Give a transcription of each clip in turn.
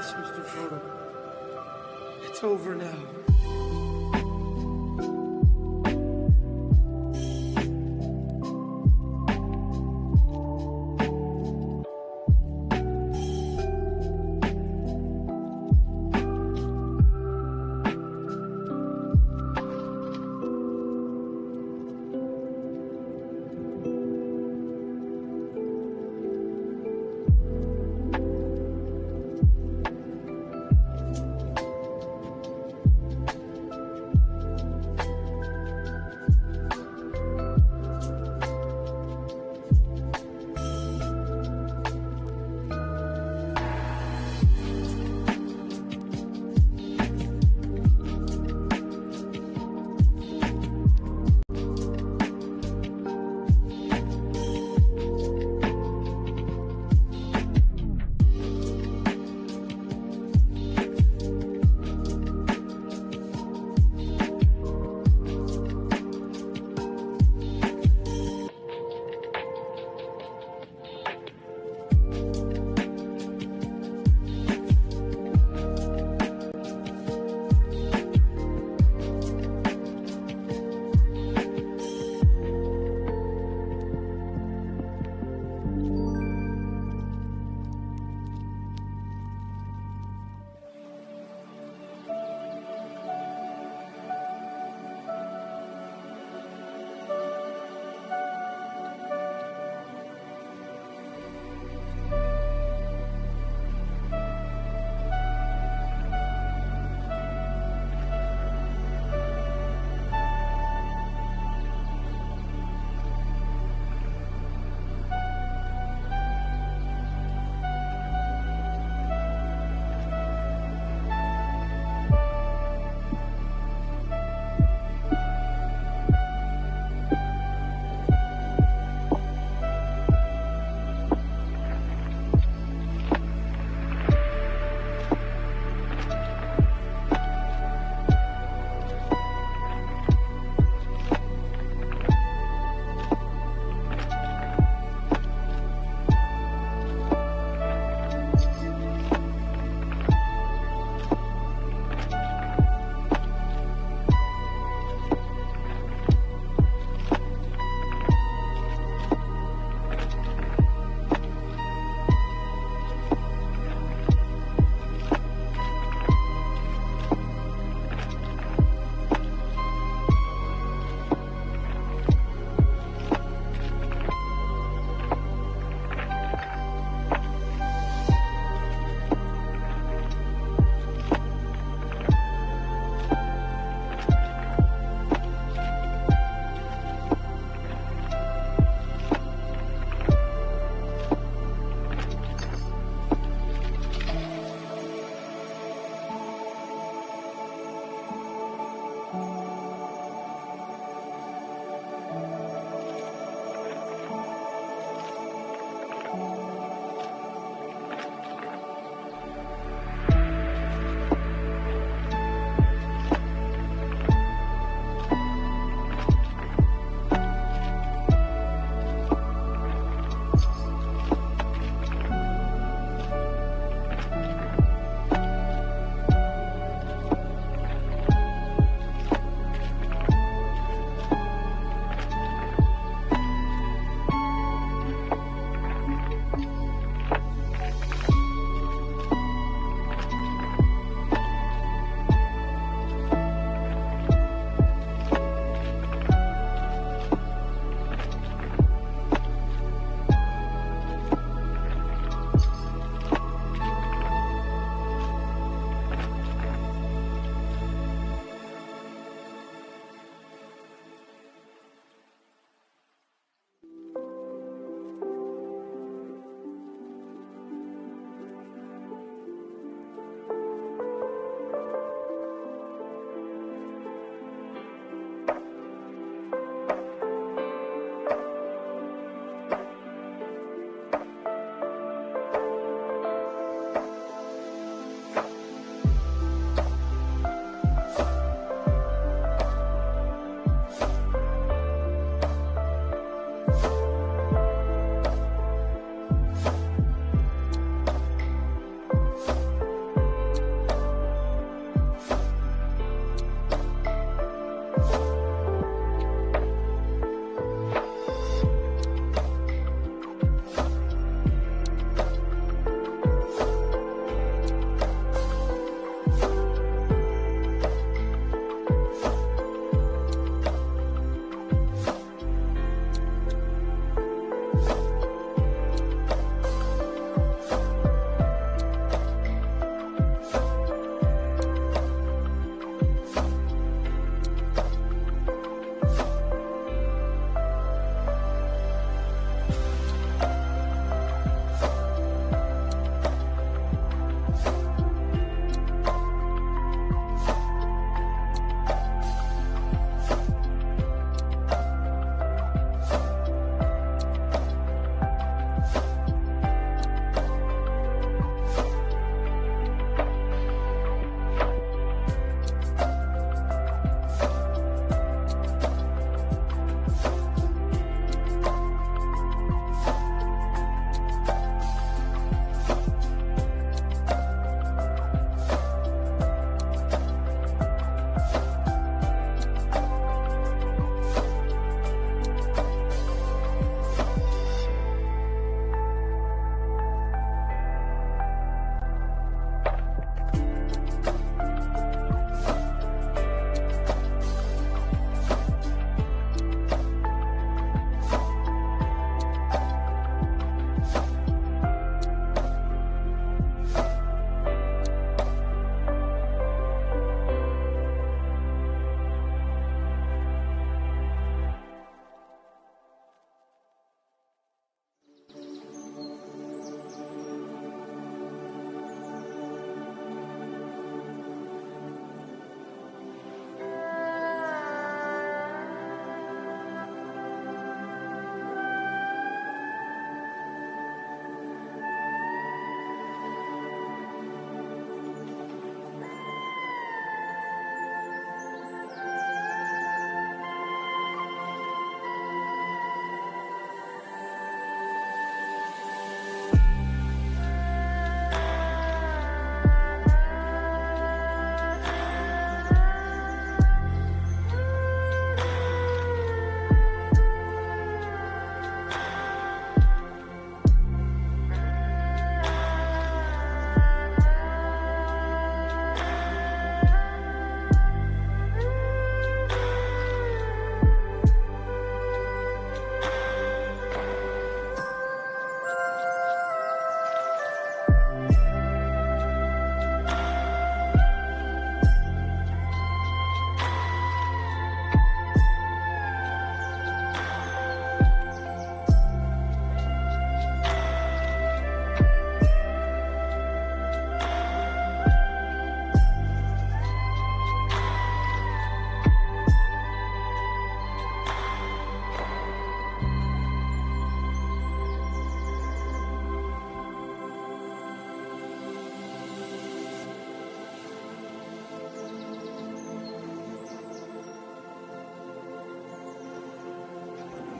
Yes, Mr. Frodo. It's over now.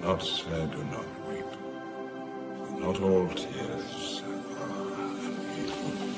not say do not weep. For not all tears are unequal.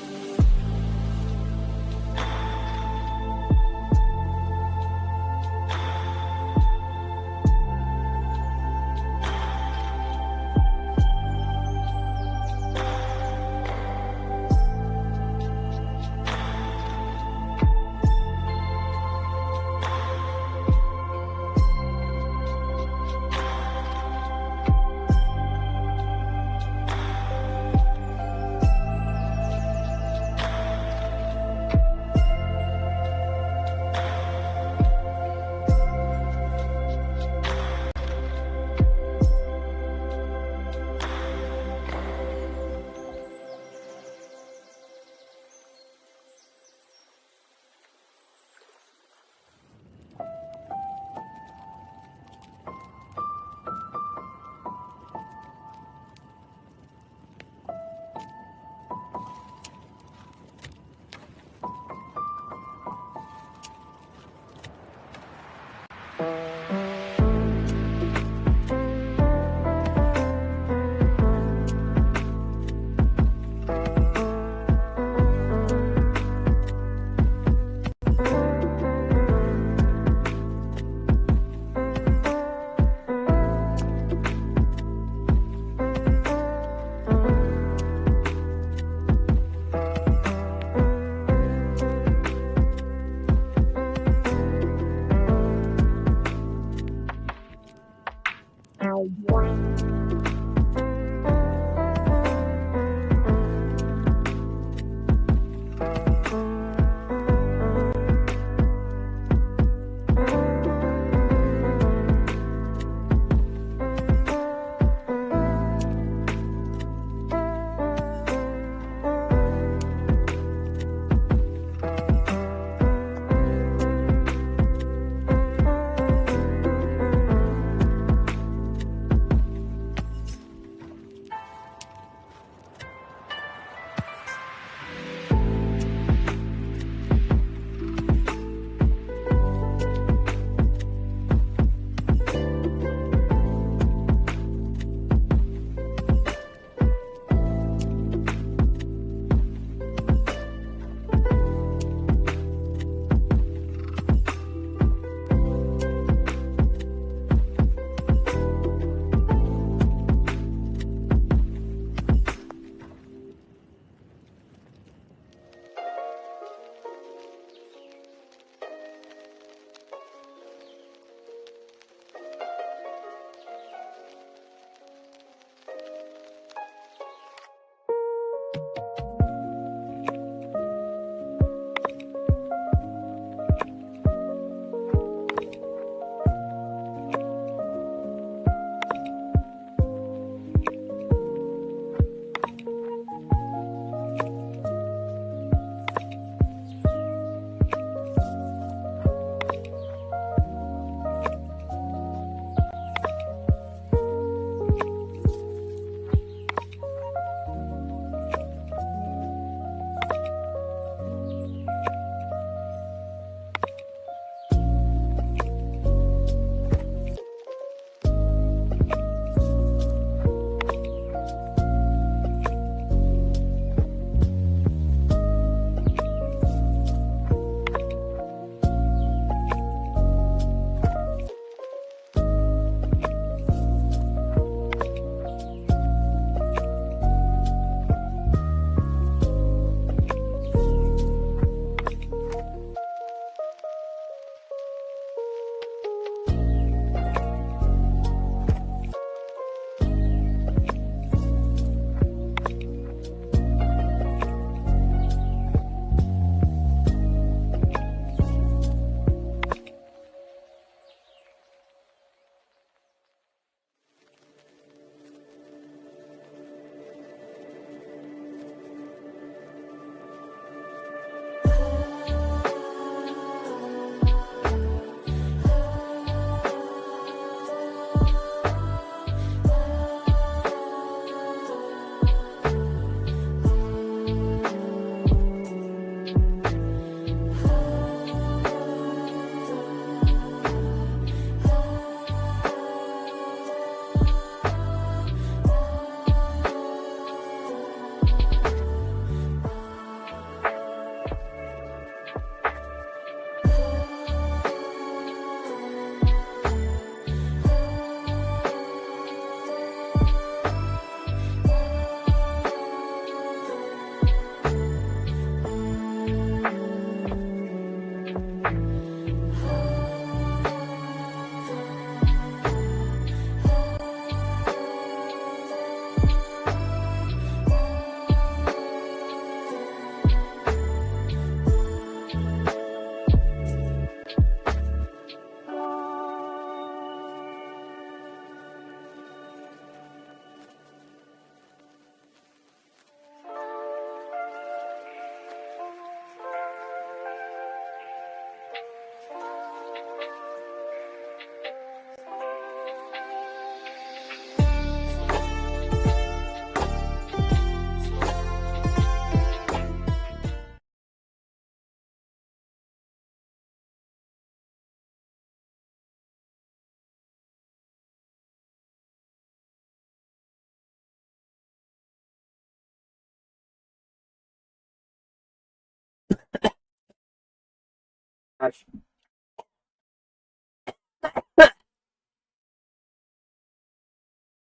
Gosh.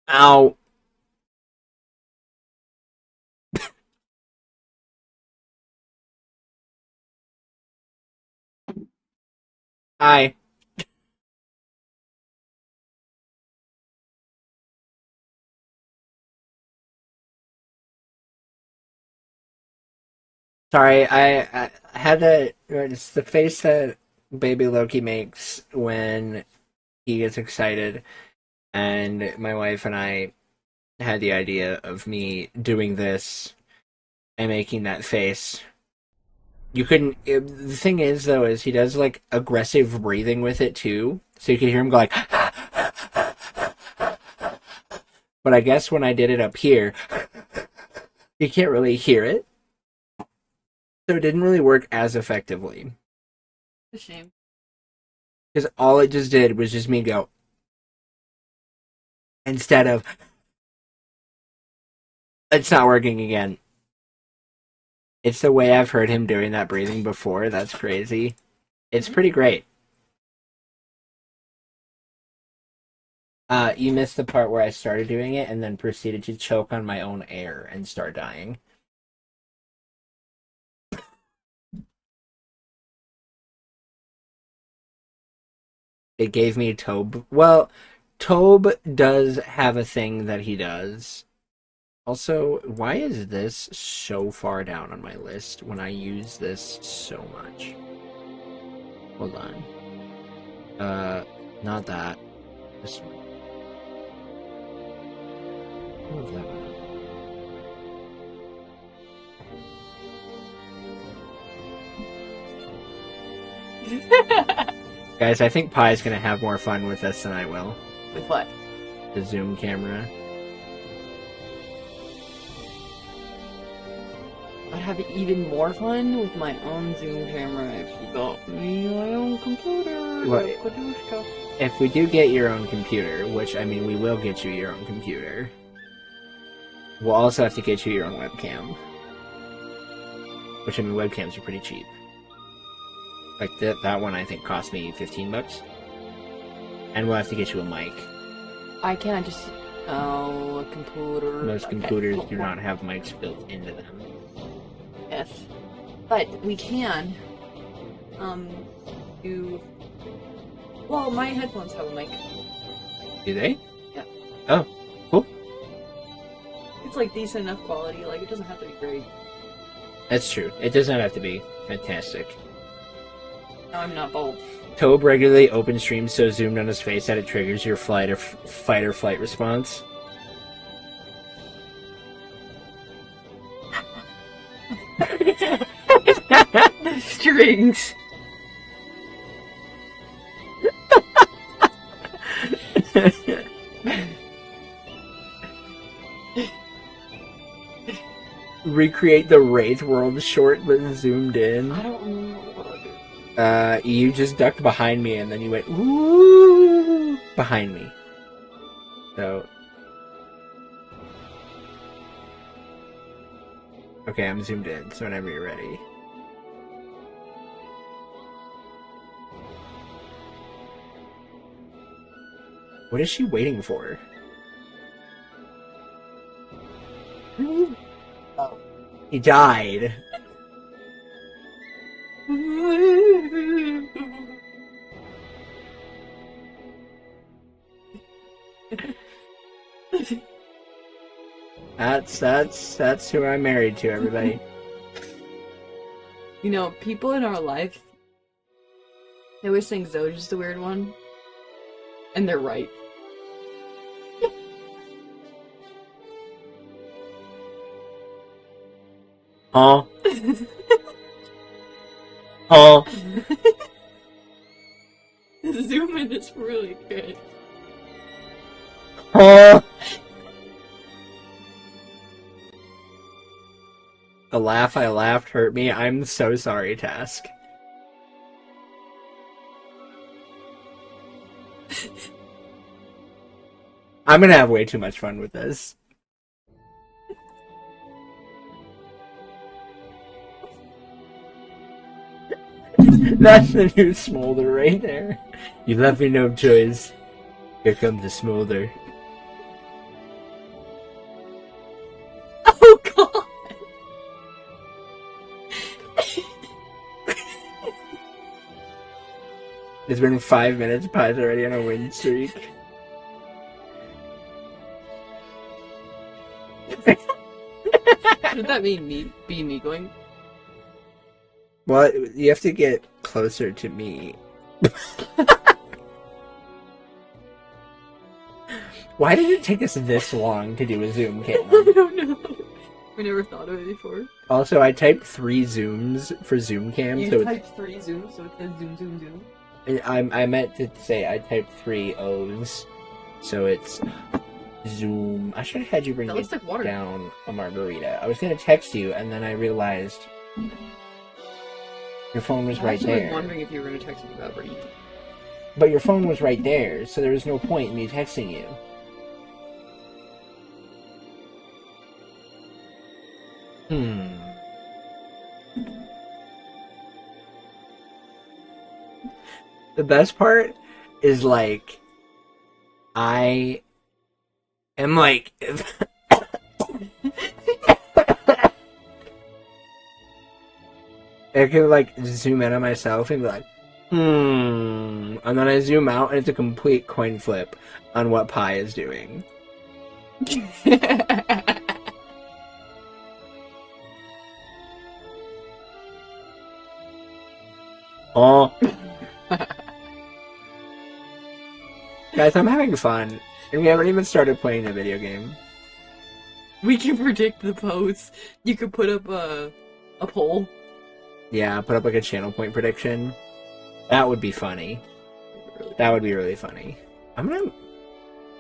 Ow. Hi. Sorry, I had to. It's the face that baby Loki makes when he gets excited, and my wife and I had the idea of me doing this and making that face. You couldn't. The thing is, though, is he does like aggressive breathing with it too, so you could hear him go like. But I guess when I did it up here, you can't really hear it, so it didn't really work as effectively. A shame. Because all it just did was just me go instead of it's not working again. It's the way I've heard him doing that breathing before. That's crazy. It's pretty great. You missed the part where I started doing it and then proceeded to choke on my own air and start dying. It gave me Tobe. Well, Tobe does have a thing that he does. Also, why is this so far down on my list when I use this so much? Hold on. Not that. This one. Move that one up. Guys, I think Pie's gonna have more fun with this than I will. With what? The zoom camera. I have even more fun with my own Zoom camera if you got me my own computer. What? I could do stuff. If we do get your own computer, which, I mean, we will get you your own computer, we'll also have to get you your own webcam. Which, I mean, webcams are pretty cheap. Like, that one, I think, cost me $15. And we'll have to get you a mic. I can't just... Oh, a computer. Most computers do not have mics built into them. Yes. But we can, do... Well, my headphones have a mic. Do they? Yeah. Oh, cool. It's, like, decent enough quality. Like, it doesn't have to be great. That's true. It does not have to be fantastic. No, I'm not bold. Tobe regularly opens streams so zoomed on his face that it triggers your fight or flight response. The strings. Recreate the Wraith World short but zoomed in. I don't remember what I did. You just ducked behind me and then you went woo behind me. So okay, I'm zoomed in, so whenever you're ready. What is she waiting for? Oh. He died. That's who I'm married to, everybody. You know, people in our life, they always think Zoja's the weird one. And they're right. Huh? Huh? The zoom in is really good. Huh? The laugh I laughed hurt me. I'm so sorry, Task. I'm gonna have way too much fun with this. That's the new smolder right there. You left me no choice. Here comes the smolder. Oh god! It's been 5 minutes. Pie's already on a win streak. Should that mean me going? Well, you have to get closer to me. Why did it take us this long to do a zoom I cam? don't know. We never thought of it before. Also, I typed 3 zooms for zoom cam, You so typed 3 zooms, so it says zoom, zoom, zoom. I meant to say I typed 3 O's, so it's zoom. I should have had you bring That me looks like water. down a margarita. I was gonna text you, and then I realized your phone was I right actually there. was wondering if you were going to text me about bringing it. But your phone was right there, so there was no point in me texting you. The best part is, like, I am like... I can, like, zoom in on myself and be like, and then I zoom out and it's a complete coin flip on what Pi is doing. Oh. Guys, I'm having fun. And we haven't even started playing the video game. We can predict the pose. You could put up a poll. Yeah, put up like a channel point prediction. That would be funny. That would be really funny. I'm gonna...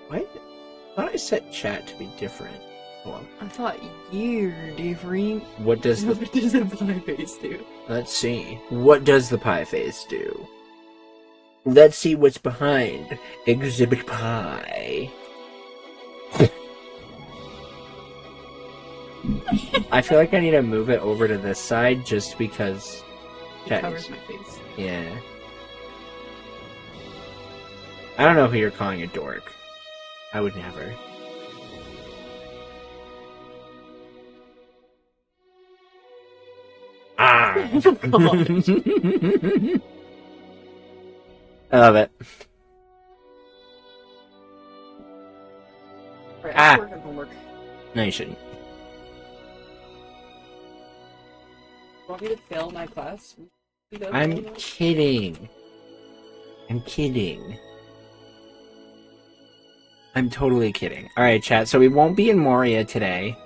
What? I thought I set chat to be different. Hold on. I thought you're different. What does the... What does the pie face do? Let's see. What does the pie face do? Let's see what's behind Exhibit Pie. I feel like I need to move it over to this side just because... It covers my face. Yeah. I don't know who you're calling a dork. I would never. Ah! I love it. Right, Ah. work on homework. No, you shouldn't. Want me to fail my class? I'm kidding. I'm kidding. I'm totally kidding. Alright, chat, so we won't be in Moria today.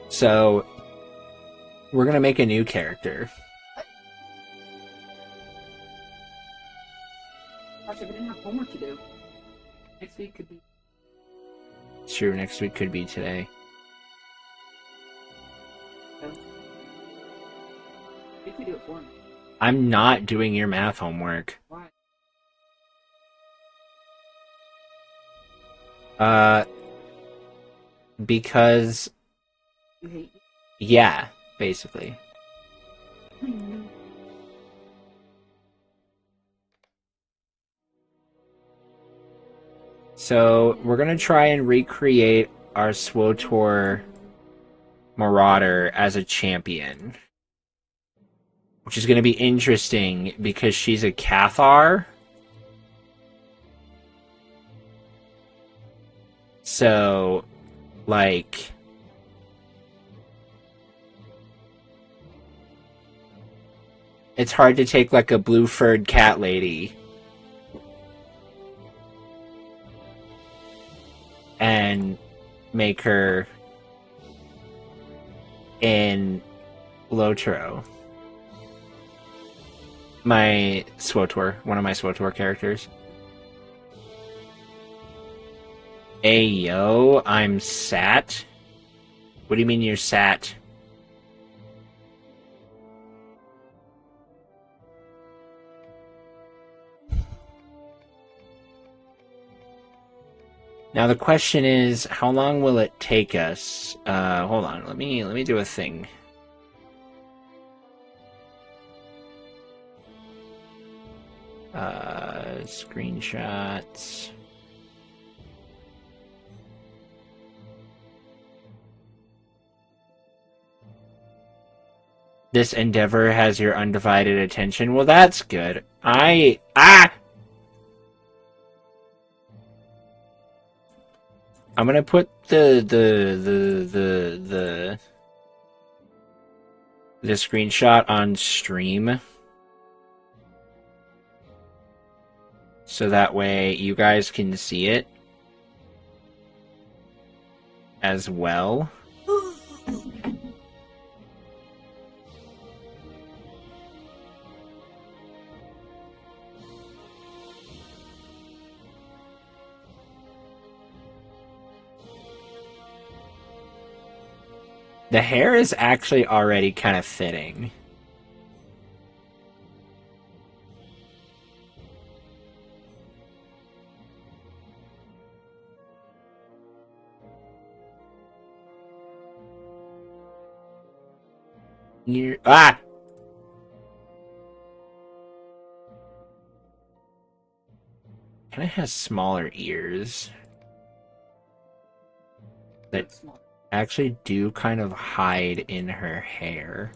So, we're gonna make a new character. Gosh, we didn't have homework to do. Next week could be... It's true, next week could be today. You could do it for me. I'm not doing your math homework. Why? Because... You hate me? Yeah, basically. So, we're gonna try and recreate our SWOTOR Marauder as a champion. Which is gonna be interesting, because she's a Cathar. So, like... It's hard to take, like, a blue-furred cat lady and make her in LOTRO. My SWOTOR, one of my SWOTOR characters. Ayo, I'm sat? What do you mean you're sat? Now the question is, how long will it take us? Hold on, let me do a thing. Screenshots. This endeavor has your undivided attention. Well, that's good. I'm gonna put the screenshot on stream, so that way you guys can see it as well. The hair is actually already kind of fitting. Kind of has smaller ears that actually do kind of hide in her hair.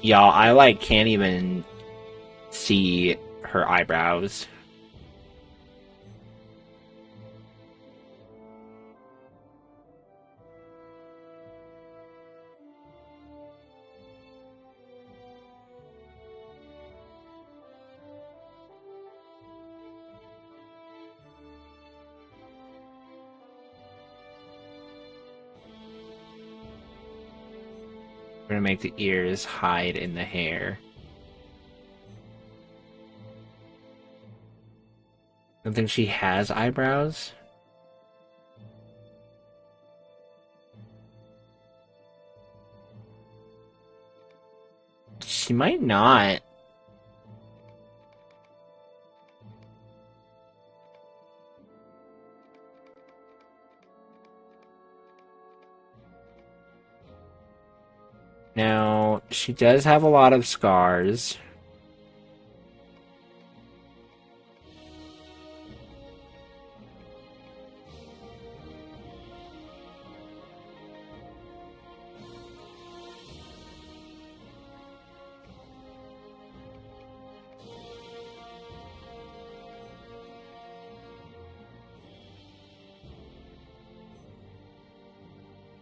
Y'all, I can't even see her eyebrows. We're gonna make the ears hide in the hair. I don't think she has eyebrows. She might not. Now, she does have a lot of scars.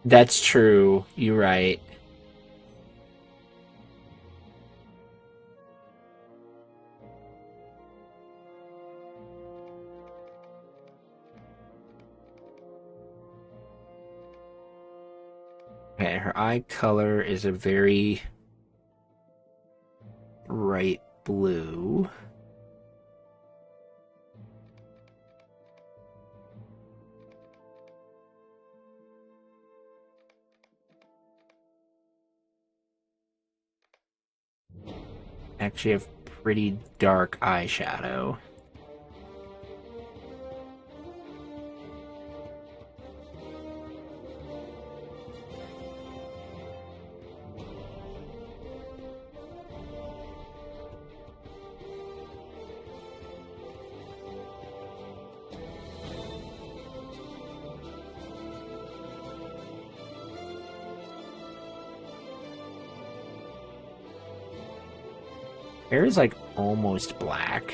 That's true. You're right. Okay, her eye color is a very bright blue. Actually have pretty dark eyeshadow. Hair is almost black.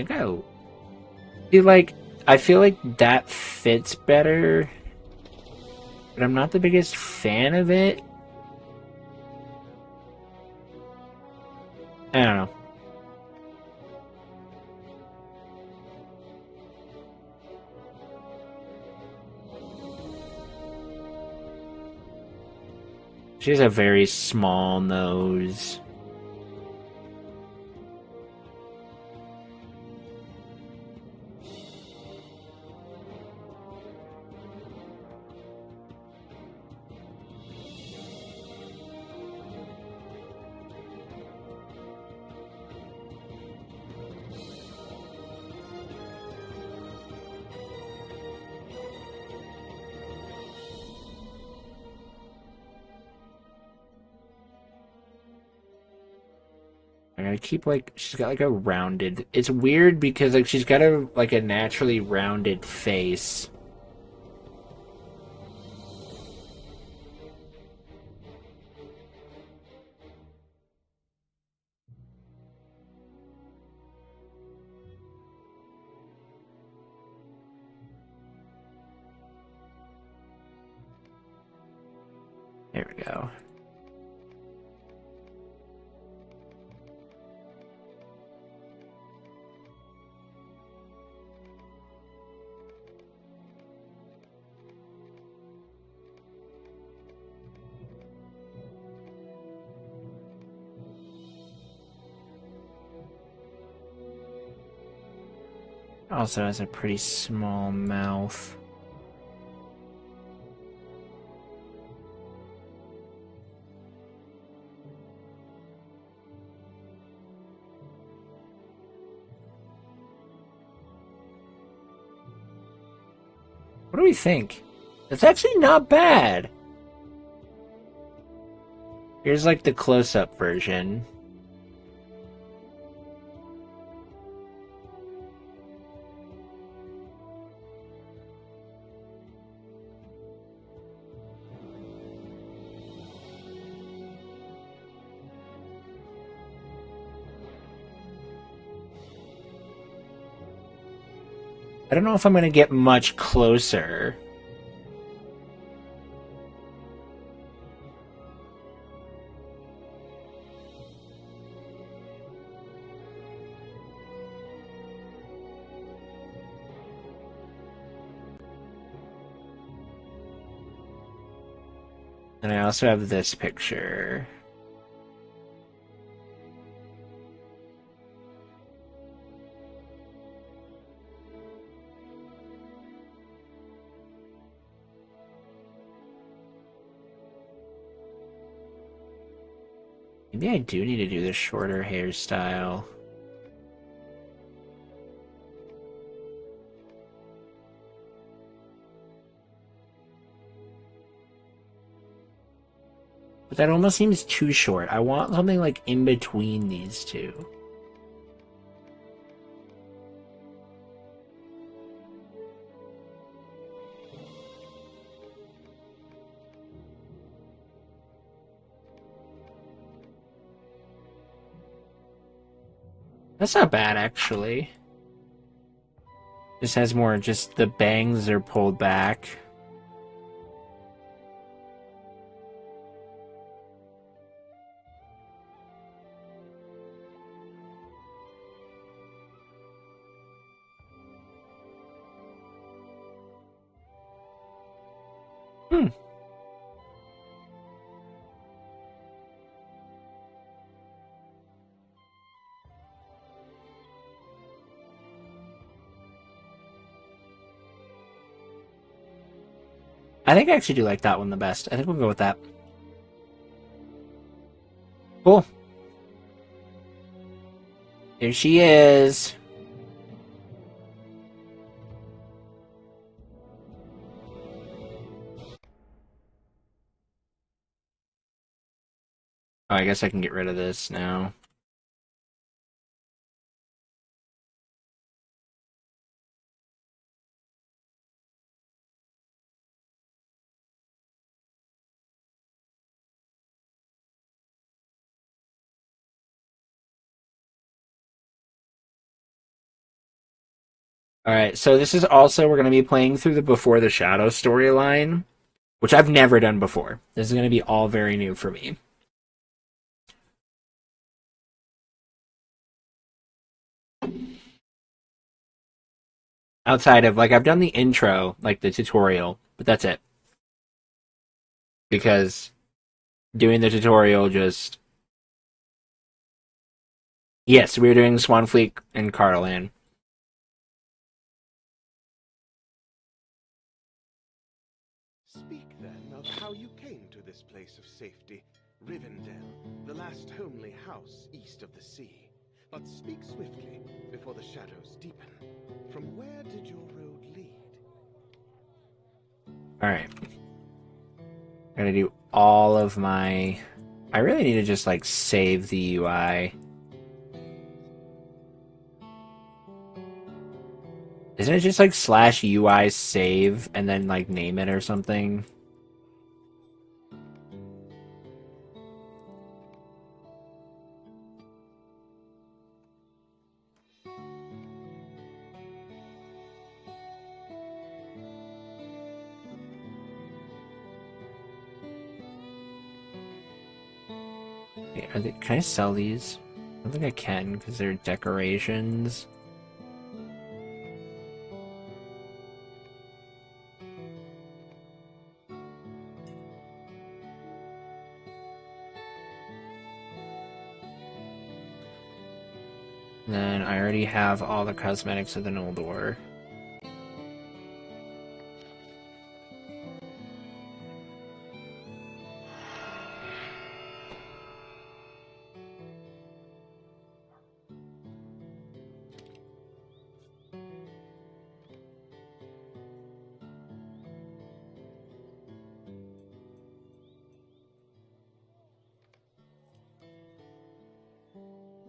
think I feel like that fits better, but I'm not the biggest fan of it. I don't know. She has a very small nose. I gotta keep like she's got like a rounded. It's weird because like she's got a naturally rounded face. There we go. Also has a pretty small mouth. What do we think? It's actually not bad. Here's like the close-up version. I don't know if I'm gonna get much closer. And I also have this picture. Maybe I do need to do the shorter hairstyle. But that almost seems too short. I want something like in between these two. That's not bad, actually. This has more, just the bangs are pulled back. Hmm. I think I actually do like that one the best. I think we'll go with that. Cool. Here she is. Oh, I guess I can get rid of this now. Alright, so this is also, we're going to be playing through the Before the Shadow storyline, which I've never done before. This is going to be all very new for me. Outside of, like, I've done the intro, like the tutorial, but that's it. Because doing the tutorial just... Yes, we're doing Swanfleet and Carland. Speak then of how you came to this place of safety, Rivendell, the last homely house east of the sea. But speak swiftly, before the shadows deepen. From where did your road lead? Alright. Gotta do all of my... I really need to just, like, save the UI. Isn't it just, like, /UI save and then, like, name it or something? Can I sell these? I don't think I can because they're decorations. Then I already have all the cosmetics of the Noldor.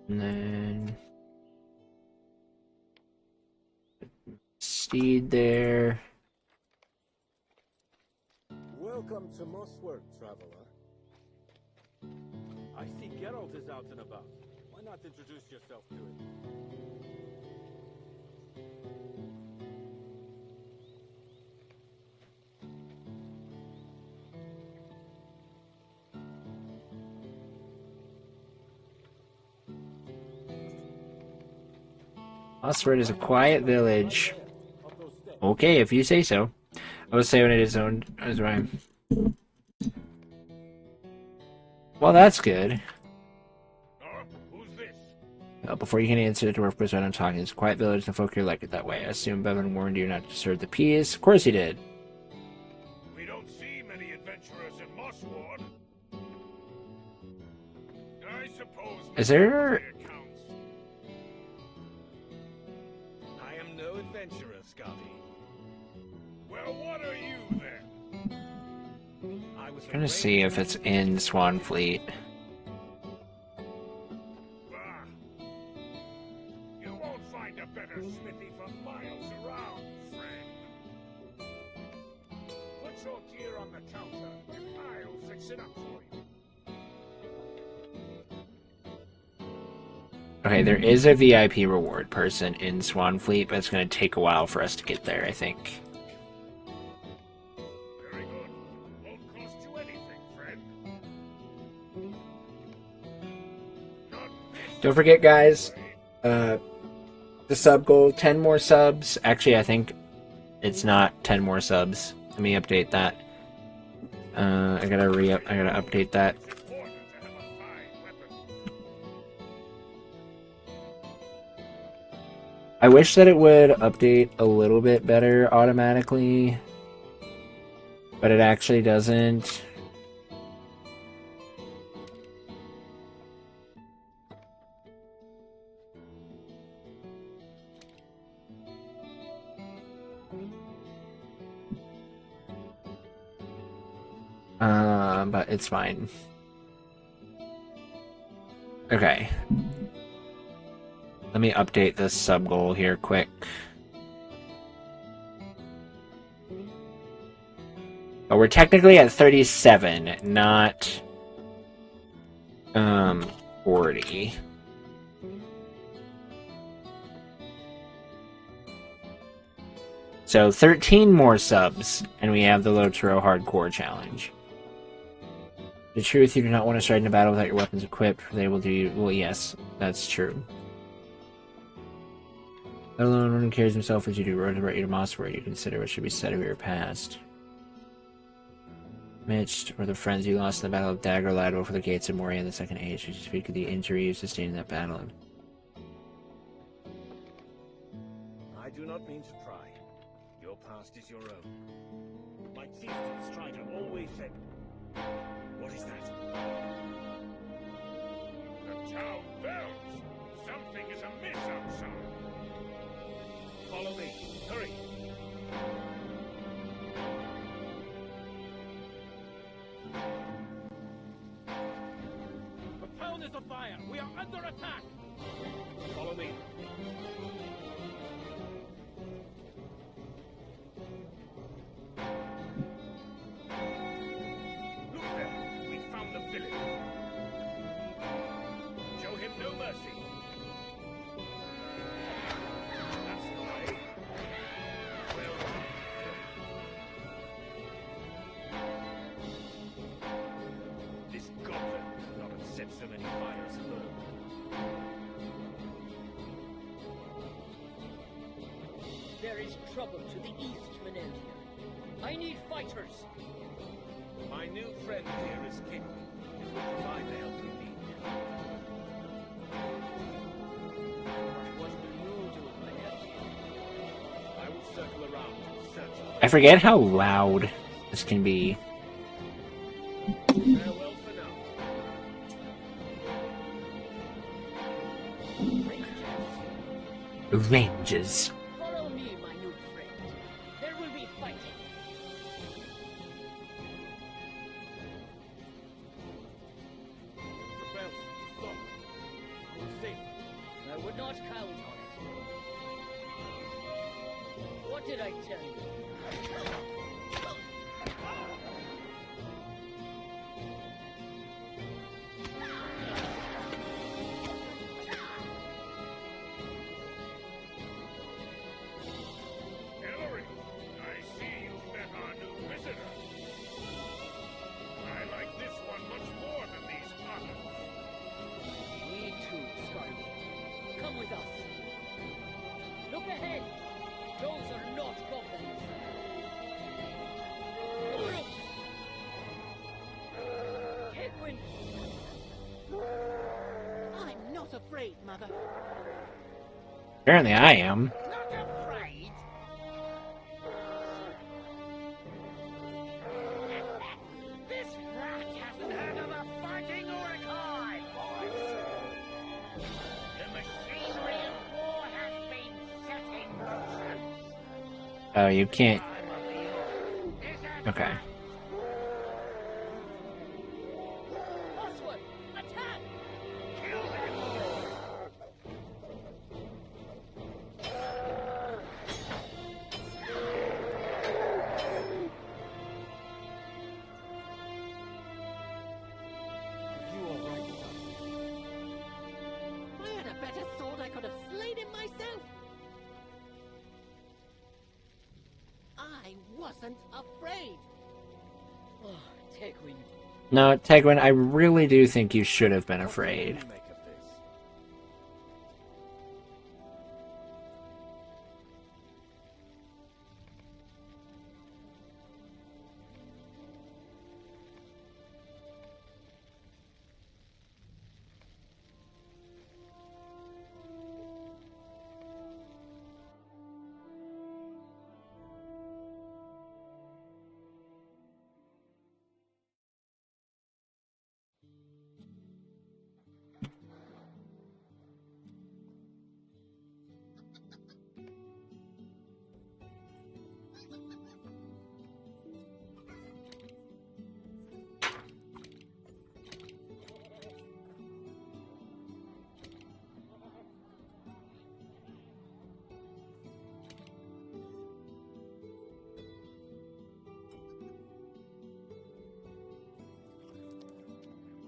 And then Steed there. Welcome to Mossworth, traveler. I see Geralt is out and about. Why not introduce yourself to him? Mossford is a quiet village. Okay, if you say so. I will say when it is owned as well. Well, that's good. Who's this? Before you can answer, the dwarf goes right on talking. It's a quiet village, and folk here like it that way. I assume Bevan warned you not to disturb the peace. Of course he did. We don't see many adventurers in Mossward. I suppose. Is there... I am no adventurer, Scotty. Well, what are you then? I was trying to see if it's in Swanfleet. Bah. You won't find a better smithy for miles around, friend. Put your gear on the counter, and I'll fix it up for you. Okay, there is a VIP reward person in Swanfleet, but it's going to take a while for us to get there, I think. Very good. Won't cost you anything, friend. Don't forget, guys, the sub goal, 10 more subs. Actually, I think it's not 10 more subs. Let me update that. I gotta update that. I wish that it would update a little bit better automatically, but it actually doesn't. But it's fine. Okay. Let me update this sub goal here quick. But we're technically at 37, not 40. So 13 more subs, and we have the LOTRO Hardcore Challenge. The truth, you do not want to start in a battle without your weapons equipped. They will do you... Well, yes, that's true. Let alone one who carries himself as you do. Road to right your moss where you consider what should be said of your past. Mitched, or the friends you lost in the Battle of Dagger Lad before the gates of Moria in the Second Age. You speak of the injury you sustained in that battle. I do not mean to pry. Your past is your own. My chieftain Strider always said... What is that? The town bells! Something is amiss outside! Follow me. Hurry! The town is afire! We are under attack! Follow me. Look there! We found the villain! Show him no mercy! That's the way. Well done. This goblin could not have set so many fires alone. There is trouble to the east, Menendia. I need fighters. My new friend here is king. It will provide the help you need. What will you do, Menendia? I will circle around and search for I forget how loud this can be. farewell for now. Rangers. Follow me, my new friend. There will be fighting. The bells, stop! We're safe. I would not count on it. What did I tell you? Hillary, I see you met our new visitor. I like this one much more than these others. Me too, Skyward. Come with us. Look ahead. Those are not goblins. Hedwyn! I'm not afraid, Mother. Apparently I am. Not afraid? This rat hasn't heard of a fighting Urukai, boys! The machinery of war has been set in motion. Oh, you can't. I'm of the order. Is that Okay. right? Oswald, attack! Kill them! You all right, son? If I had a better sword, I could have slain him myself. I wasn't afraid. Oh, Tegwin. No, Tegwin, I really do think you should have been afraid. What do you make of this?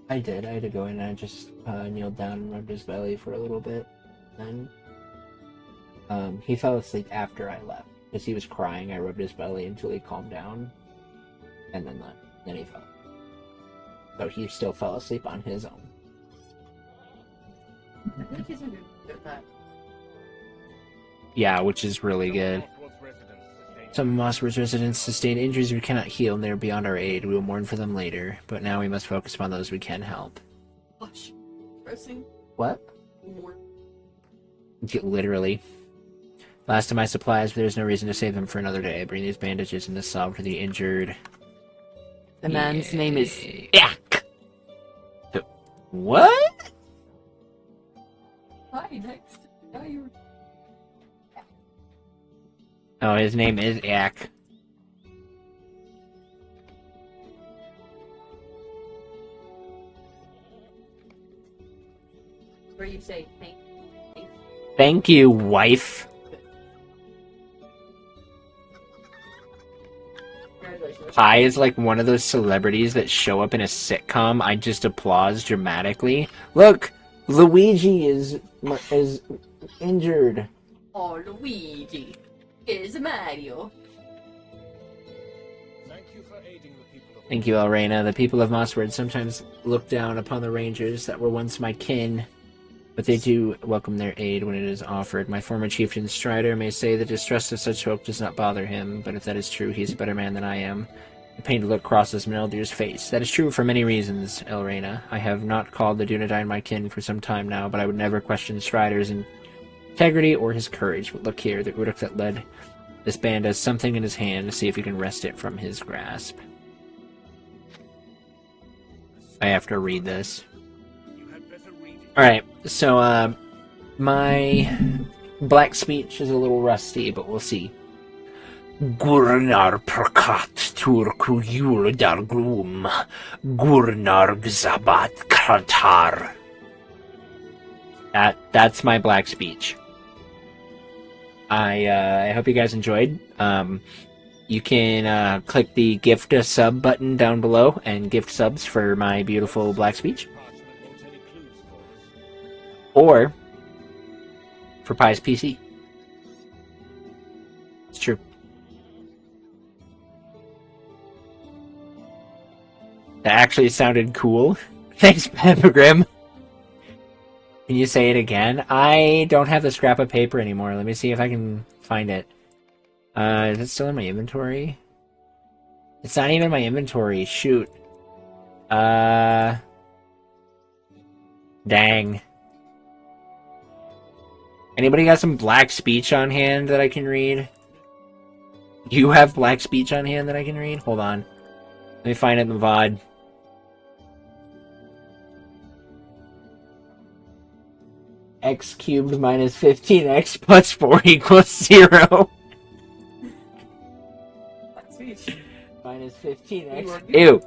I did. I had to go in and I just kneeled down and rubbed his belly for a little bit. Then he fell asleep after I left. because he was crying. I rubbed his belly until he calmed down, and then he fell. So he still fell asleep on his own. I think he's gonna do that. Yeah, which is really good. Some of Mosswood's residents sustained injuries we cannot heal, and they are beyond our aid. We will mourn for them later, but now we must focus upon those we can help. Gosh. Pressing What? more. Literally. Last of my supplies, but there's no reason to save them for another day. Bring these bandages and this salve for the injured. The man's name is Yak! What? Hi, next. Oh, you Oh, his name is Yak. where you say thank Thank you, wife. Congratulations. Pi is like one of those celebrities that show up in a sitcom. I just applause dramatically. Look, Luigi is injured. Oh, Luigi is Mario. Thank you for aiding the people of Thank you, Elrena. The people of Mosswood sometimes look down upon the rangers that were once my kin, but they do welcome their aid when it is offered. My former chieftain Strider may say the distress of such folk does not bother him, but if that is true, he is a better man than I am. A pained look crosses Meldir's face. That is true for many reasons, Elrena. I have not called the Dunedain my kin for some time now, but I would never question Strider's integrity or his courage. But look here, the Uruk that led this band has something in his hand. See if you can wrest it from his grasp. I have to read this. You had better read it. Alright, so, my black speech is a little rusty, but we'll see. Gurnar Prakat Turku Yul Darglum Gurnar Gzabat Kartar. That's my black speech. I hope you guys enjoyed. You can click the gift a sub button down below and gift subs for my beautiful black speech. parchment won't any clues for us. Or for Pi's PC. It's true. That actually sounded cool. Thanks, Peppergrim. Can you say it again? I don't have the scrap of paper anymore. Let me see if I can find it. Is it still in my inventory? It's not even in my inventory. Shoot. Dang. Anybody got some black speech on hand that I can read? You have black speech on hand that I can read? Hold on. Let me find it in the VOD. X cubed minus 15x plus 4 equals 0. Minus 15x. Ew.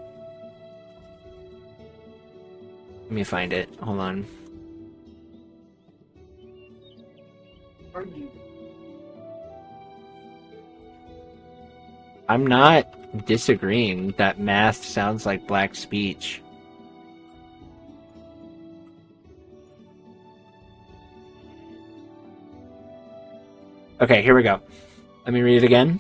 Let me find it. Hold on. I'm not disagreeing that math sounds like black speech. Okay, here we go. Let me read it again.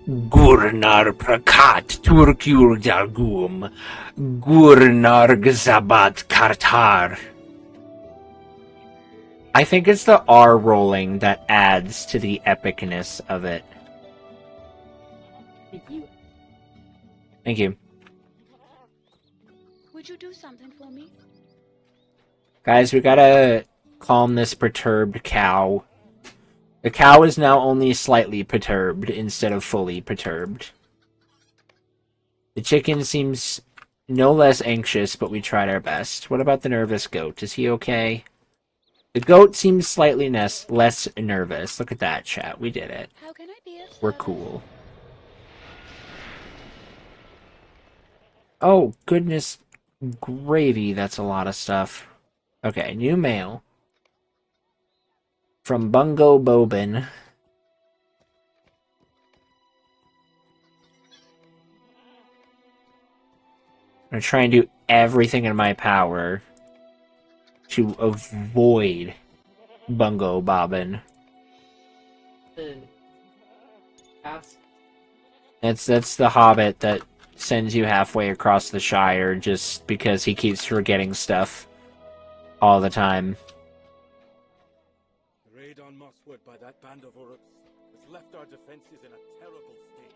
Gurnar Prakat Turkul Dargum Gurnar Gzabat Kartar. I think it's the R rolling that adds to the epicness of it. Thank you. Thank you. Would you do something for me? Guys, we gotta calm this perturbed cow. The cow is now only slightly perturbed instead of fully perturbed. The chicken seems no less anxious, but we tried our best. What about the nervous goat? Is he okay? The goat seems slightly less nervous. Look at that, chat. We did it. How can I be of We're service? cool. Oh, goodness gravy. That's a lot of stuff. Okay, new mail. From Bungo Bobin. I'm going to try and do everything in my power to avoid Bungo Bobbin. That's the hobbit that sends you halfway across the Shire just because he keeps forgetting stuff all the time. The raid on Mosswood by that band of Uruks has left our defenses in a terrible state.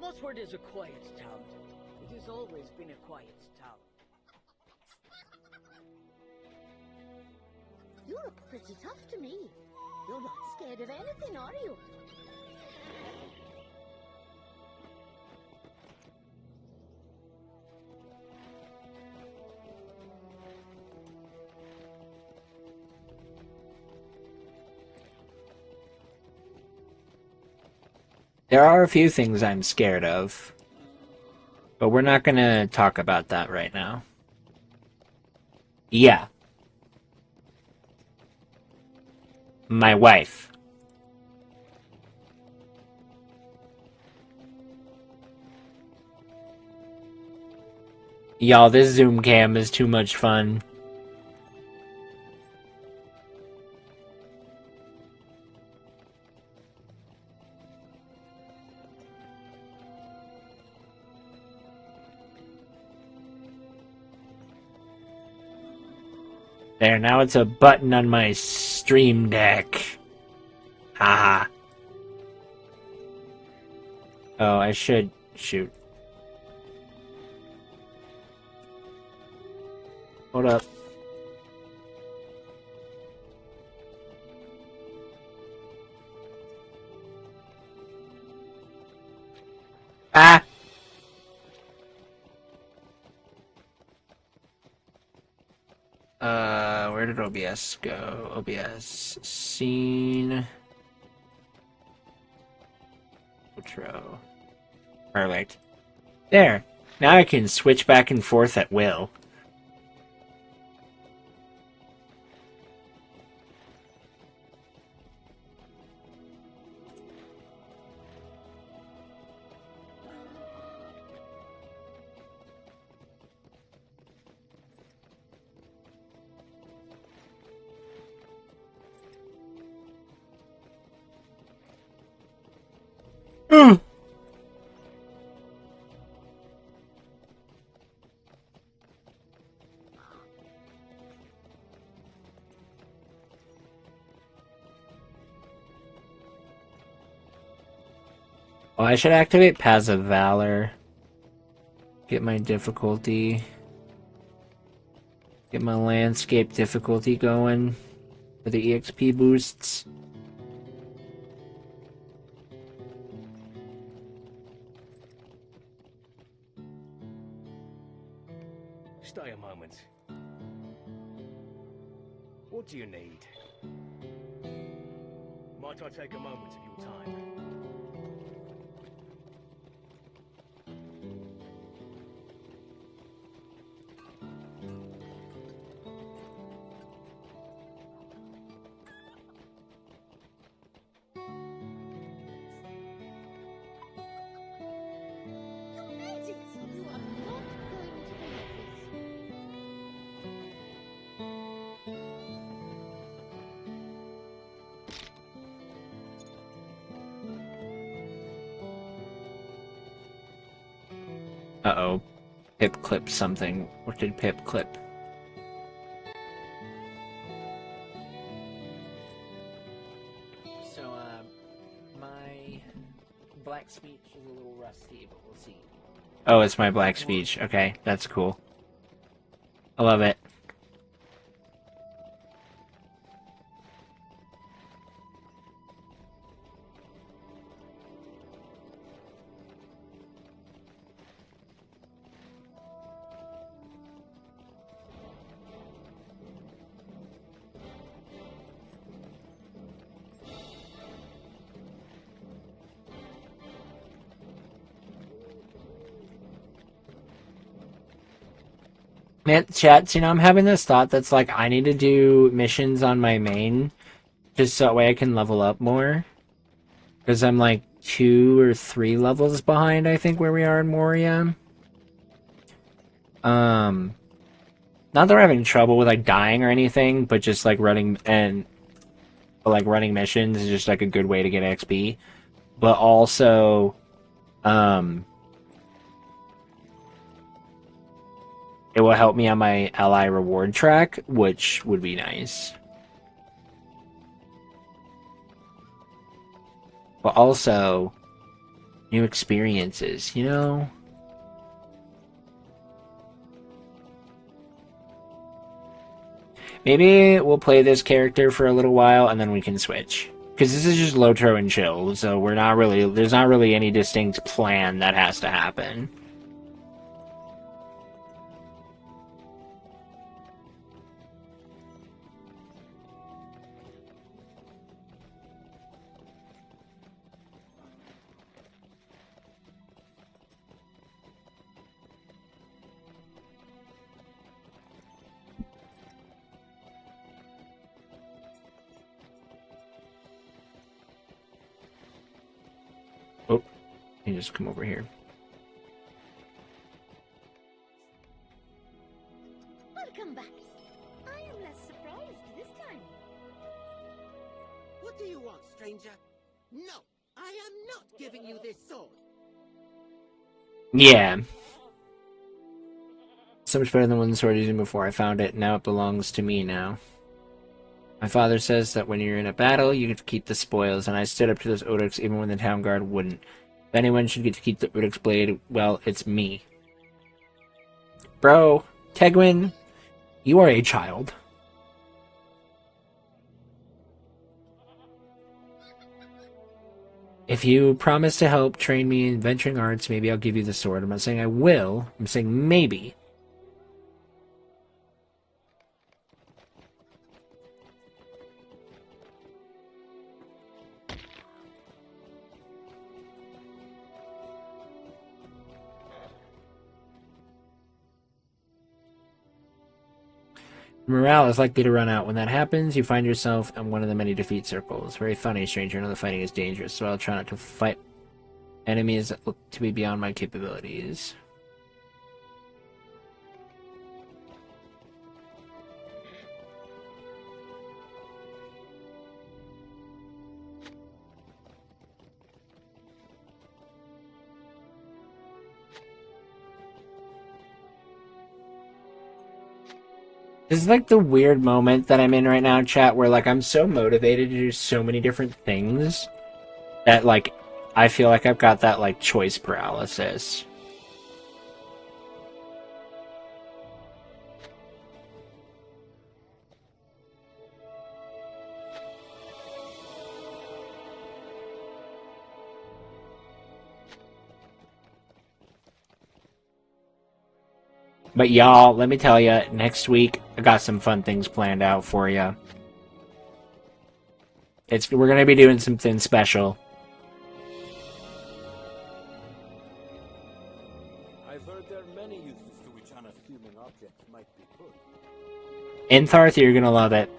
Mosswood is a quiet town. It has always been a quiet town. You look pretty tough to me. You're not scared of anything, are you? There are a few things I'm scared of, but we're not gonna talk about that right now. Yeah. My wife. Y'all, this Zoom cam is too much fun. There, now it's a button on my Stream Deck. Haha. Oh, I should shoot. Hold up. Ah! Where did OBS go? OBS scene. LOTRO. Perfect. There. Now I can switch back and forth at will. Oh, I should activate Passive Valor. Get my difficulty. Get my landscape difficulty going for the EXP boosts. Stay a moment. What do you need? Might I take a moment of your time? You made it! You are not going to believe this. Uh-oh. Pip clipped something. What did Pip clip? So, my black speech is a little rusty, but we'll see. Oh, it's my black speech. Okay, that's cool. I love it. Man, chats, I'm having this thought that's like, I need to do missions on my main, just so that way I can level up more. Because I'm like 2 or 3 levels behind, I think, where we are in Moria. Not that we're having trouble with like dying or anything, but just like running and but like running missions is just like a good way to get XP. But also, it will help me on my ally reward track, which would be nice. But also, new experiences, you know? Maybe we'll play this character for a little while and then we can switch. Because this is just Lotro and chill, so there's not really any distinct plan that has to happen. Oh, you just come over here. Welcome back. I am less surprised this time. What do you want, stranger? No, I am not giving you this sword. Yeah. So much better than when the sword using before I found it. Now it belongs to me now. My father says that when you're in a battle, you get to keep the spoils, and I stood up to those Oryx even when the town guard wouldn't. If anyone should get to keep the Oryx blade, well, it's me. Bro, Tegwin, you are a child. If you promise to help train me in venturing arts, maybe I'll give you the sword. I'm not saying I will, I'm saying maybe. Morale is likely to run out. When that happens, you find yourself in one of the many defeat circles. Very funny, stranger. I know the fighting is dangerous, so I'll try not to fight enemies that look to be beyond my capabilities. This is like the weird moment that I'm in right now, chat, where like I'm so motivated to do so many different things that like I feel like I've got that like choice paralysis. But y'all, let me tell you, next week I got some fun things planned out for you. We're gonna be doing something special. I've heard there are many uses to which unassuming objects might be put. In Tharth, you're gonna love it.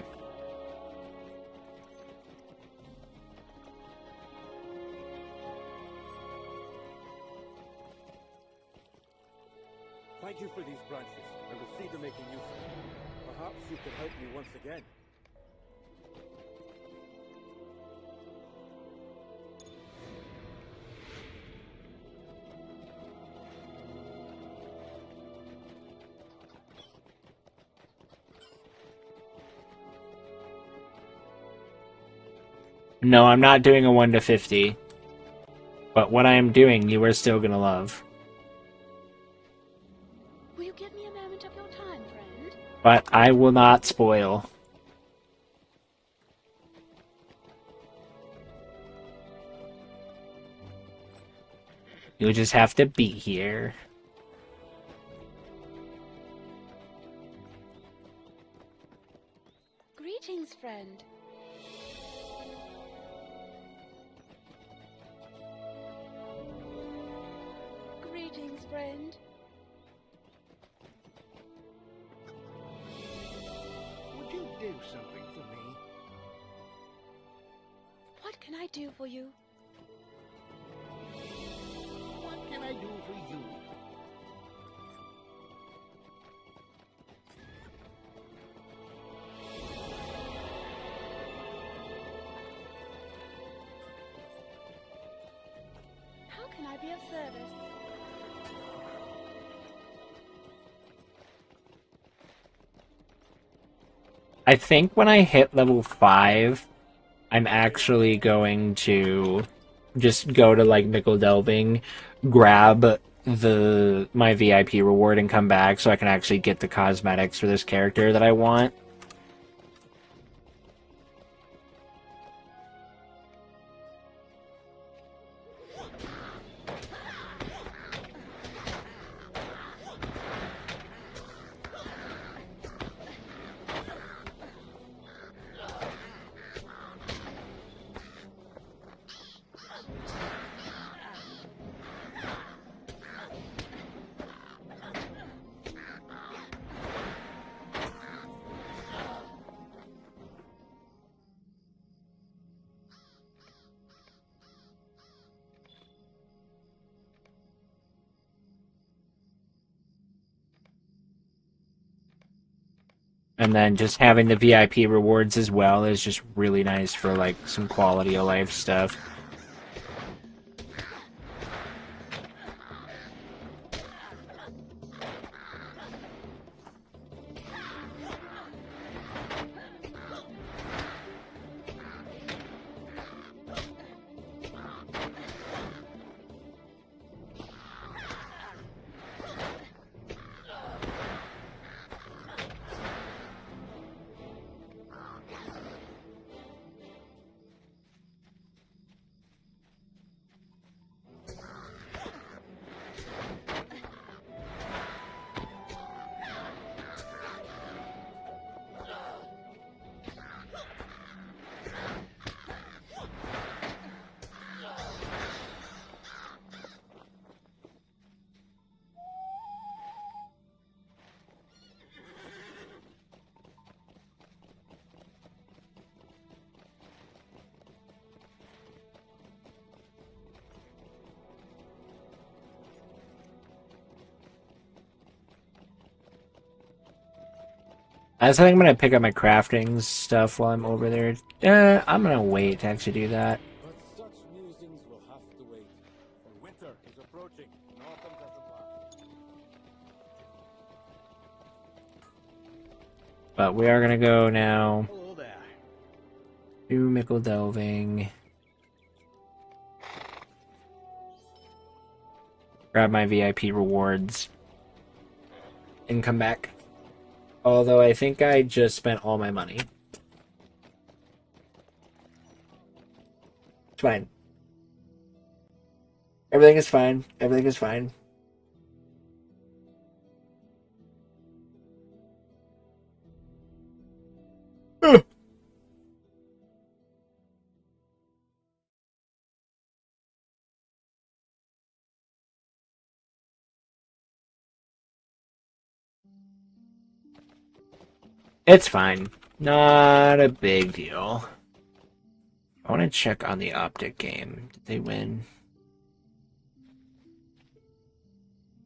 Thank you for these branches. I will see to making use of them. Perhaps you could help me once again. No, I'm not doing a 1 to 50. But what I am doing, you are still gonna love. Will you give me a moment of your time, friend? But I will not spoil. You'll just have to be here. Greetings, friend. Greetings, friend. Would you do something for me? What can I do for you? What can I do for you? be of service. I think when I hit level 5, I'm actually going to just go to like nickel delving, grab my VIP reward and come back so I can actually get the cosmetics for this character that I want. And then just having the VIP rewards as well is just really nice for like some quality of life stuff. I think I'm gonna pick up my crafting stuff while I'm over there. I'm gonna wait to actually do that. But such musings will have to wait. For winter is approaching, and autumn doesn't last. But we are gonna go now. Hello there. Do Mickle Delving. Grab my VIP rewards. And come back. Although I think I just spent all my money. It's fine. Everything is fine. Everything is fine. It's fine. Not a big deal. I want to check on the Optic game. Did they win?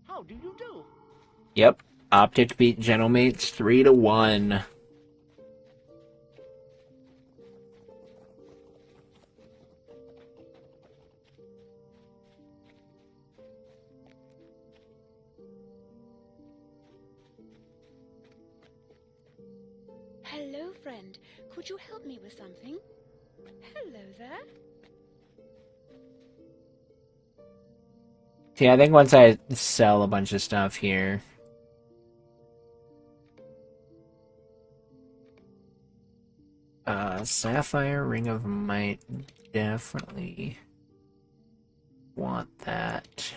How do you do? Yep. Optic beat Gentlemates 3-1. Hello, friend. Could you help me with something? Hello there. See, I think once I sell a bunch of stuff here. Sapphire Ring of Might, definitely want that.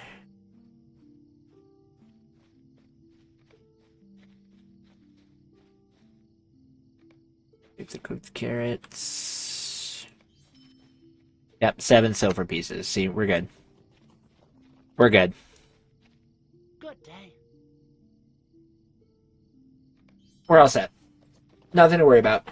Get the cooked carrots. Yep, 7 silver pieces. See, we're good. We're good. Good day. We're all set. Nothing to worry about.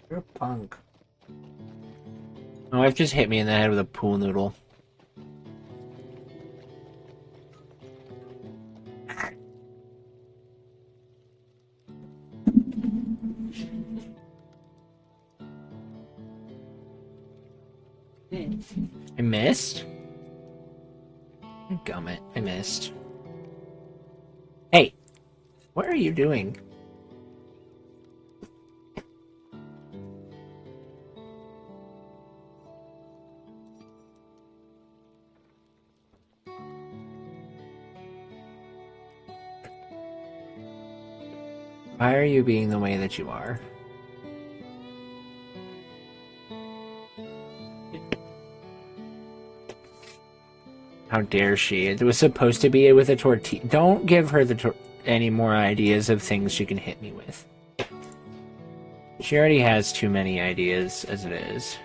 You're a punk. My wife just hit me in the head with a pool noodle. I missed? Gummit, I missed. Hey, what are you doing? Why are you being the way that you are? How dare she? It was supposed to be with a tortilla. Don't give her any more ideas of things she can hit me with. She already has too many ideas as it is.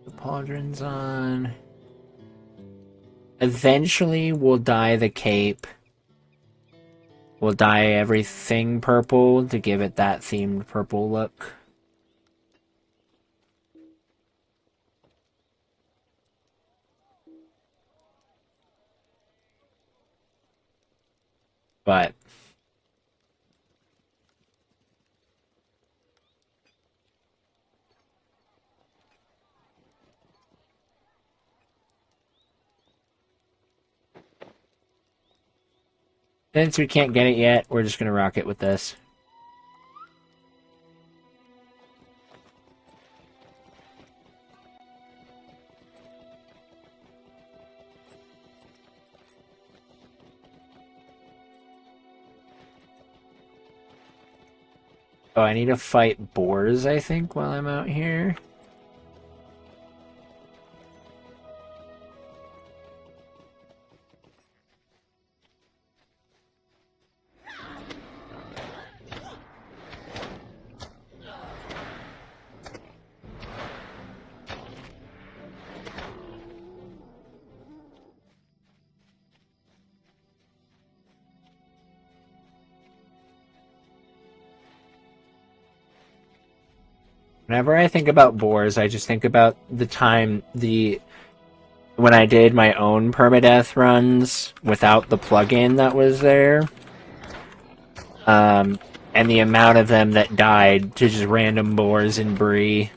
The pauldron's on. Eventually, we'll dye the cape. We'll dye everything purple to give it that themed purple look. But since we can't get it yet, we're just gonna rock it with this. Oh, I need to fight boars, I think, while I'm out here. Whenever I think about boars, I just think about the time when I did my own permadeath runs without the plugin that was there. And the amount of them that died to just random boars in Bree.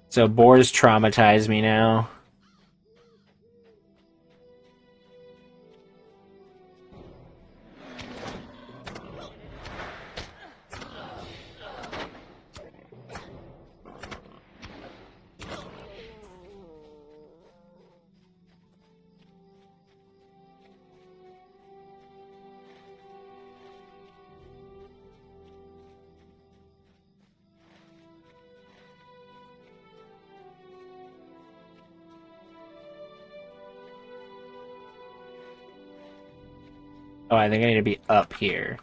So boars traumatize me now. Oh, I think I need to be up here.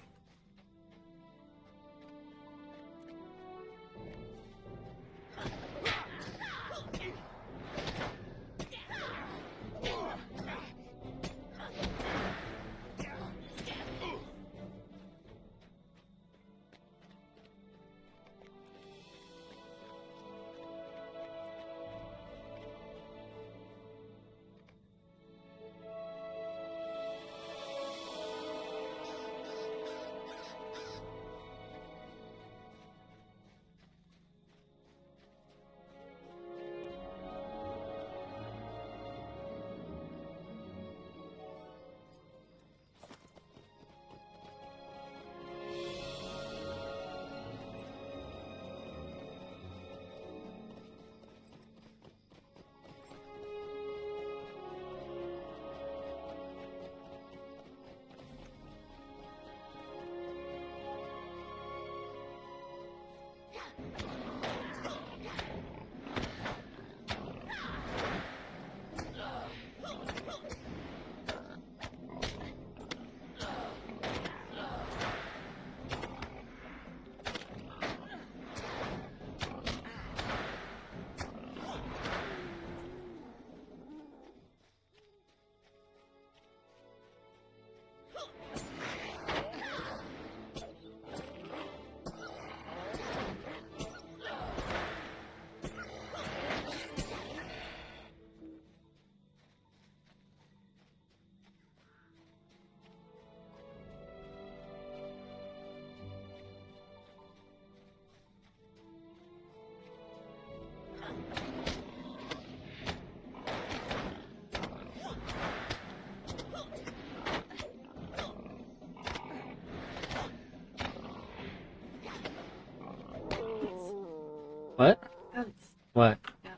What? Alex. What? Yeah.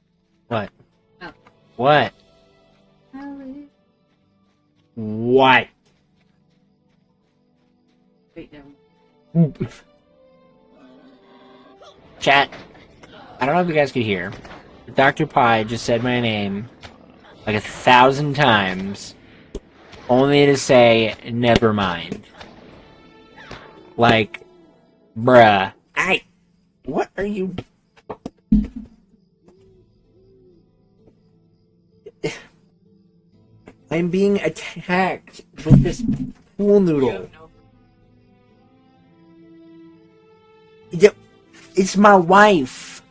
What? Alex. What? Alex. What? Wait, no. Chat. I don't know if you guys could hear. But Dr. Pie just said my name like 1,000 times, only to say, never mind. Like, bruh. What are you... I'm being attacked with this pool noodle. It's my wife.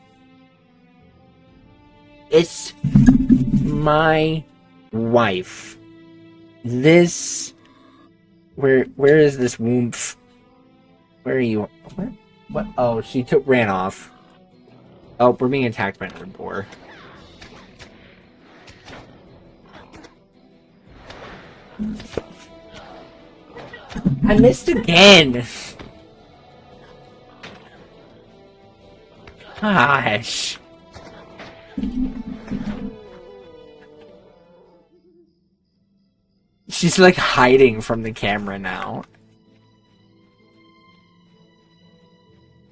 It's my wife. This... Where is this woomph? Where are you? What? Oh, she ran off. Oh, we're being attacked by another boar. I missed again! Gosh. She's like hiding from the camera now.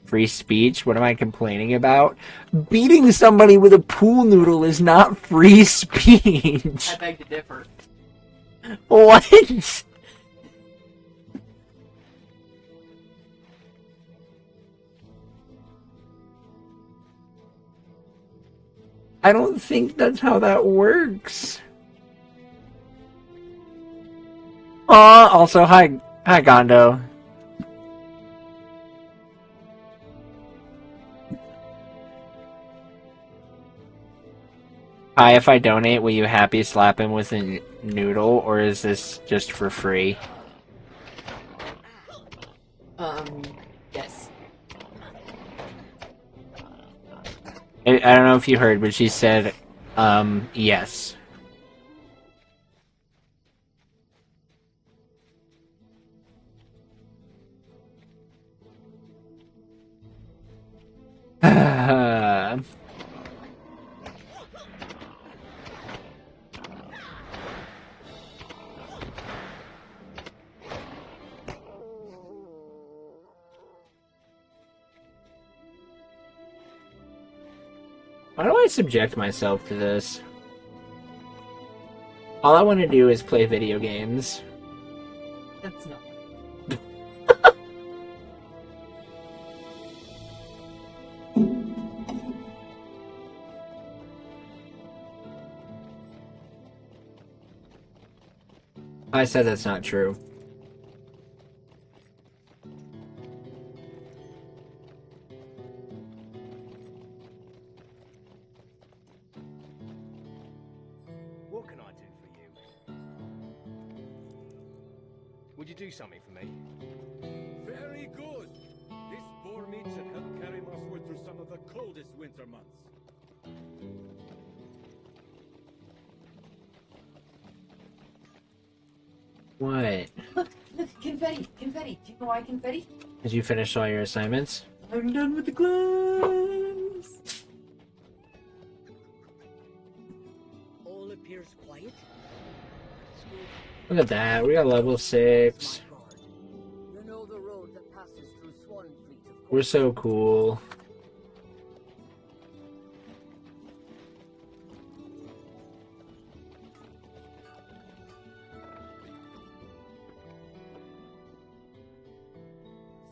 Free speech? What am I complaining about? Beating somebody with a pool noodle is not free speech. I beg to differ. What? I don't think that's how that works. Also, hi Gondo. Hi, if I donate, will you happy slap him with a noodle, or is this just for free? Yes. I don't know if you heard, but she said, yes. Why do I subject myself to this? All I want to do is play video games. That's not. I said that's not true. What can I do for you? Would you do something for me? Very good. This boar meat should help carry Mosswood through some of the coldest winter months. What? Look, confetti, confetti. Do you know why confetti? Did you finish all your assignments? I'm done with the class. All appears quiet. Look at that, we got level 6. You know the road that passes through Swan Fleet, of course. We're so cool.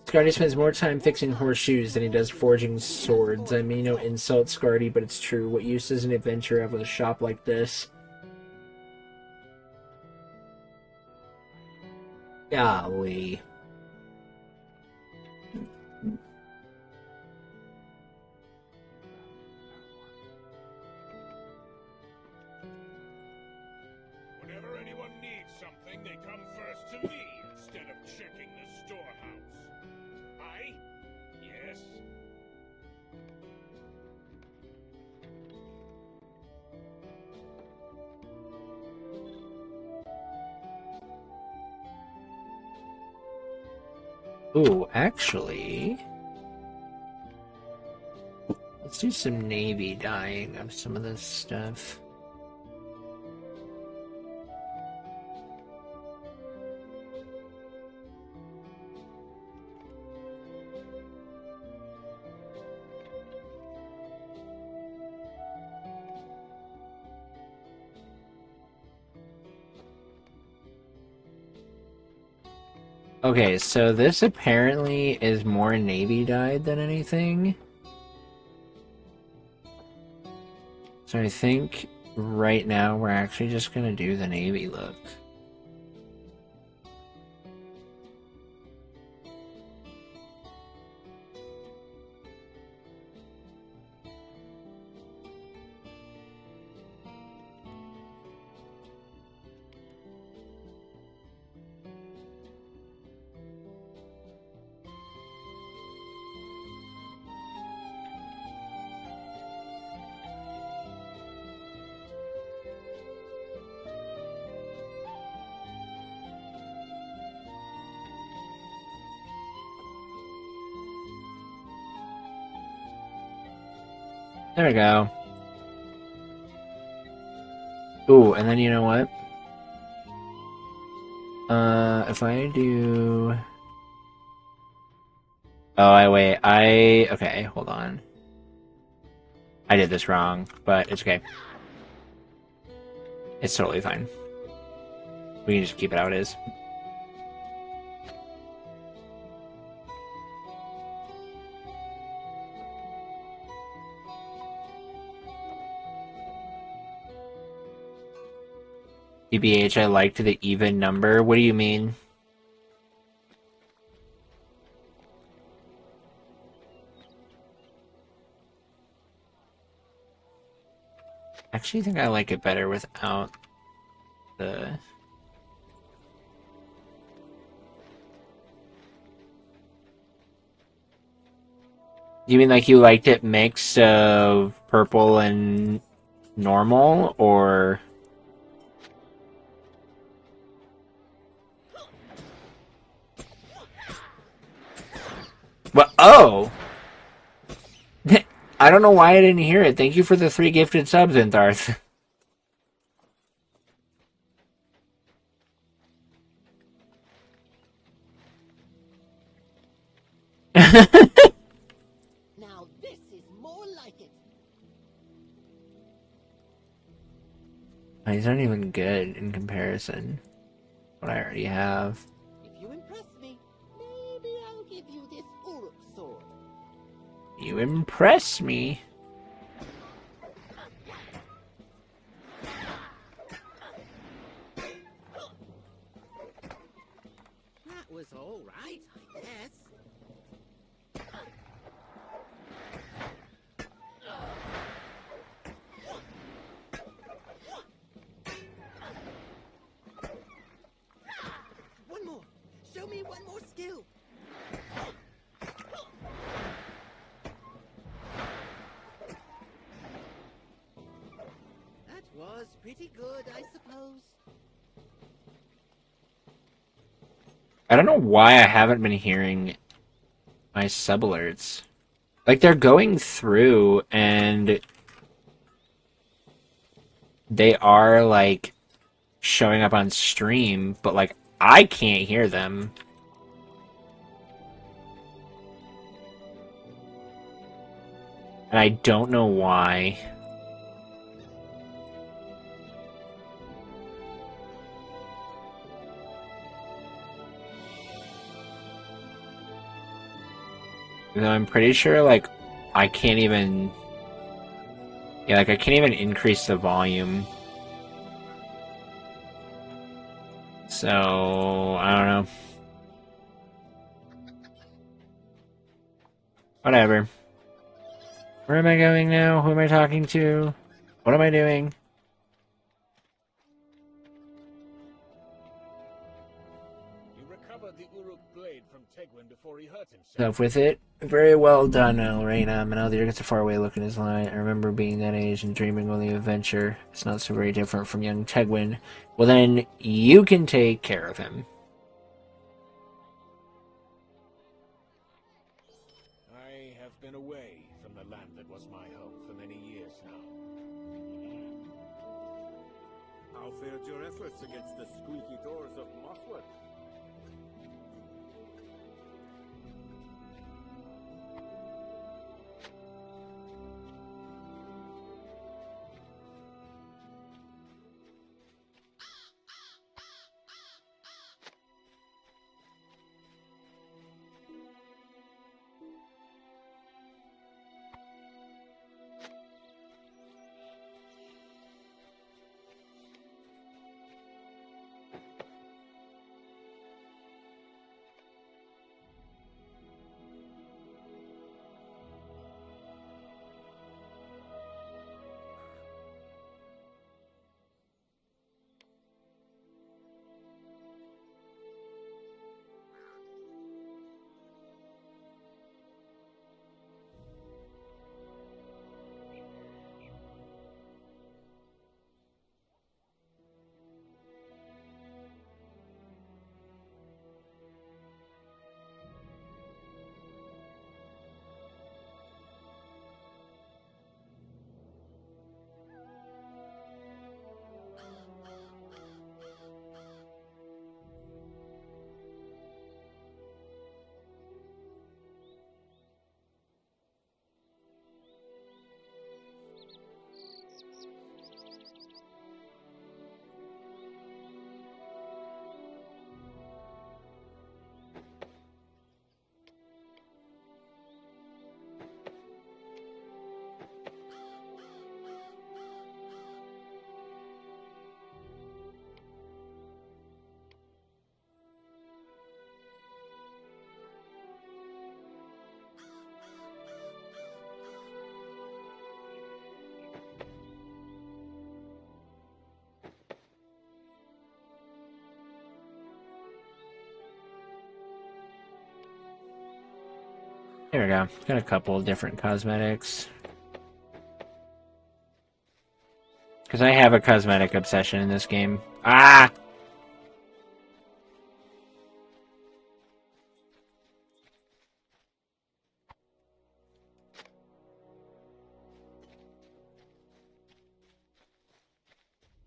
Scardy spends more time fixing horseshoes than he does forging swords. I mean, no insult, Scardy, but it's true. What use does an adventure have with a shop like this? Golly. Whenever anyone needs something, they come first to me instead of checking the storehouse. Aye? Yes? Ooh, actually... Let's do some navy dyeing of some of this stuff. Okay, so this apparently is more navy dyed than anything. So I think right now we're actually just gonna do the navy look. There we go. Ooh, and then you know what? If I do... Oh, okay, hold on. I did this wrong, but it's okay. It's totally fine. We can just keep it how it is. EBH, I liked the even number. What do you mean? I actually think I like it better without the... You mean like you liked it mixed of purple and normal, or... What? Oh! I don't know why I didn't hear it. Thank you for the 3 gifted subs, Intharth. Now this is more like it. He's not even good in comparison to what I already have. If you impress me, maybe I'll give you this Uruk sword. You impress me. That was all right, I guess. One more. Show me one more skill. That was pretty good, I suppose. I don't know why I haven't been hearing my sub alerts. Like, they're going through, and they are, like, showing up on stream, but, like, I can't hear them. And I don't know why. Though I'm pretty sure, like, I can't even... Yeah, like, I can't even increase the volume. So, I don't know. Whatever. Where am I going now? Who am I talking to? What am I doing? You recovered the Uruk blade from Tegwin before he hurt himself. Up with it. Very well done, Elrena. I know the gets a faraway look in his line. I remember being that age and dreaming of the adventure. It's not so very different from young Tegwin. Well, then, you can take care of him. I have have been away from the land that was my home for many years now. How fared your efforts against the squeaky doors of Mothwood? There we go. Got a couple of different cosmetics. Because I have a cosmetic obsession in this game. Ah!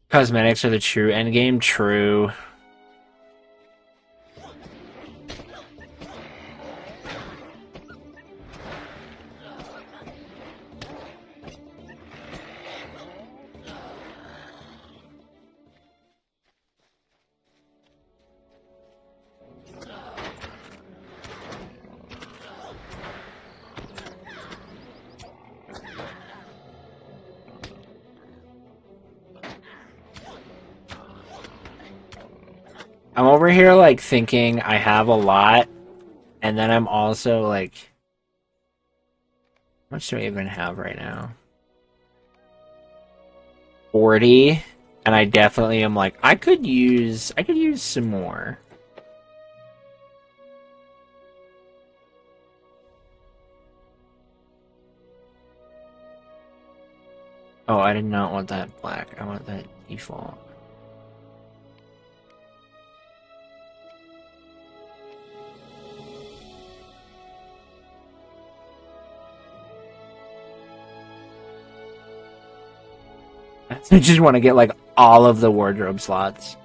Cosmetics are the true endgame. True. I'm over here, like, thinking I have a lot, and then I'm also, like... How much do I even have right now? 40, and I definitely am like, I could use some more. Oh, I did not want that black. I want that default. I just want to get, like, all of the wardrobe slots.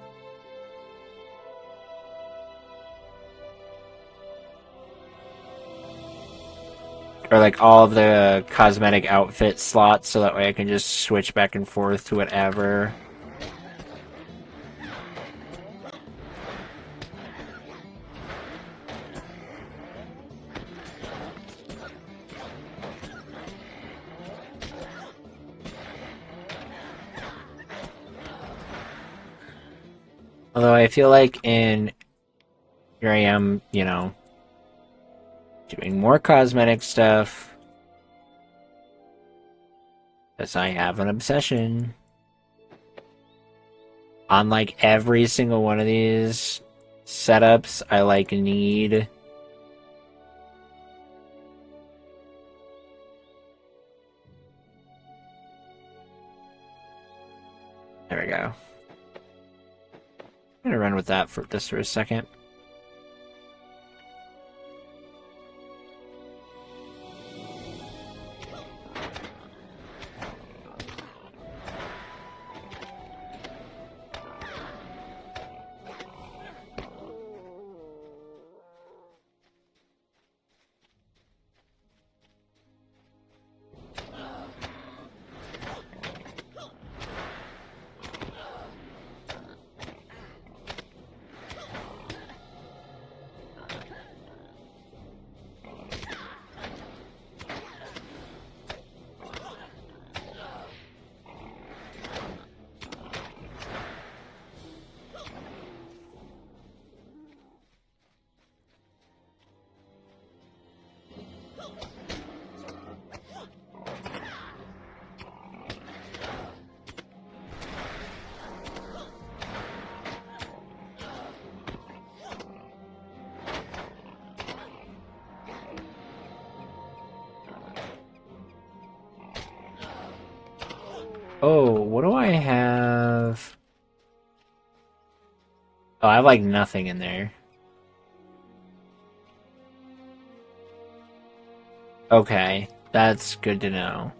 Or, like, all of the cosmetic outfit slots, so that way I can just switch back and forth to whatever. Although I feel like here I am, you know, doing more cosmetic stuff. Because I have an obsession. On, like, every single one of these setups, I, like, need... There we go. I'm gonna run with that for just for a second. Oh, what do I have? Oh, I have like nothing in there. Okay, that's good to know.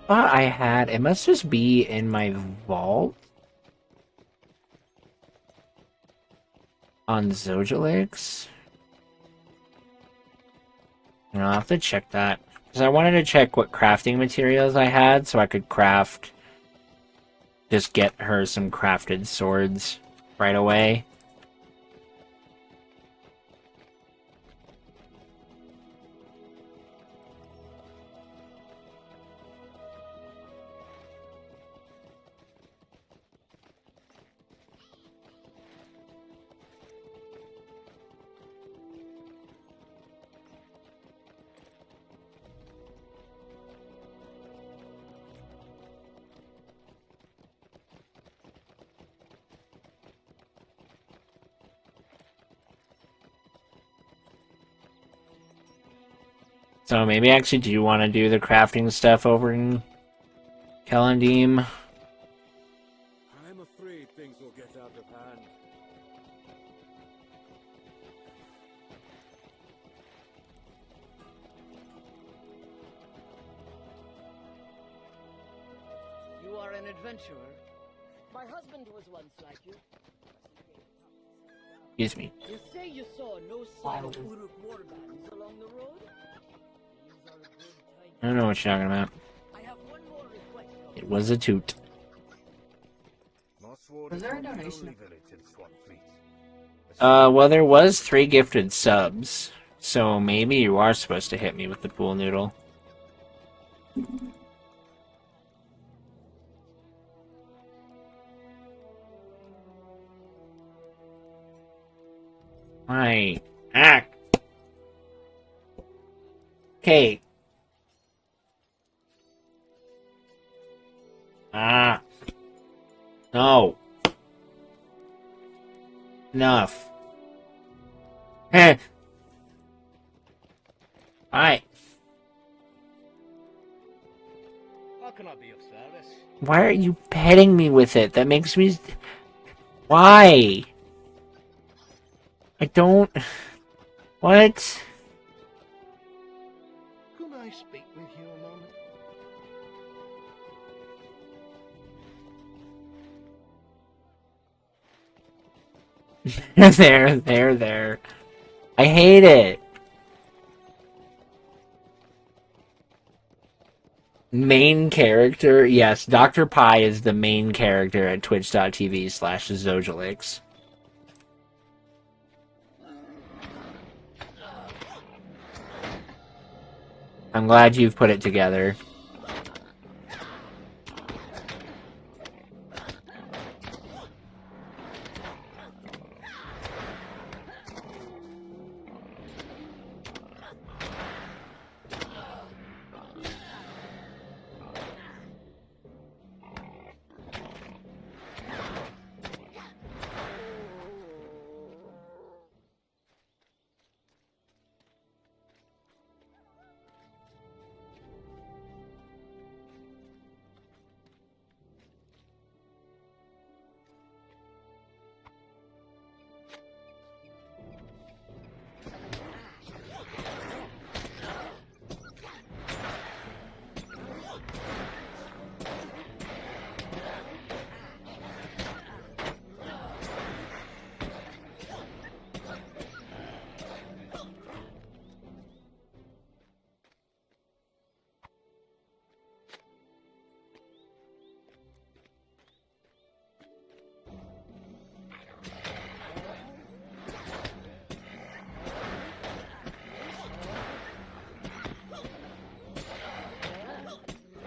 Thought I had. It must just be in my vault on Zojilix. I'll have to check that because I wanted to check what crafting materials I had so I could craft. Just get her some crafted swords right away. So maybe I actually do want to do the crafting stuff over in Kalandim. I'm afraid things will get out of hand. You are an adventurer. My husband was once like you. Excuse me. You say you saw no sign of Uruk warbands along the road? These are good tidings. I don't know what you're talking about. I have one more request. It was a toot. Was there a donation? Well, there was 3 gifted subs, so maybe you are supposed to hit me with the pool noodle. Right. Ah. Okay. Ah. No. Enough. Eh. Alright. How can I be of service? Why are you petting me with it? That makes me... Why? I don't... What? Could I speak with you a moment? There. I hate it. Main character? Yes, Dr. Pie is the main character at twitch.tv/Zojilix. I'm glad you've put it together.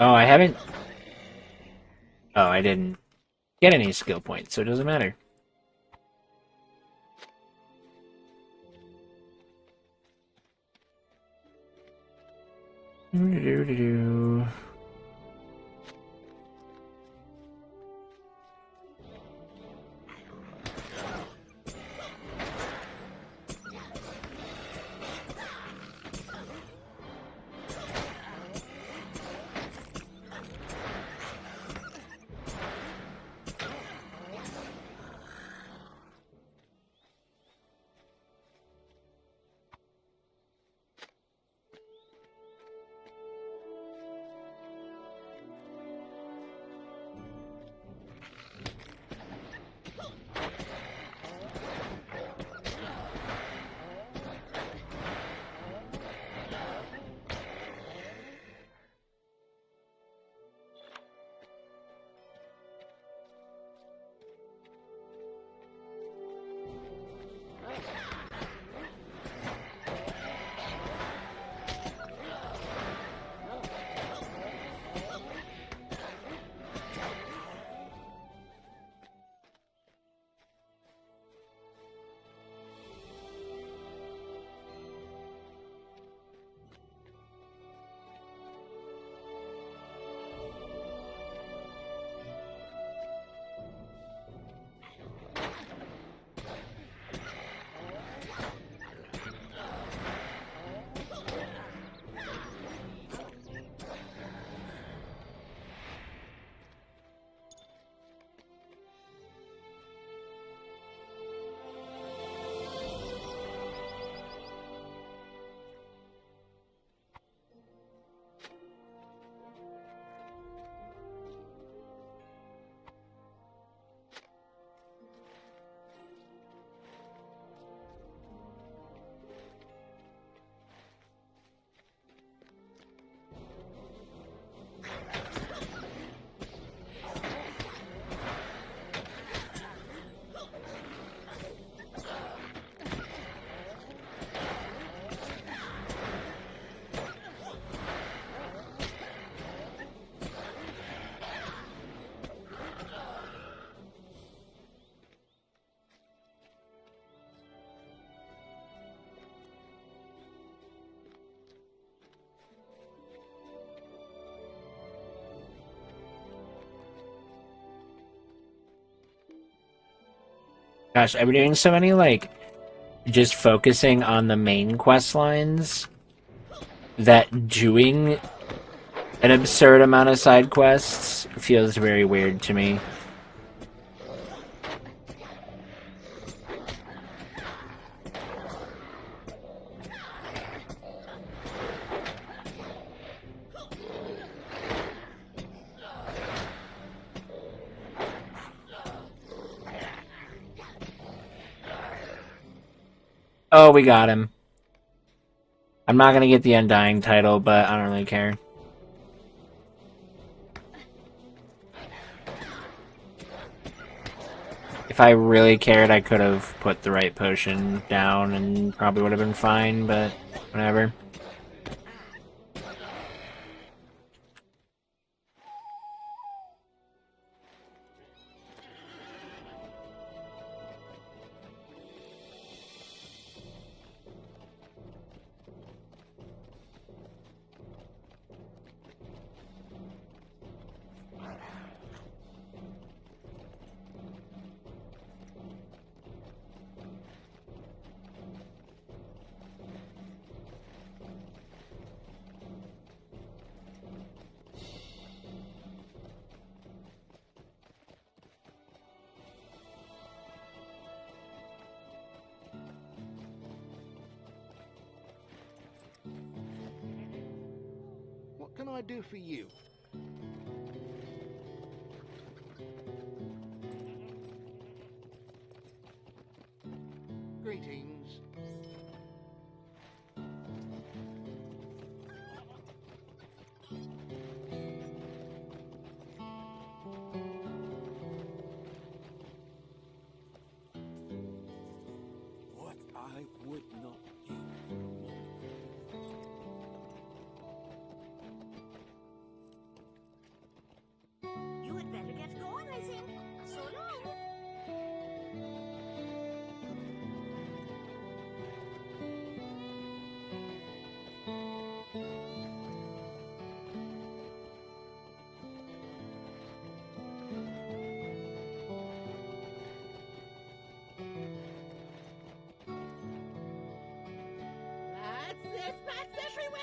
Oh, I haven't... Oh, I didn't get any skill points, so it doesn't matter. Do-do-do-do. Gosh, I've been doing so many, like, just focusing on the main quest lines that doing an absurd amount of side quests feels very weird to me. Oh, we got him. I'm not gonna get the Undying title, but I don't really care. If I really cared, I could have put the right potion down and probably would have been fine, but whatever. What can I do for you? Greetings. What I would not give for a moment. Ice packs everywhere!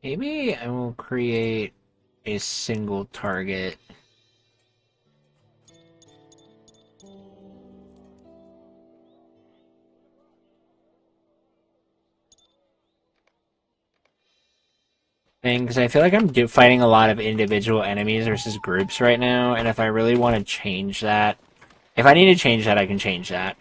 Maybe I will create a single target. Thing, because I feel like I'm fighting a lot of individual enemies versus groups right now, and if I really want to change that, if I need to change that, I can change that.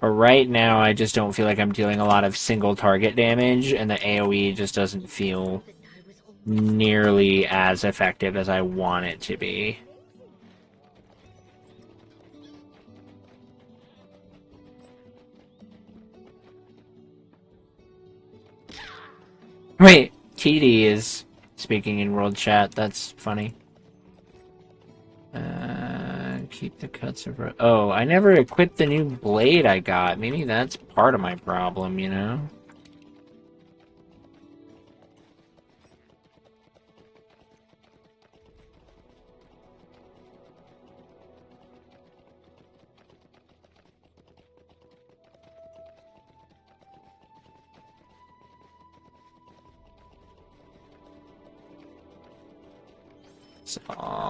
But right now, I just don't feel like I'm dealing a lot of single target damage, and the AoE just doesn't feel nearly as effective as I want it to be. Wait, TD is speaking in world chat. That's funny. Keep the cuts of... Oh, I never equipped the new blade I got. Maybe that's part of my problem, you know?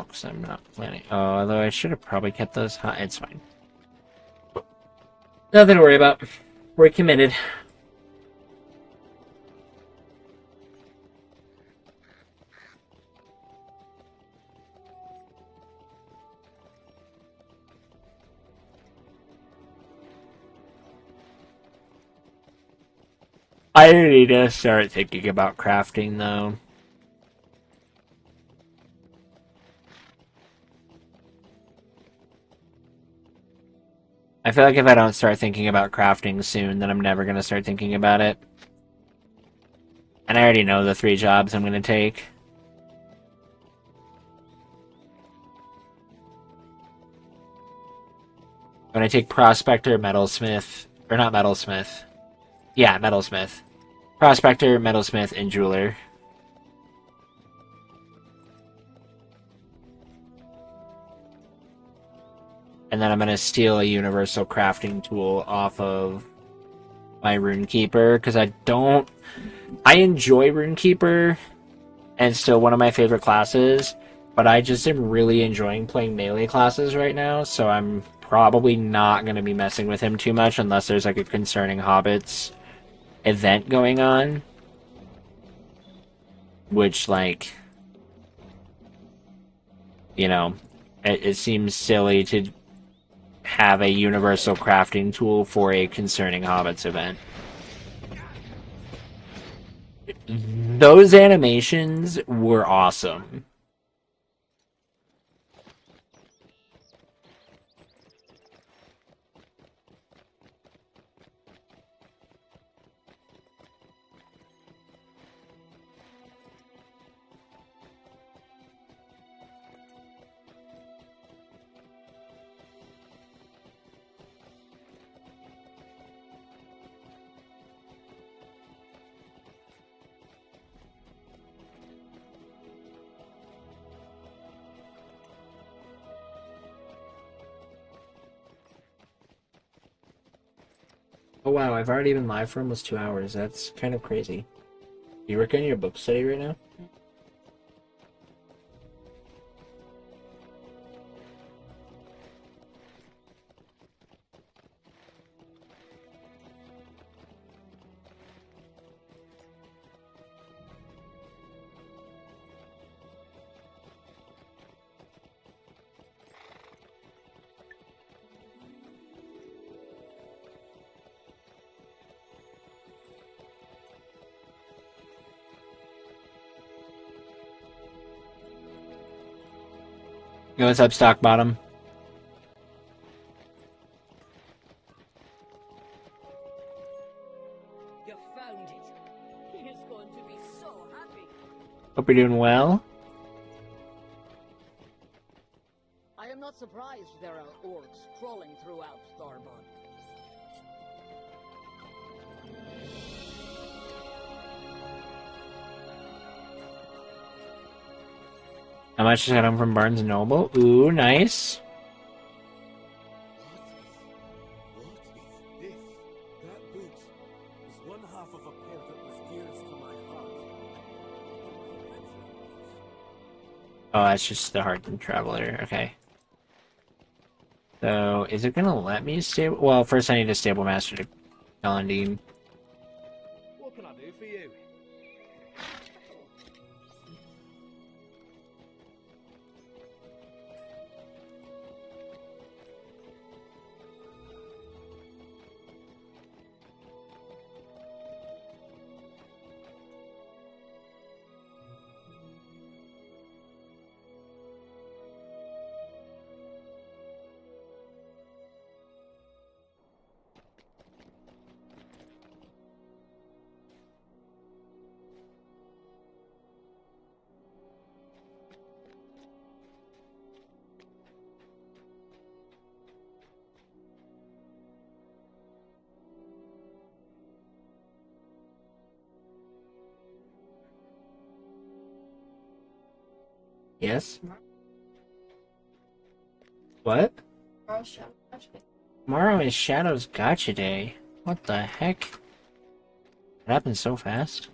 Because I'm not planning... Oh, although I should have probably kept those high. It's fine. Nothing to worry about. We're committed. I need to start thinking about crafting, though. I feel like if I don't start thinking about crafting soon, then I'm never going to start thinking about it. And I already know the 3 jobs I'm going to take. I'm going to take Prospector, Metalsmith... Or not Metalsmith. Yeah, Metalsmith. Prospector, Metalsmith, and Jeweler. And then I'm going to steal a universal crafting tool off of my Runekeeper, because I don't... I enjoy Runekeeper, and it's still one of my favorite classes, but I just am really enjoying playing melee classes right now, so I'm probably not going to be messing with him too much unless there's like a Concerning Hobbits event going on. Which, like, you know, it seems silly to have a universal crafting tool for a Concerning Hobbits event. Those animations were awesome. Oh wow, I've already been live for almost 2 hours. That's kind of crazy. You working on your book study right now? Yo, what's up, Stock Bottom? You found it. He is going to be so happy. Hope you're doing well. I am not surprised there are orcs crawling throughout Tharbad. How much just got home from Barnes & Noble? Ooh, nice. What is this? That boot is one half of a pair that was dearest to my heart. Oh, that's just the Hardened Traveler. Okay. So, is it gonna let me stable? Well, first I need a stable master to Elendine. What can I do for you? Yes? What? Tomorrow is Shadow's Gotcha Day. What the heck? It happened so fast.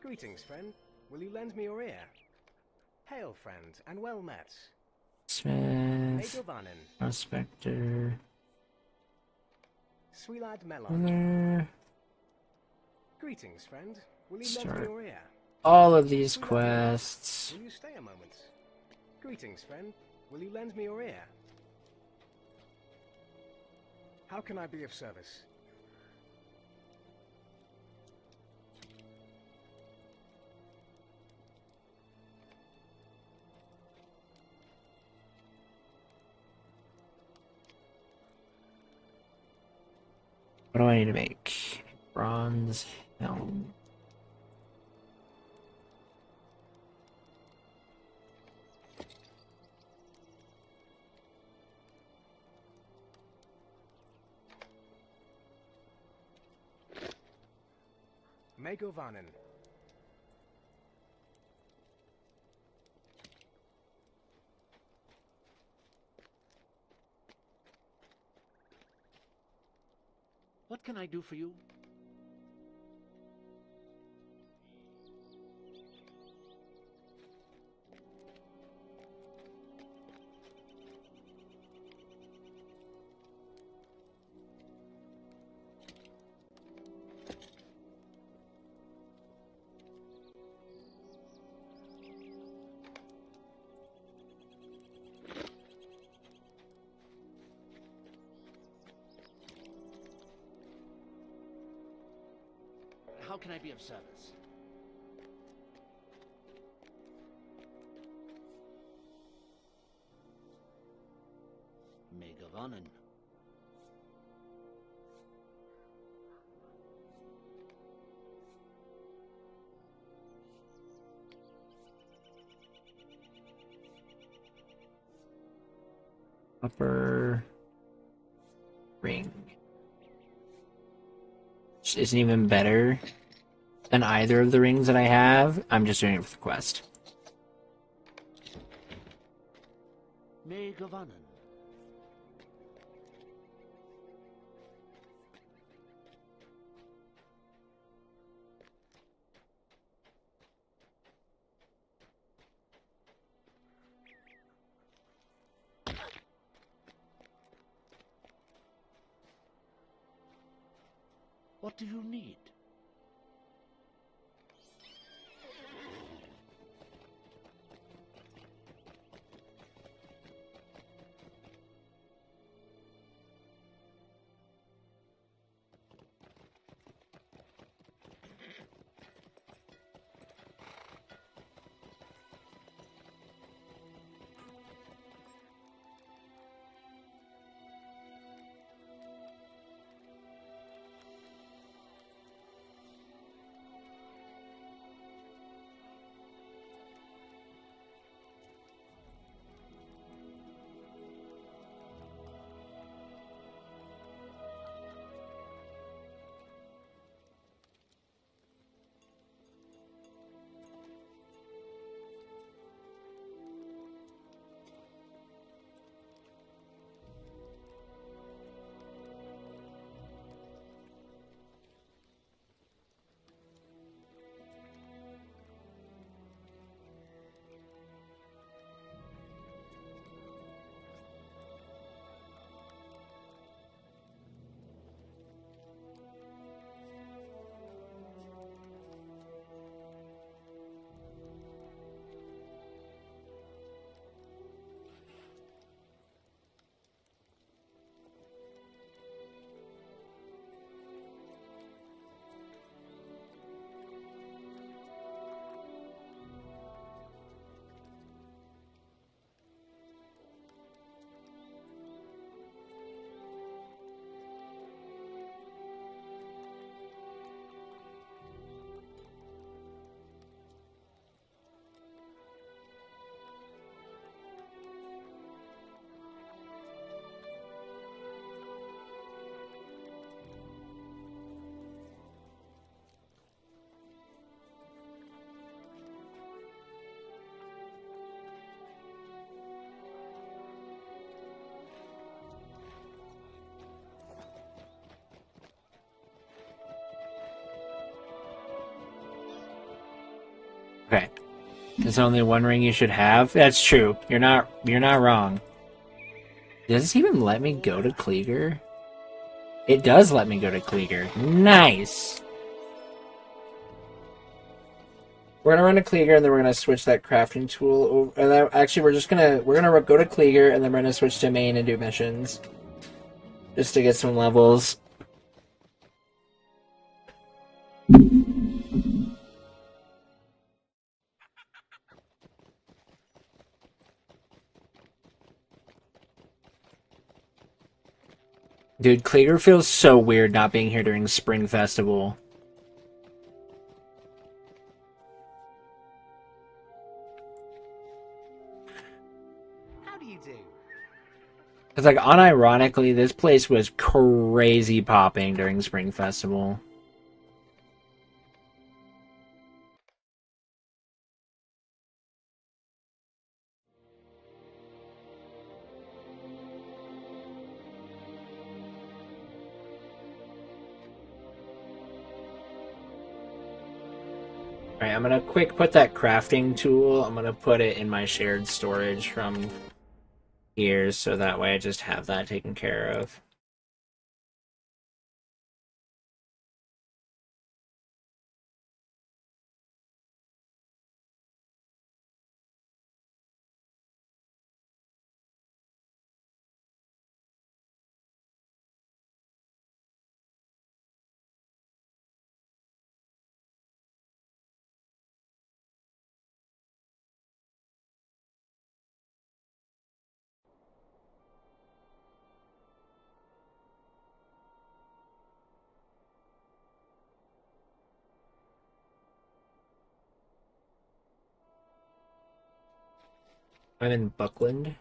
Greetings, friend. Will you lend me your ear? Hail, friend, and well met. Smith, Megovanen, Prospector, Swelad Melon. Miller. Greetings, friend. Will you lend me Start your ear? all of these Swelad quests. Melon. Will you stay a moment? Greetings, friend. Will you lend me your ear? How can I be of service? What do I need to make? Bronze helm. Megovanen. What can I do for you? How can I be of service? Megavanen. Upper ring. Which isn't even better than either of the rings that I have. I'm just doing it for the quest. Megavanen. What do you need? Okay. There's only one ring you should have. That's true. You're not wrong. Does this even let me go to Kleeger? It does let me go to Kleeger. Nice. We're gonna run to Kleeger and then we're gonna switch that crafting tool over. And then, actually, we're gonna go to Kleeger and then we're gonna switch to main and do missions, just to get some levels. Dude, Kleeger feels so weird not being here during Spring Festival. How do you do? Because, like, unironically, this place was crazy popping during Spring Festival. Alright, I'm gonna quick put that crafting tool, I'm gonna put it in my shared storage from here, so that way I just have that taken care of. I'm in Buckland.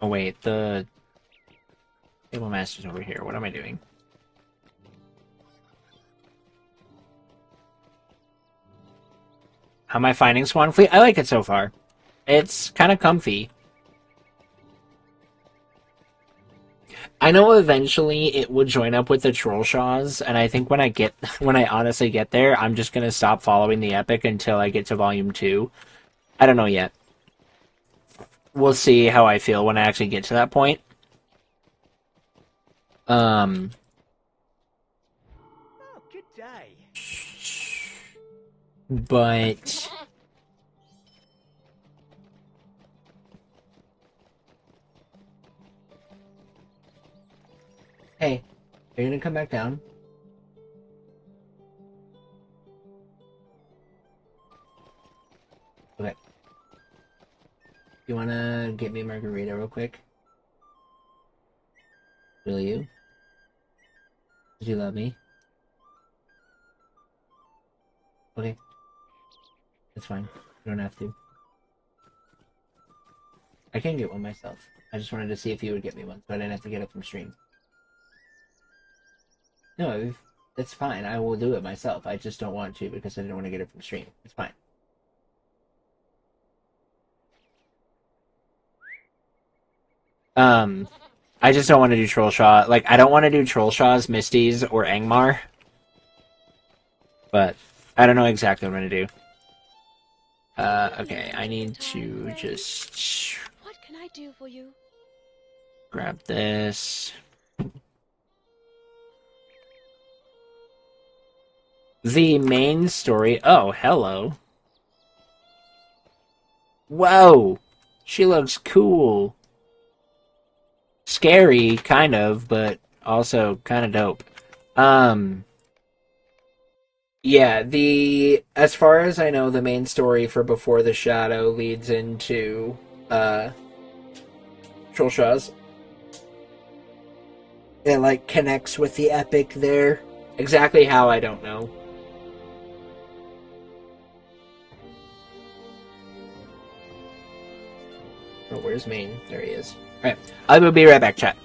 Oh wait, the Table Master's over here. What am I doing? How am I finding Swan Fleet? I like it so far. It's kind of comfy. I know eventually it would join up with the Trollshaws, and I think when I honestly get there, I'm just gonna stop following the epic until I get to Volume 2. I don't know yet. We'll see how I feel when I actually get to that point. Oh, good day. But hey, are you gonna come back down? Okay. You wanna get me a margarita real quick? Will you? Did you love me? Okay. That's fine. You don't have to. I can get one myself. I just wanted to see if you would get me one, so I didn't have to get up from stream. No, it's fine. I will do it myself. I just don't want to because I didn't want to get it from stream. It's fine. I just don't want to do Trollshaw. Like, I don't want to do Trollshaws, Misties, or Angmar. But I don't know exactly what I'm going to do. Okay, I need to just... What can I do for you? grab this. The main story... Oh, hello. Whoa! She looks cool. Scary, kind of, but also kind of dope. Yeah, as far as I know, the main story for Before the Shadow leads into Trollshaws. It like connects with the epic there. Exactly how, I don't know. Oh, where's Maine? There he is. Alright, I will be right back, chat.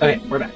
Okay, we're back.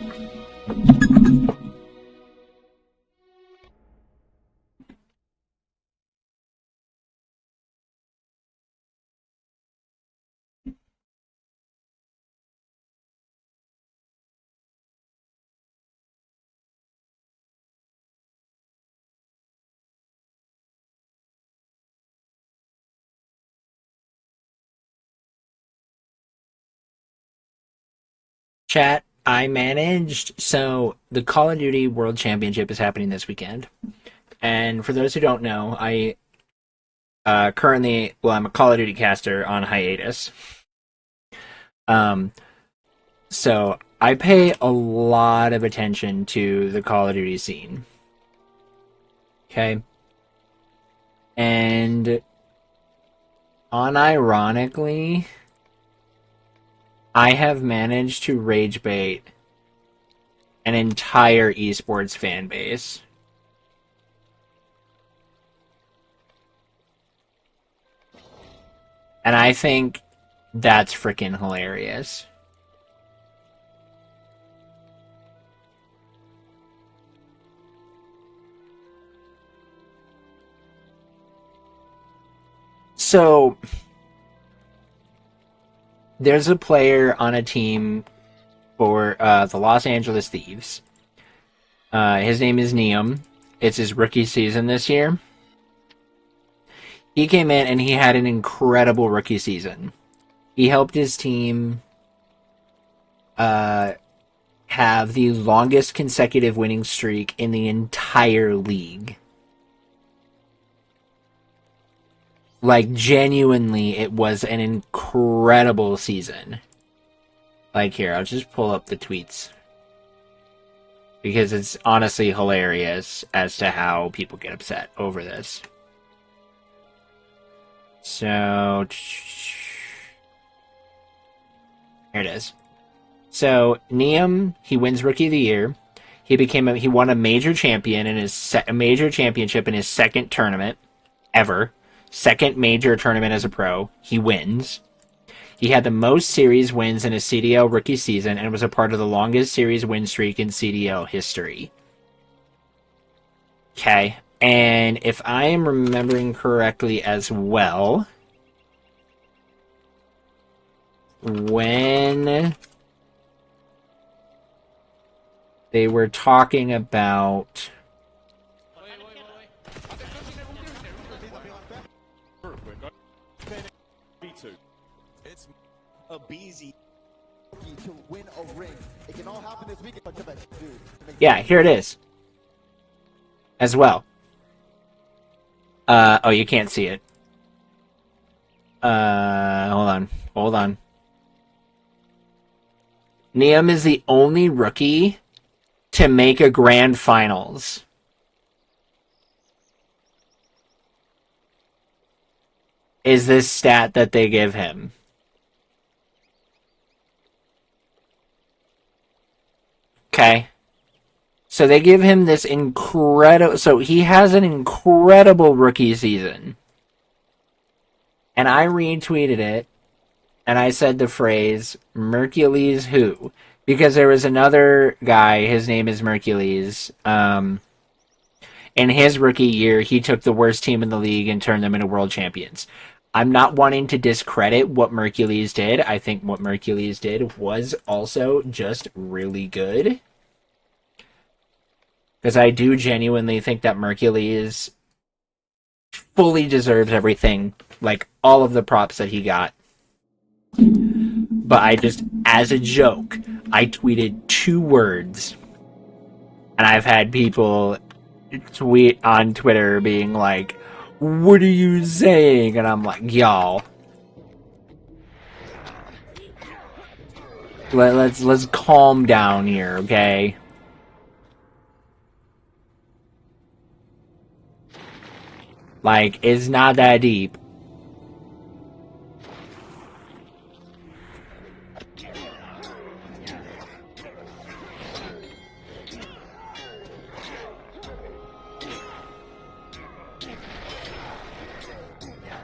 Chat, I managed. So, the Call of Duty World Championship is happening this weekend. And for those who don't know, I currently, well, I'm a Call of Duty caster on hiatus. So I pay a lot of attention to the Call of Duty scene. Okay? And unironically, I have managed to rage bait an entire esports fan base. And I think that's freaking hilarious. So, there's a player on a team for the Los Angeles Thieves. His name is Neum. It's his rookie season this year. He came in and he had an incredible rookie season. He helped his team have the longest consecutive winning streak in the entire league. Like, genuinely, it was an incredible season. Like, here, I'll just pull up the tweets. Because it's honestly hilarious as to how people get upset over this. So, here it is. So, Neum, he wins Rookie of the Year. He won a major champion in his major championship in his second tournament ever. Second major tournament as a pro. He wins. He had the most series wins in a CDL rookie season and was a part of the longest series win streak in CDL history. Okay. And if I am remembering correctly as well, when they were talking about... It's a BZ to win a ring. It can all happen this weekend, dude. Yeah, here it is. As well. Oh, you can't see it. Hold on. Neum is the only rookie to make a grand finals. Is this stat that they give him. Okay. So they give him this incredible... So he has an incredible rookie season. And I retweeted it. And I said the phrase, Mercules who? Because there was another guy, his name is Mercules. In his rookie year, he took the worst team in the league and turned them into world champions. I'm not wanting to discredit what Mercules did. I think what Mercules did was also just really good. Because I do genuinely think that Mercules fully deserves everything, like all of the props that he got. But I just, as a joke, I tweeted 2 words. And I've had people tweet on Twitter being like, what are you saying? And I'm like, y'all. Let's calm down here, okay? Like, it's not that deep.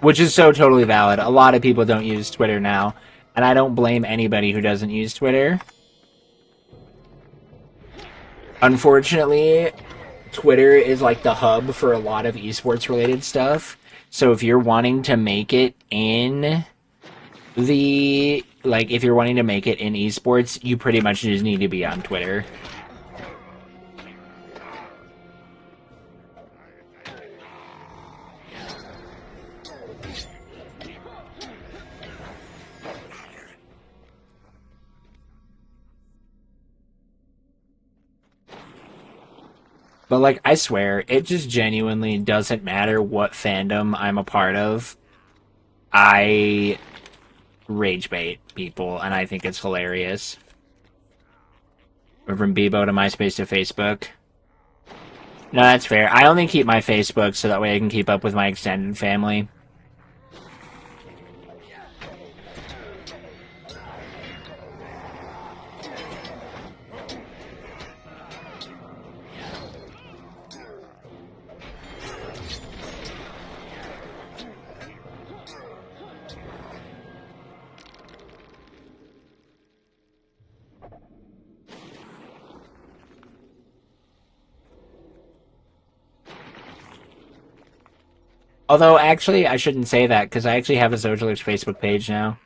Which is so totally valid. A lot of people don't use Twitter now. And I don't blame anybody who doesn't use Twitter. unfortunately, Twitter is like the hub for a lot of esports related stuff. So if you're wanting to make it in if you're wanting to make it in esports, you pretty much just need to be on Twitter. But, like, I swear, it just genuinely doesn't matter what fandom I'm a part of. I rage bait people, and I think it's hilarious. From Bebo to MySpace to Facebook. No, that's fair. I only keep my Facebook so that way I can keep up with my extended family. Although, actually, I shouldn't say that, because I actually have a Zojulix Facebook page now.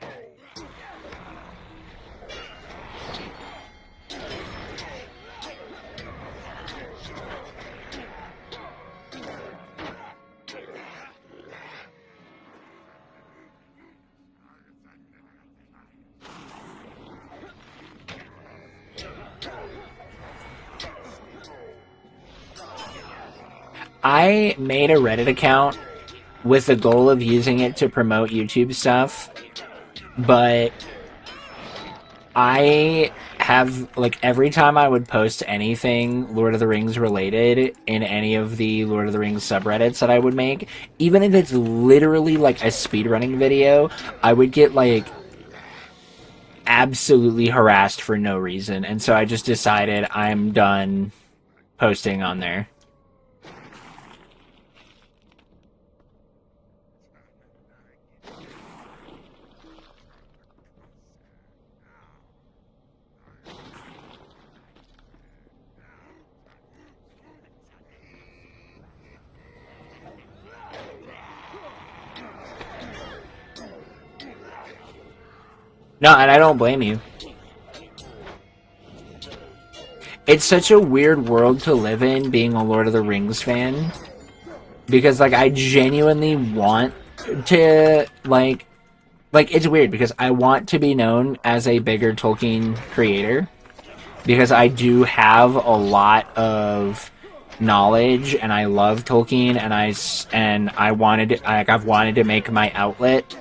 I made a Reddit account with the goal of using it to promote YouTube stuff, but I have, like, every time I would post anything Lord of the Rings related in any of the Lord of the Rings subreddits that I would make, even if it's literally like a speedrunning video, I would get, like, absolutely harassed for no reason, and so I just decided I'm done posting on there. No, and I don't blame you. It's such a weird world to live in, being a Lord of the Rings fan. Because, like, I genuinely want to, like, it's weird, because I want to be known as a bigger Tolkien creator. Because I do have a lot of knowledge, and I love Tolkien, and I wanted, I've wanted to make my outlet,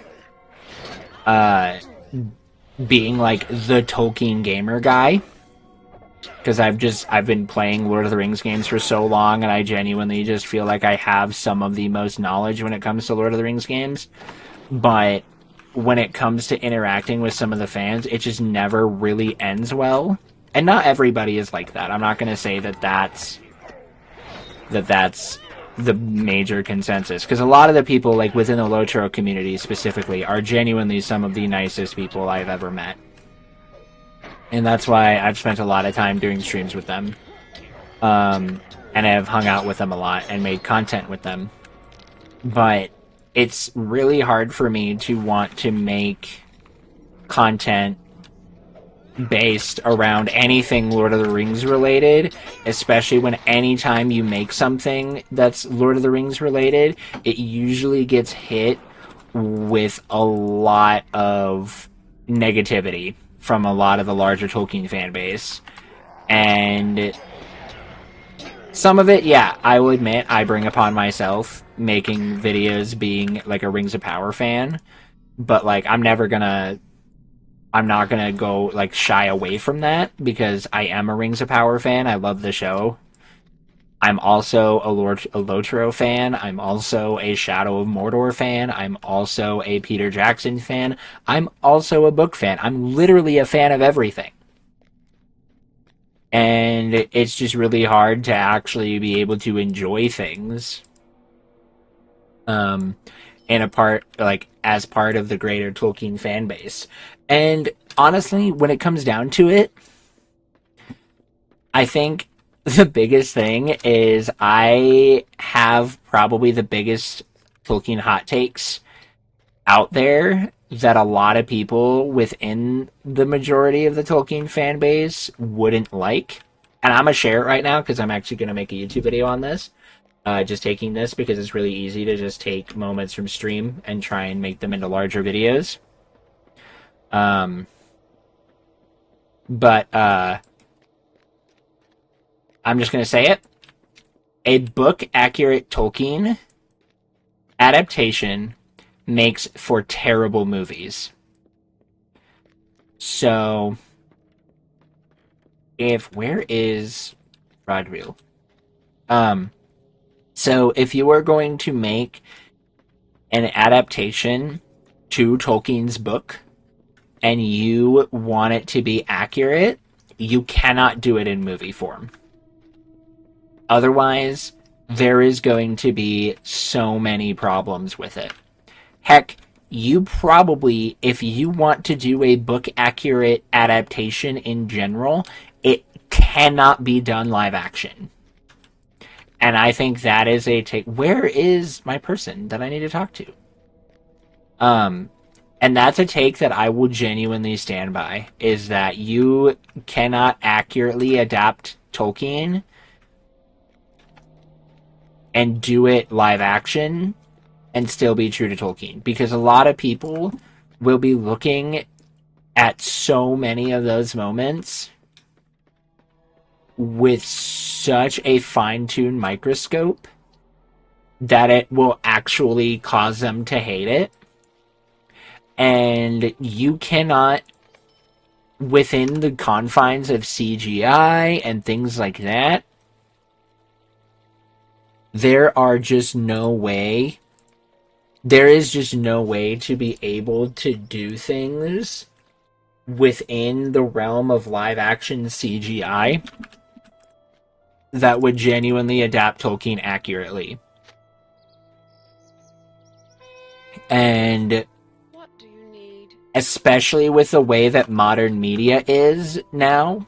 being like the Tolkien gamer guy, because I've been playing Lord of the Rings games for so long, and I genuinely just feel like I have some of the most knowledge when it comes to Lord of the Rings games. But when it comes to interacting with some of the fans, it just never really ends well. And not everybody is like that. I'm not going to say that that's the major consensus, because a lot of the people, like, within the LOTRO community specifically, are genuinely some of the nicest people I've ever met. And that's why I've spent a lot of time doing streams with them. And I've hung out with them a lot and made content with them. But it's really hard for me to want to make content based around anything Lord of the Rings related, especially when anytime you make something that's Lord of the Rings related, it usually gets hit with a lot of negativity from a lot of the larger Tolkien fan base. And some of it, yeah, I will admit, I bring upon myself making videos being, like, a Rings of Power fan. But, like, I'm not gonna go, like, shy away from that, because I am a Rings of Power fan. I love the show. I'm also a LOTRO fan. I'm also a Shadow of Mordor fan. I'm also a Peter Jackson fan. I'm also a book fan. I'm literally a fan of everything. And it's just really hard to actually be able to enjoy things as part of the greater Tolkien fan base. And honestly, when it comes down to it, I think the biggest thing is I have probably the biggest Tolkien hot takes out there that a lot of people within the majority of the Tolkien fan base wouldn't like. And I'm going to share it right now because I'm actually going to make a YouTube video on this. Just taking this because it's really easy to just take moments from stream and try and make them into larger videos. But I'm just going to say it. A book-accurate Tolkien adaptation makes for terrible movies. So, where is Rodriel? So if you are going to make an adaptation to Tolkien's book and you want it to be accurate, you cannot do it in movie form. Otherwise, there is going to be so many problems with it. Heck, you probably, if you want to do a book-accurate adaptation in general, it cannot be done live action. And I think that is a take. Where is my person that I need to talk to? And that's a take that I will genuinely stand by, is that you cannot accurately adapt Tolkien and do it live action and still be true to Tolkien. Because a lot of people will be looking at so many of those moments with such a fine-tuned microscope that it will actually cause them to hate it. And you cannot, within the confines of CGI and things like that, there is just no way to be able to do things within the realm of live-action CGI that would genuinely adapt Tolkien accurately. And especially with the way that modern media is now,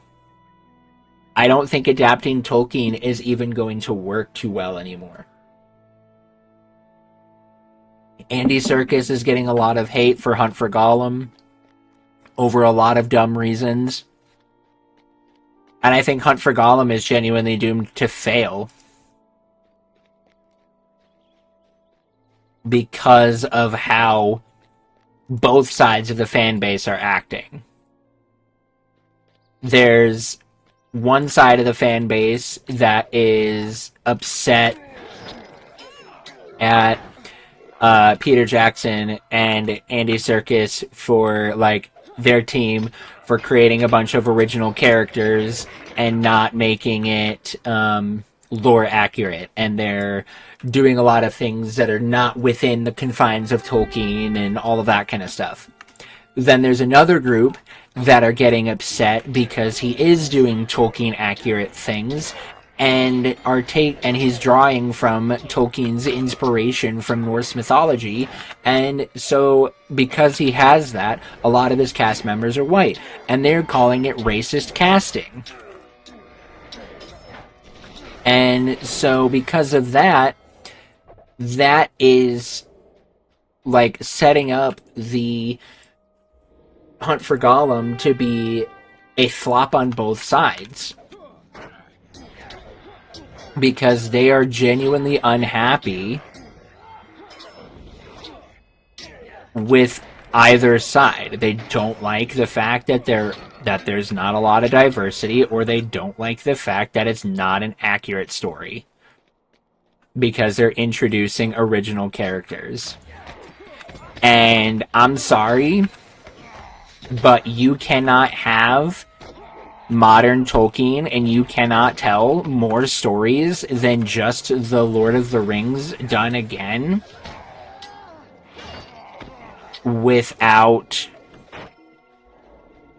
I don't think adapting Tolkien is even going to work too well anymore. Andy Serkis is getting a lot of hate for Hunt for Gollum over a lot of dumb reasons. And I think Hunt for Gollum is genuinely doomed to fail because of how both sides of the fan base are acting. There's one side of the fan base that is upset at Peter Jackson and Andy Serkis for, like, their team for creating a bunch of original characters and not making it lore accurate, and they're doing a lot of things that are not within the confines of Tolkien and all of that kind of stuff. Then there's another group that are getting upset because he is doing Tolkien accurate things and he's drawing from Tolkien's inspiration from Norse mythology, and so because he has that, a lot of his cast members are white, and they're calling it racist casting. And so because of that, that is like setting up the Hunt for Gollum to be a flop on both sides. Because they are genuinely unhappy with either side. They don't like the fact that there's not a lot of diversity, or they don't like the fact that it's not an accurate story. Because they're introducing original characters. And I'm sorry, but you cannot have modern Tolkien and you cannot tell more stories than just the Lord of the Rings done again without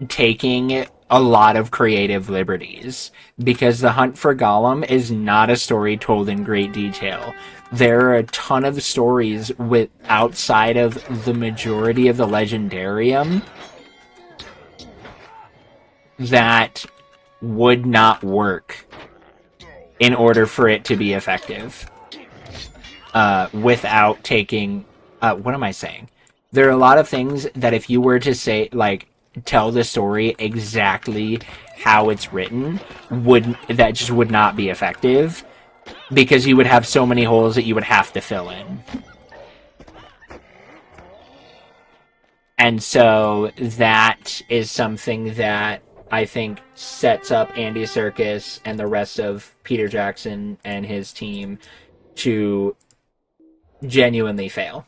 taking a lot of creative liberties. Because The Hunt for Gollum is not a story told in great detail. There are a ton of stories outside of the majority of the Legendarium that would not work in order for it to be effective. Without taking... what am I saying? There are a lot of things that if you were to say, like, tell the story exactly how it's written, that just would not be effective, because you would have so many holes that you would have to fill in. And so that is something that I think sets up Andy Serkis and the rest of Peter Jackson and his team to genuinely fail.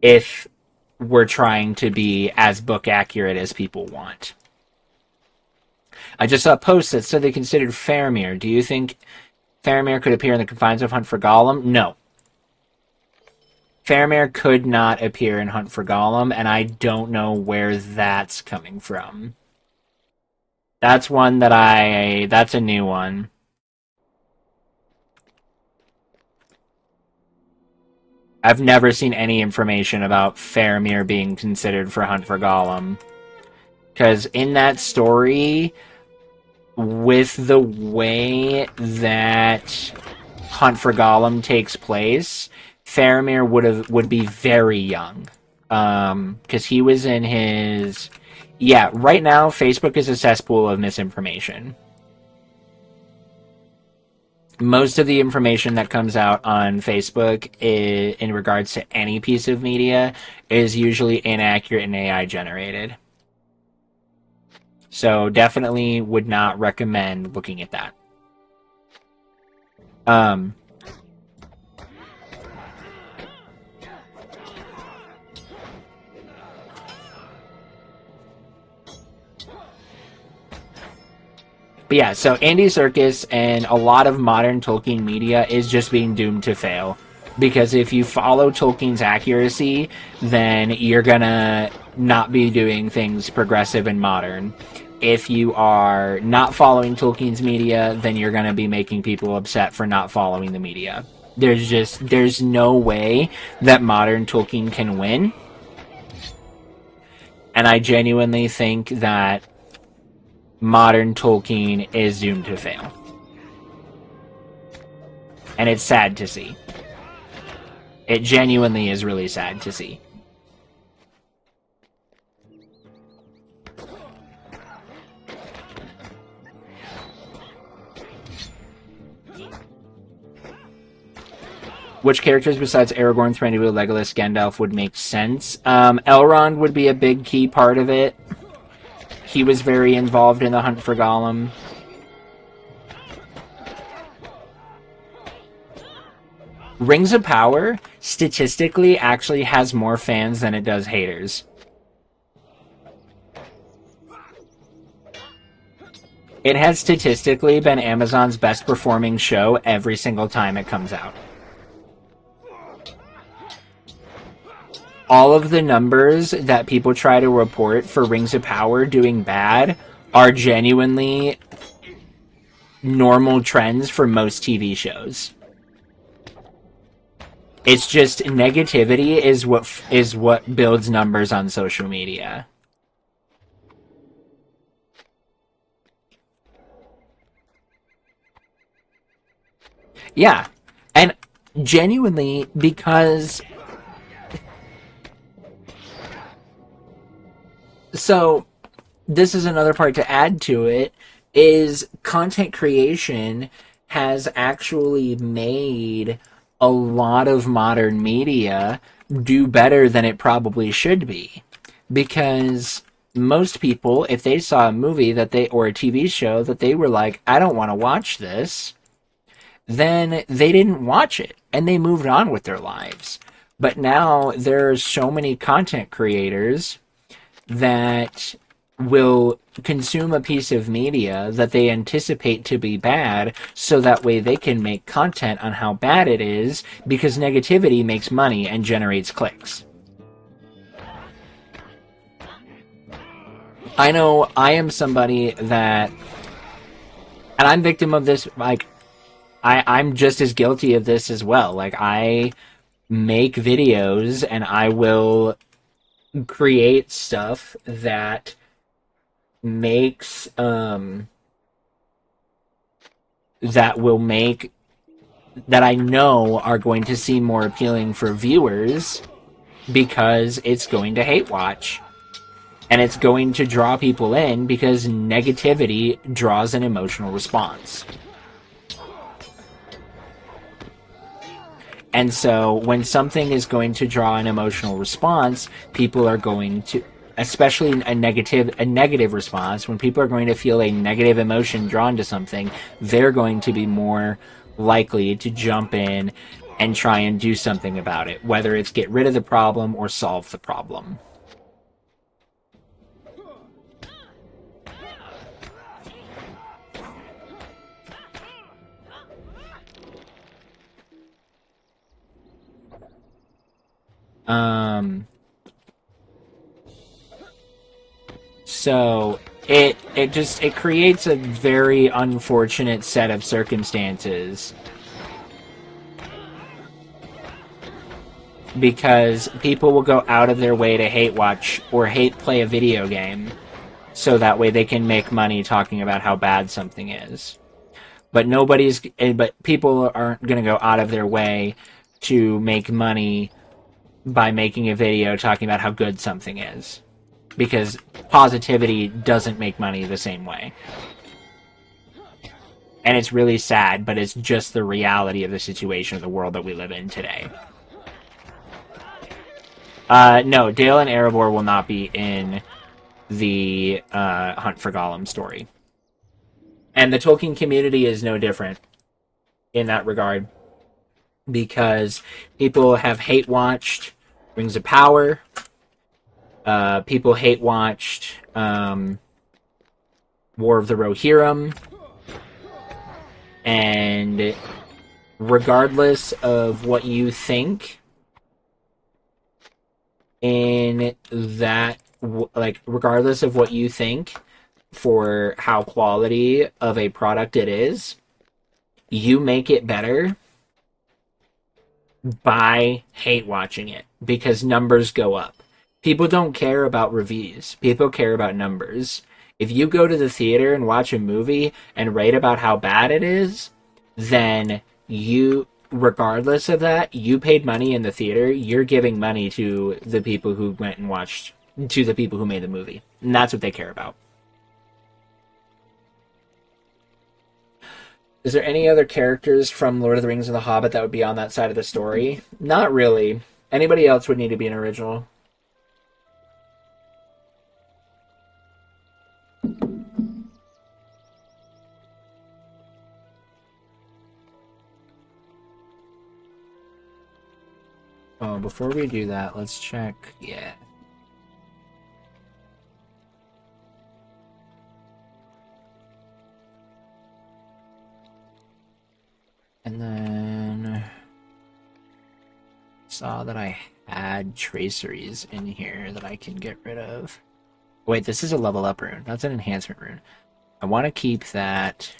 If we're trying to be as book accurate as people want. I just saw a post that said they considered Faramir. Do you think Faramir could appear in the confines of Hunt for Gollum? No. Faramir could not appear in Hunt for Gollum, and I don't know where that's coming from. That's one that that's a new one. I've never seen any information about Faramir being considered for Hunt for Gollum. Because in that story, with the way that Hunt for Gollum takes place, Faramir would be very young. Because he was in his... Yeah, right now, Facebook is a cesspool of misinformation. Most of the information that comes out on Facebook in regards to any piece of media is usually inaccurate and AI generated. So definitely would not recommend looking at that. But yeah, so Andy Serkis and a lot of modern Tolkien media is just being doomed to fail. Because if you follow Tolkien's accuracy, then you're gonna not be doing things progressive and modern. If you are not following Tolkien's media, then you're gonna be making people upset for not following the media. There's no way that modern Tolkien can win. And I genuinely think that modern Tolkien is doomed to fail. And it's sad to see. It genuinely is really sad to see. Which characters besides Aragorn, Thranduil, Legolas, Gandalf would make sense? Elrond would be a big key part of it. He was very involved in the Hunt for Gollum. Rings of Power, statistically, actually has more fans than it does haters. It has statistically been Amazon's best performing show every single time it comes out. All of the numbers that people try to report for Rings of Power doing bad are genuinely normal trends for most TV shows. It's just negativity is what builds numbers on social media. Yeah, and genuinely because... So, this is another part to add to it, is content creation has actually made a lot of modern media do better than it probably should be. Because most people, if they saw a movie or a TV show that they were like, I don't want to watch this, then they didn't watch it, and they moved on with their lives. But now there's so many content creators that will consume a piece of media that they anticipate to be bad, so that way they can make content on how bad it is, because negativity makes money and generates clicks. I know I am somebody that, and I'm victim of this, like, I'm just as guilty of this as well. Like, I make videos and I will create stuff that makes that will make, that I know are going to seem more appealing for viewers because it's going to hate watch. And it's going to draw people in because negativity draws an emotional response. And so when something is going to draw an emotional response, people are going to, especially a negative response, when people are going to feel a negative emotion drawn to something, they're going to be more likely to jump in and try and do something about it, whether it's get rid of the problem or solve the problem. So it creates a very unfortunate set of circumstances because people will go out of their way to hate watch or hate play a video game so that way they can make money talking about how bad something is. But people aren't going to go out of their way to make money by making a video talking about how good something is. Because positivity doesn't make money the same way. And it's really sad, but it's just the reality of the situation of the world that we live in today. No, Dale and Erebor will not be in the Hunt for Gollum story. And the Tolkien community is no different in that regard. Because people have hate watched Rings of Power. People hate watched War of the Rohirrim. And regardless of what you think in that, like, regardless of what you think for how quality of a product it is, you make it better by hate watching it because numbers go up. People don't care about reviews. People care about numbers. If you go to the theater and watch a movie and write about how bad it is, then you, regardless of that, you paid money in the theater, you're giving money to the people who went and watched, to the people who made the movie. And that's what they care about. Is there any other characters from Lord of the Rings and The Hobbit that would be on that side of the story? Not really. Anybody else would need to be an original. Oh, before we do that, let's check. Yeah. And then saw that I had traceries in here that I can get rid of. Wait, this is a level up rune. That's an enhancement rune. I want to keep that.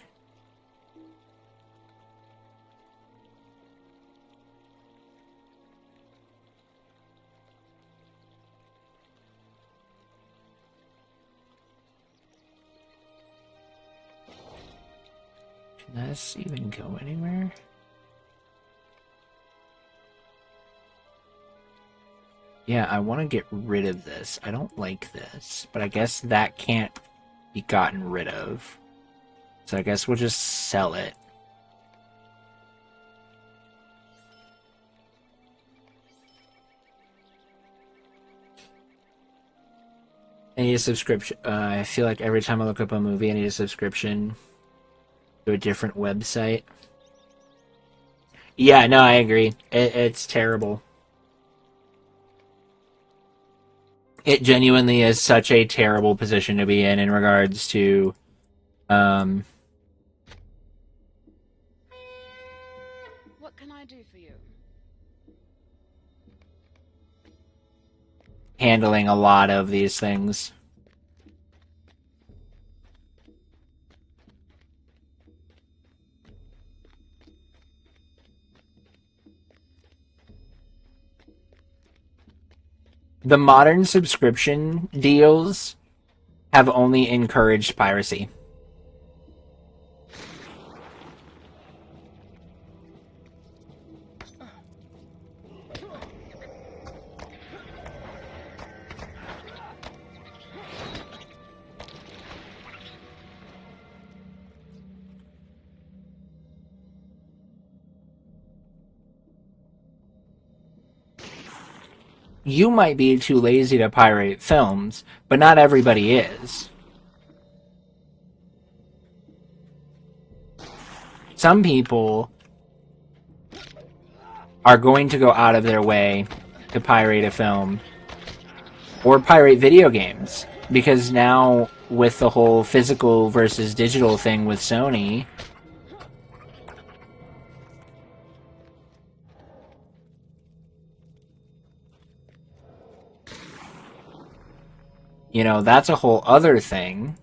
Can this even go anywhere? Yeah, I want to get rid of this. I don't like this, but I guess that can't be gotten rid of. So I guess we'll just sell it. I need a subscription. I feel like every time I look up a movie, I need a subscription to a different website. Yeah, no, I agree. It's terrible. It genuinely is such a terrible position to be in regards to what can I do for you? Handling a lot of these things. The modern subscription deals have only encouraged piracy. you might be too lazy to pirate films, but not everybody is. Some people are going to go out of their way to pirate a film or pirate video games, because now with the whole physical versus digital thing with Sony, you know, that's a whole other thing.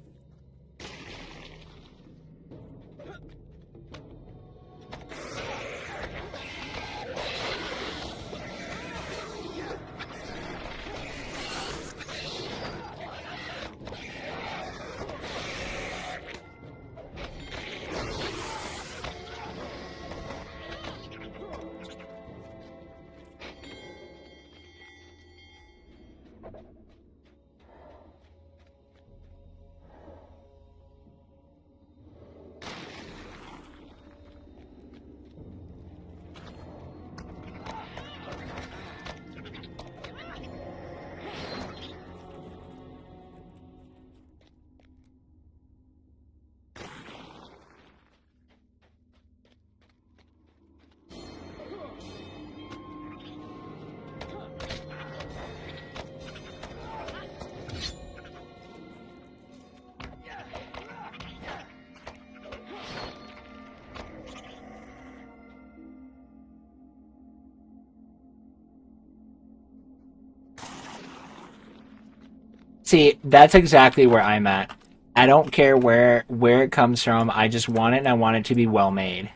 See, that's exactly where I'm at. I don't care where it comes from. I just want it, and I want it to be well made.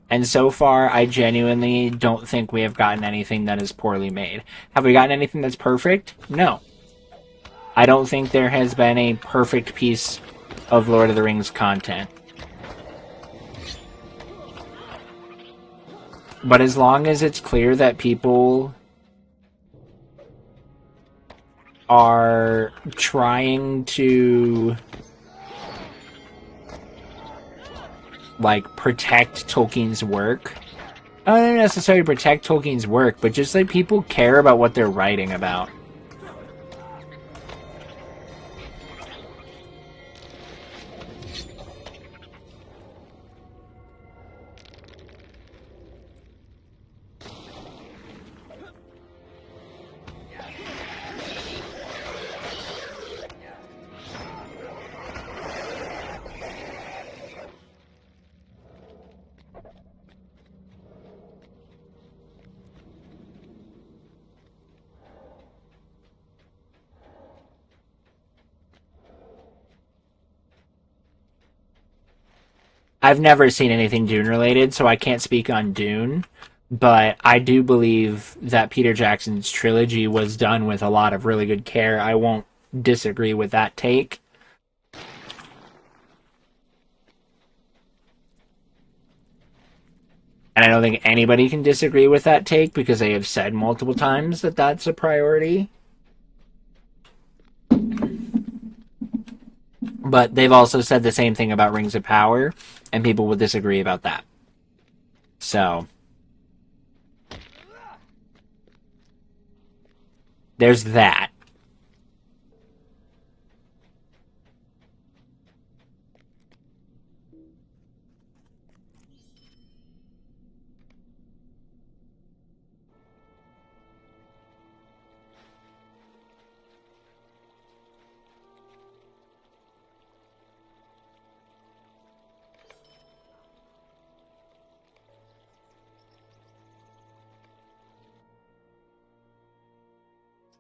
And so far, I genuinely don't think we have gotten anything that is poorly made. Have we gotten anything that's perfect? No. I don't think there has been a perfect piece of Lord of the Rings content. But as long as it's clear that people are trying to, like, protect Tolkien's work. I don't necessarily protect Tolkien's work, but just like people care about what they're writing about. I've never seen anything Dune related, so I can't speak on Dune, but I do believe that Peter Jackson's trilogy was done with a lot of really good care. I won't disagree with that take. And I don't think anybody can disagree with that take because they have said multiple times that that's a priority. But they've also said the same thing about Rings of Power, and people will disagree about that. So, there's that.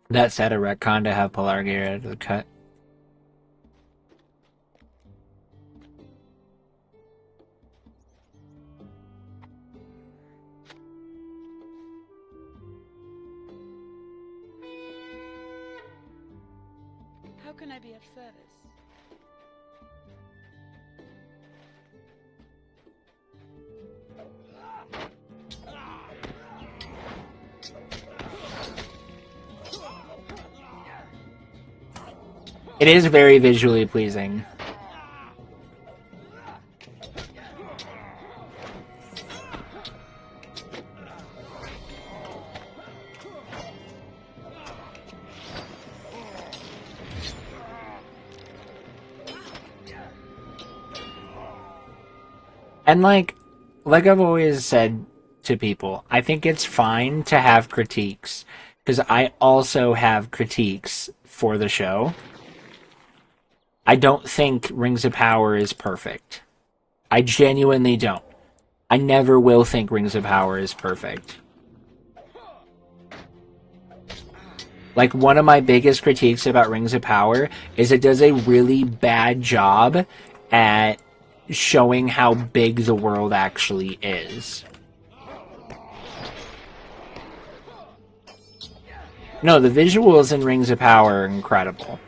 That said, a retcon to have Pelargir out of the cut. How can I be of service? It is very visually pleasing. And like I've always said to people, I think it's fine to have critiques because I also have critiques for the show. I don't think Rings of Power is perfect. I genuinely don't. I never will think Rings of Power is perfect. Like, one of my biggest critiques about Rings of Power is it does a really bad job at showing how big the world actually is. No, the visuals in Rings of Power are incredible.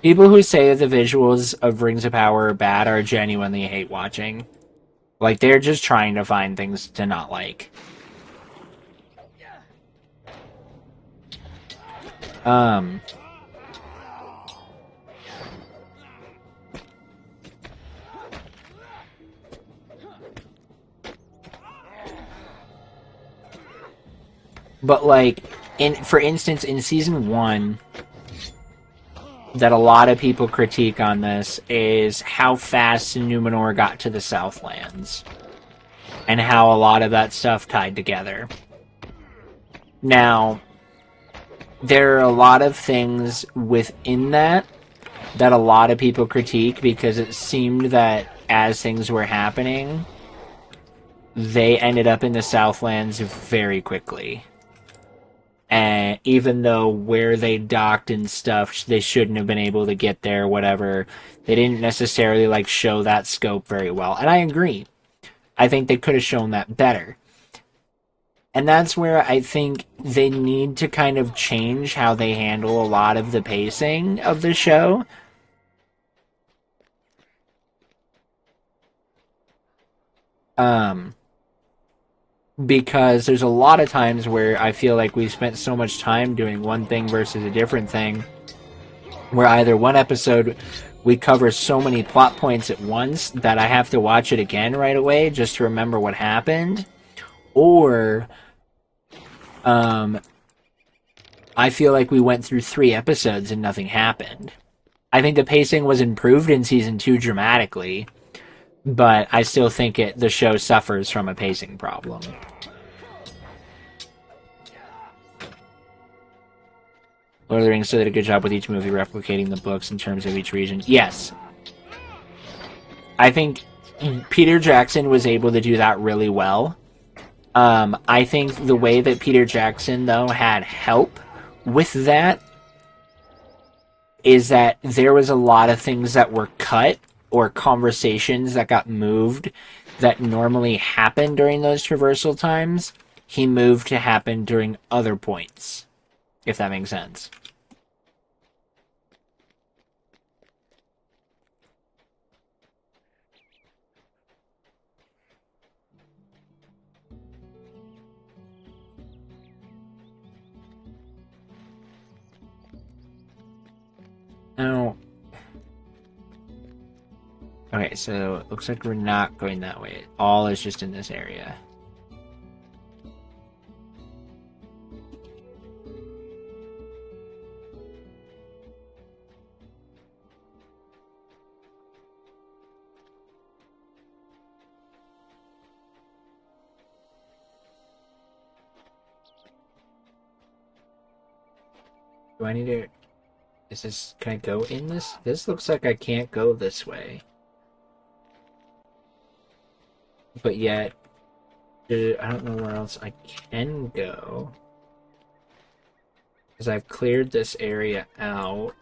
People who say that the visuals of Rings of Power are bad are genuinely hate watching. Like, they're just trying to find things to not like. But like, for instance, in season 1, that a lot of people critique on this is how fast Numenor got to the Southlands. And how a lot of that stuff tied together. Now, there are a lot of things within that a lot of people critique because it seemed that as things were happening, they ended up in the Southlands very quickly. And even though where they docked and stuff, they shouldn't have been able to get there, whatever, they didn't necessarily like show that scope very well. And I agree. I think they could have shown that better. And that's where I think they need to kind of change how they handle a lot of the pacing of the show. Because there's a lot of times where I feel like we spent so much time doing one thing versus a different thing, where either one episode we cover so many plot points at once that I have to watch it again right away just to remember what happened, or I feel like we went through 3 episodes and nothing happened. I think the pacing was improved in season 2 dramatically, but I still think the show suffers from a pacing problem. Lord of the Rings still did a good job with each movie replicating the books in terms of each region. Yes. I think Peter Jackson was able to do that really well. I think the way that Peter Jackson, though, had help with that is that there was a lot of things that were cut or conversations that got moved that normally happen during those traversal times. He moved to happen during other points, if that makes sense. Now, okay, so it looks like we're not going that way. All is just in this area. Do I need to... Can I go in this? This looks like I can't go this way. But yet, I don't know where else I can go. Because I've cleared this area out.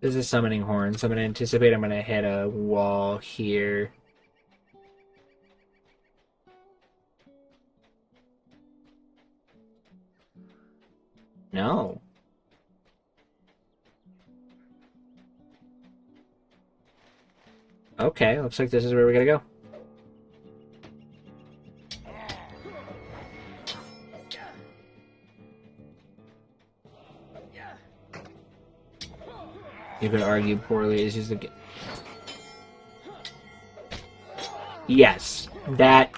This is summoning horns. I'm going to anticipate I'm going to hit a wall here. No. Okay, looks like this is where we gotta go. You could argue poorly is just the... yes, that,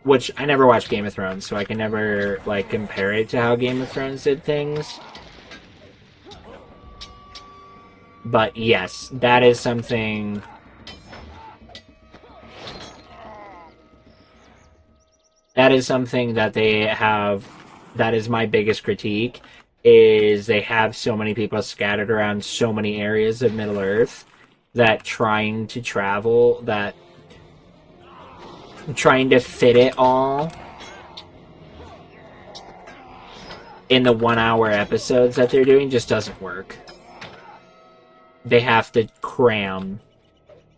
which I never watched Game of Thrones, so I can never, like, compare it to how Game of Thrones did things. But yes, that is something... That is something that they have, that is my biggest critique, is they have so many people scattered around so many areas of Middle-earth that trying to travel, that trying to fit it all in the 1 hour episodes that they're doing just doesn't work. They have to cram,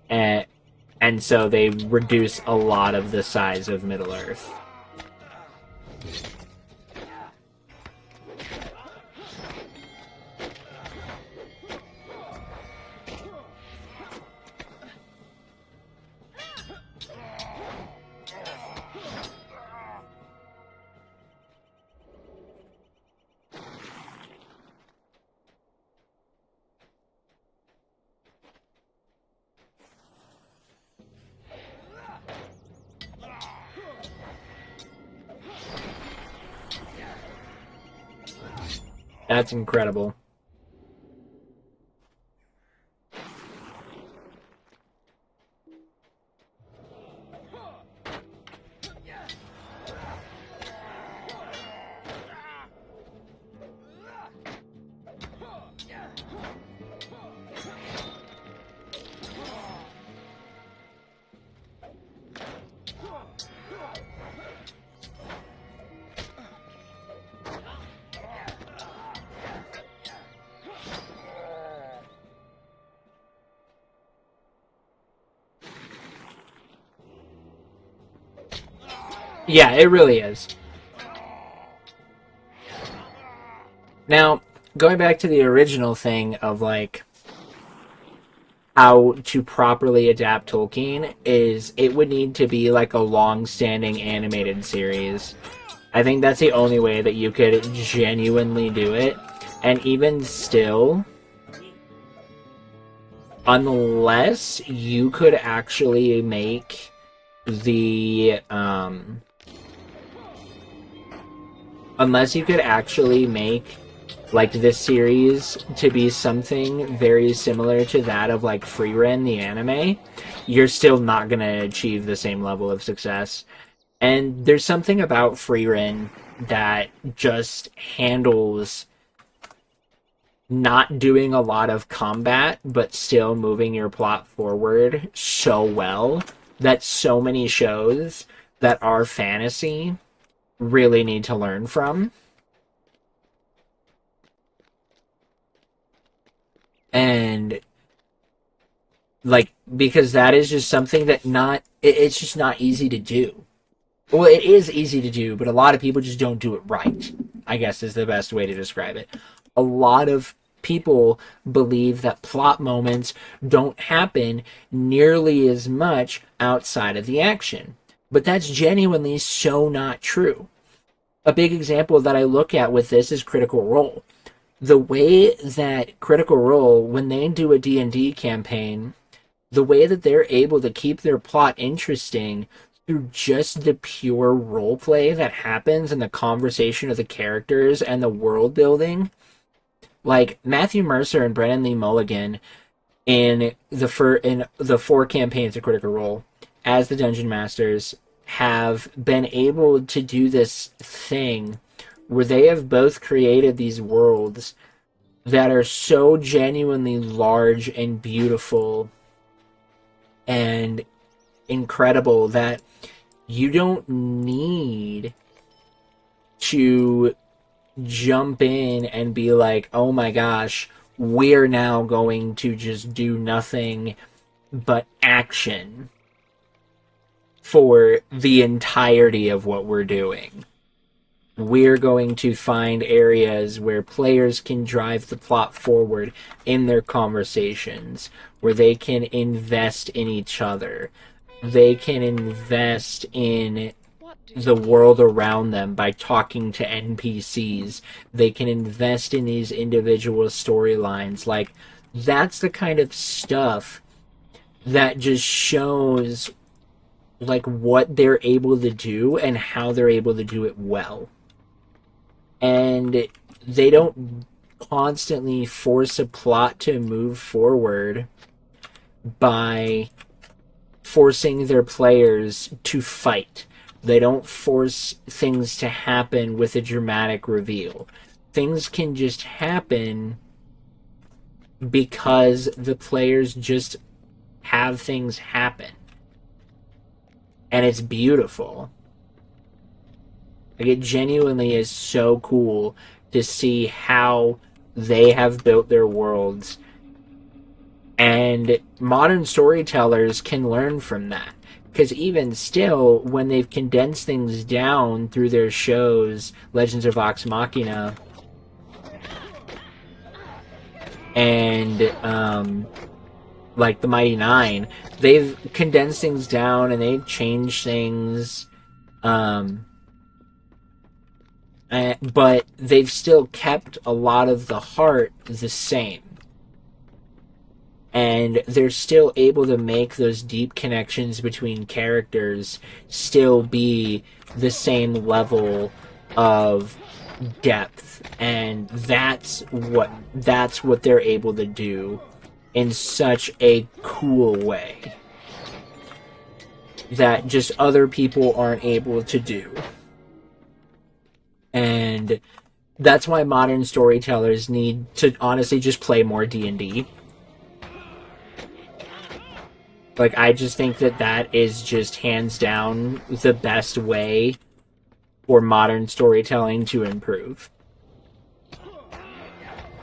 and so they reduce a lot of the size of Middle-earth. That's incredible. Yeah, it really is. Now, going back to the original thing of, like, how to properly adapt Tolkien, is it would need to be, like, a long-standing animated series. I think that's the only way that you could genuinely do it. And even still, unless you could actually make the, unless you could actually make, like, this series to be something very similar to that of, like, Frieren, the anime, you're still not going to achieve the same level of success. And there's something about Frieren that just handles not doing a lot of combat, but still moving your plot forward so well that so many shows that are fantasy really need to learn from. And, like, because that is just something that it's just not easy to do. Well, it is easy to do, but a lot of people just don't do it right, I guess is the best way to describe it. A lot of people believe that plot moments don't happen nearly as much outside of the action. But that's genuinely so not true. A big example that I look at with this is Critical Role. The way that Critical Role, when they do a D&D campaign, the way that they're able to keep their plot interesting through just the pure roleplay that happens and the conversation of the characters and the world building. Like, Matthew Mercer and Brennan Lee Mulligan in the 4 campaigns of Critical Role as the Dungeon Masters have been able to do this thing where they have both created these worlds that are so genuinely large and beautiful and incredible that you don't need to jump in and be like, oh my gosh, we're now going to just do nothing but action for the entirety of what we're doing. We're going to find areas where players can drive the plot forward in their conversations, where they can invest in each other. They can invest in the world around them by talking to NPCs. They can invest in these individual storylines. Like, that's the kind of stuff that just shows like what they're able to do and how they're able to do it well. And they don't constantly force a plot to move forward by forcing their players to fight. They don't force things to happen with a dramatic reveal. Things can just happen because the players just have things happen. And it's beautiful. Like, it genuinely is so cool to see how they have built their worlds. And modern storytellers can learn from that. Because even still, when they've condensed things down through their shows, Legends of Vox Machina, and like the Mighty Nine, they've condensed things down and they've changed things. But they've still kept a lot of the heart the same. And they're still able to make those deep connections between characters still be the same level of depth. And that's what they're able to do in such a cool way that just other people aren't able to do. And that's why modern storytellers need to honestly just play more D&D. Like, I just think that is just hands down the best way for modern storytelling to improve.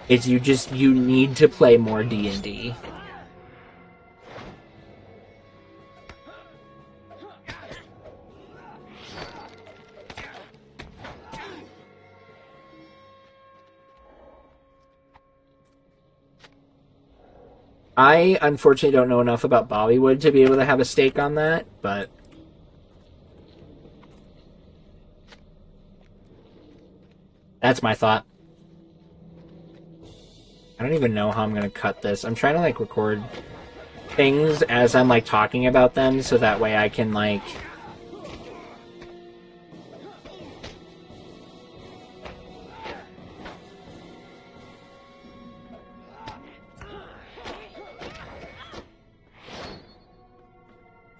It's you need to play more D&D. I unfortunately don't know enough about Bollywood to be able to have a stake on that, but that's my thought. I don't even know how I'm gonna cut this. I'm trying to like record things as I'm like talking about them so that way I can like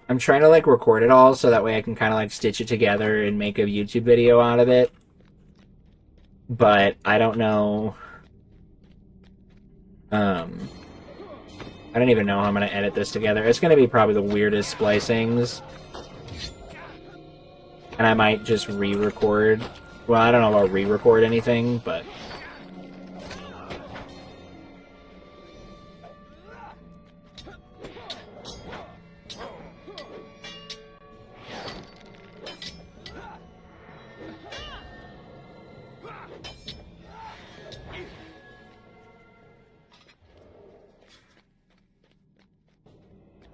I'm trying to like record it all so that way I can kind of like stitch it together and make a YouTube video out of it. But I don't know. I don't even know how I'm going to edit this together. It's going to be probably the weirdest splicings. And I might just re-record. Well, I don't know about re-record anything, but...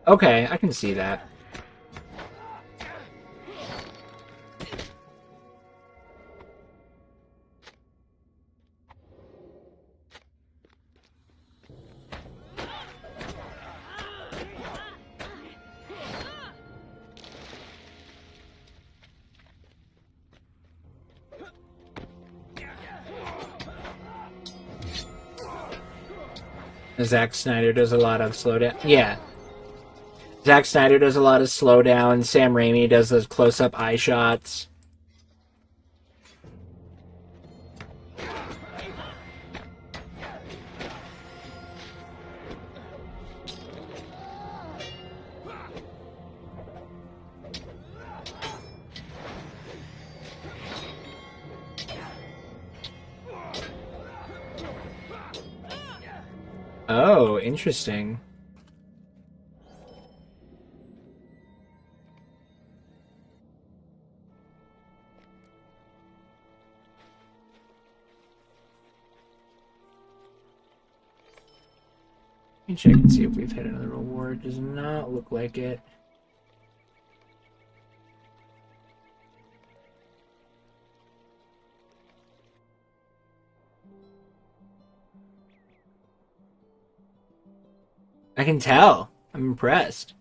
Okay, I can see that. Zack Snyder does a lot of slowdown. Yeah. Zack Snyder does a lot of slowdown. Sam Raimi does those close-up eye shots. Oh, interesting. Let me check and see if we've hit another reward. Does not look like it. I can tell. I'm impressed.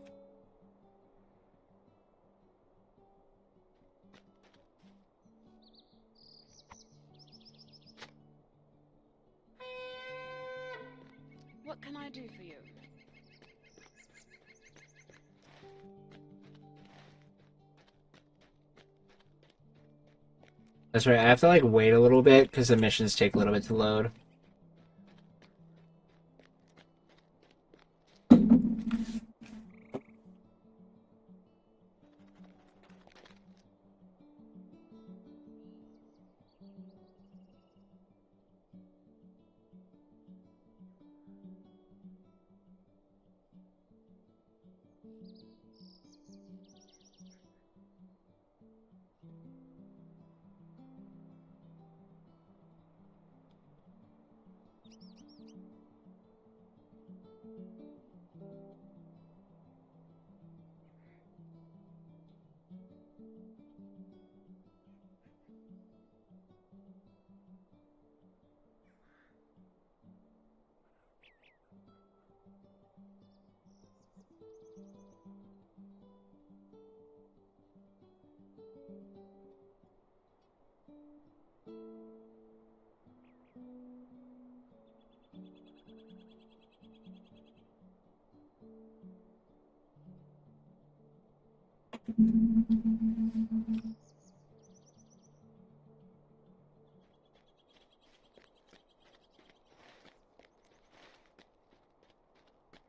What can I do for you? That's right, I have to like wait a little bit because the missions take a little bit to load.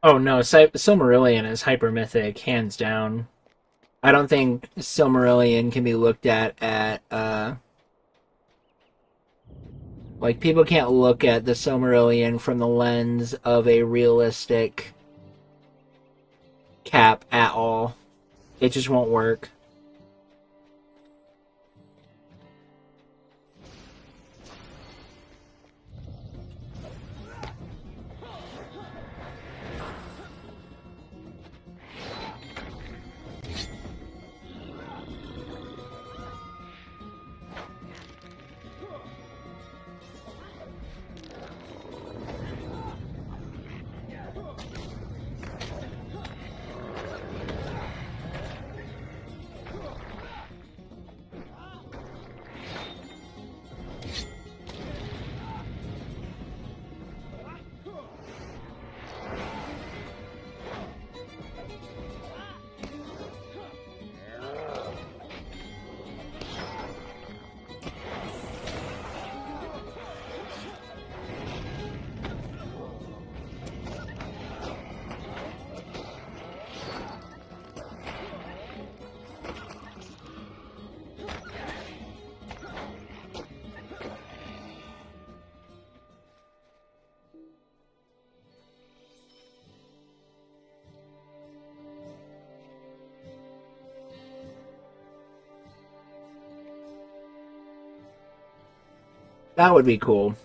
Oh no, Silmarillion is hyper mythic, hands down. I don't think Silmarillion can be looked at like people can't look at the Silmarillion from the lens of a realistic cap at all. It just won't work. That would be cool.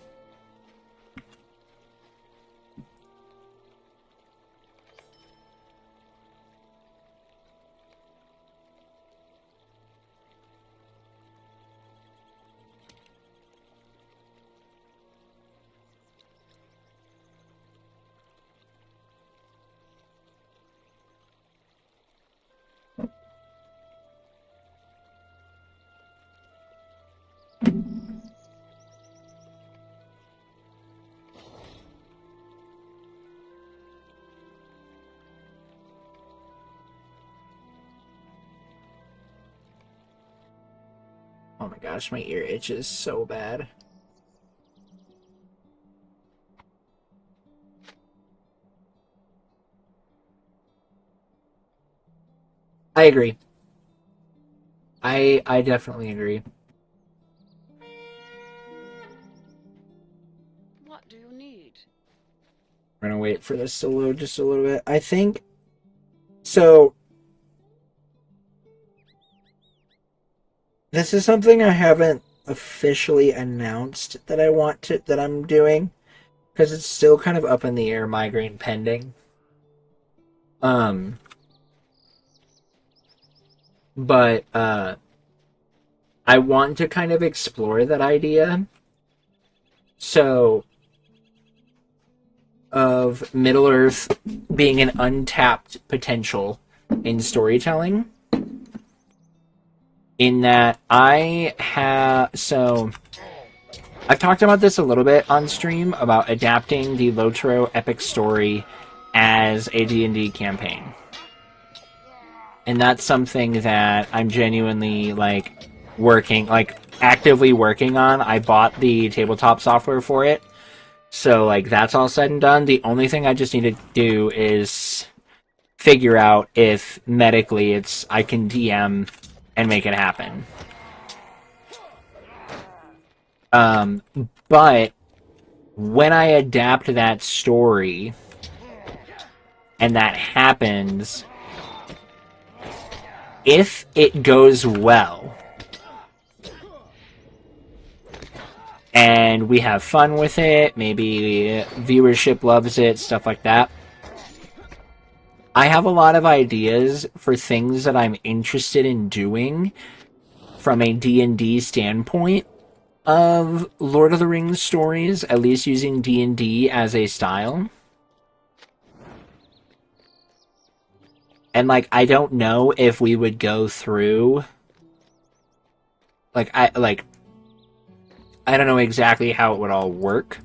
Oh my gosh, my ear itches so bad. I agree. I definitely agree. What do you need? We're gonna wait for this to load just a little bit. I think so. This is something I haven't officially announced that I'm doing because it's still kind of up in the air, migraine pending. But I want to kind of explore that idea. So of Middle Earth being an untapped potential in storytelling. In that I have I've talked about this a little bit on stream about adapting the LOTRO epic story as a D&D campaign. And that's something that I'm genuinely, like, actively working on. I bought the tabletop software for it. So, like, that's all said and done. The only thing I just need to do is figure out if medically I can DM and make it happen. But when I adapt that story and that happens, if it goes well and we have fun with it, maybe viewership loves it, stuff like that, I have a lot of ideas for things that I'm interested in doing from a D&D standpoint of Lord of the Rings stories, at least using D&D as a style. And, like, I don't know if we would go through... I don't know exactly how it would all work.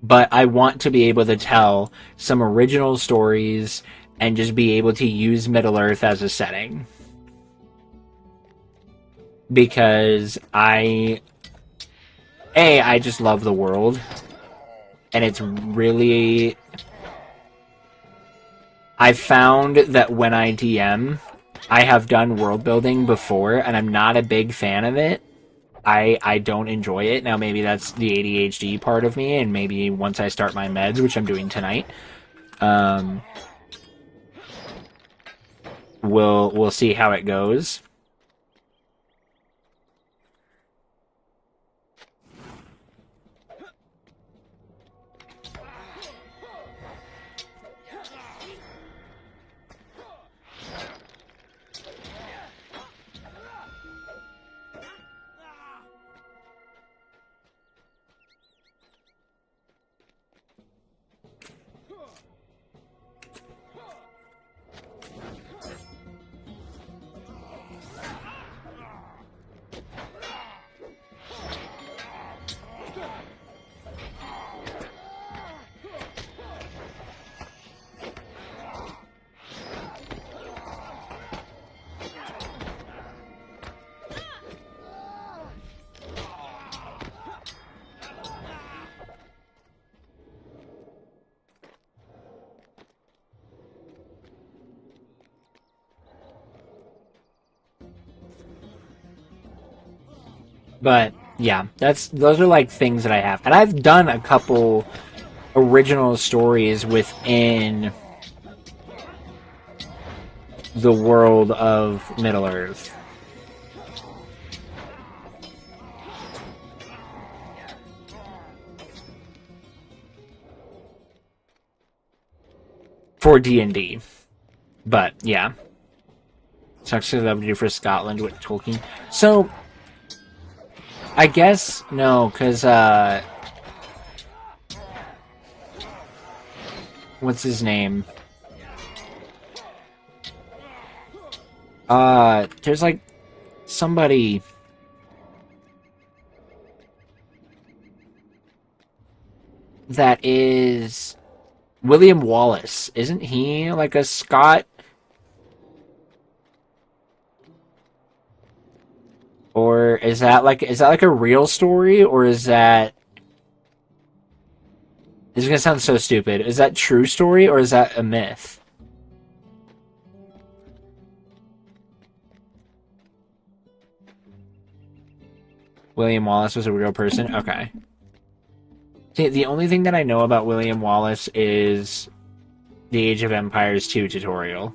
But I want to be able to tell some original stories and just be able to use Middle-earth as a setting. Because I just love the world. And it's really... I've found that when I DM, I have done world building before, and I'm not a big fan of it. I don't enjoy it. Now, maybe that's the ADHD part of me, and maybe once I start my meds, which I'm doing tonight, we'll see how it goes. But yeah, those are like things that I have, and I've done a couple original stories within the world of Middle-earth. For D&D. But yeah. Sucks to have to do for Scotland with Tolkien. So I guess no, because what's his name? There's like somebody that is William Wallace. Isn't he like a Scot? Or is that like a real story, or is that... This is gonna sound so stupid. Is that true story, or is that a myth? William Wallace was a real person? Okay. See, the only thing that I know about William Wallace is the Age of Empires 2 tutorial.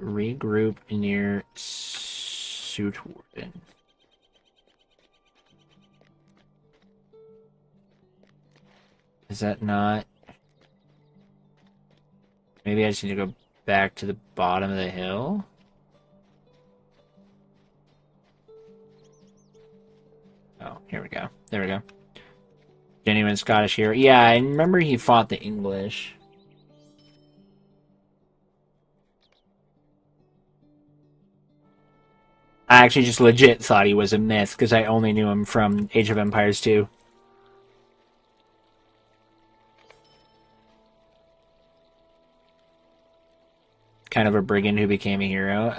Regroup near Suitwarden. Is that not... Maybe I just need to go back to the bottom of the hill? Oh, here we go. There we go. Genuine Scottish hero. Yeah, I remember he fought the English. I actually just legit thought he was a myth because I only knew him from Age of Empires 2. Kind of a brigand who became a hero.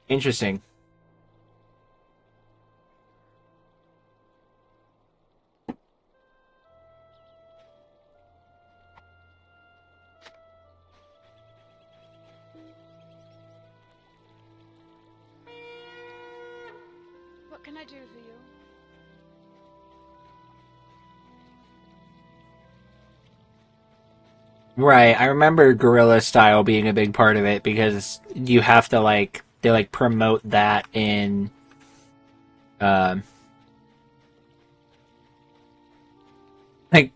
Interesting. What can I do for you? Right, I remember guerrilla style being a big part of it because you have to they promote that in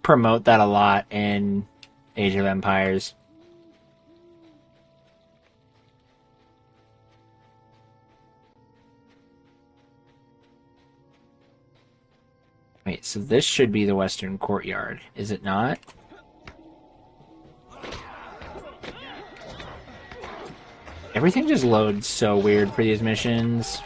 promote that a lot in Age of Empires. Wait, so this should be the Western Courtyard, is it not? Everything just loads so weird for these missions.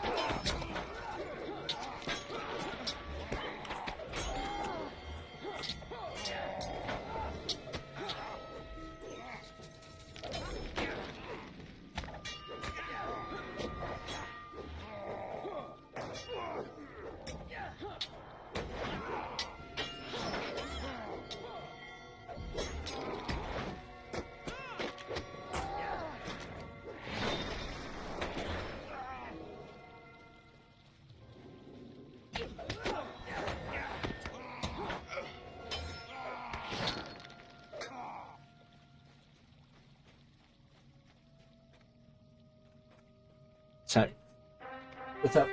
So, what's up?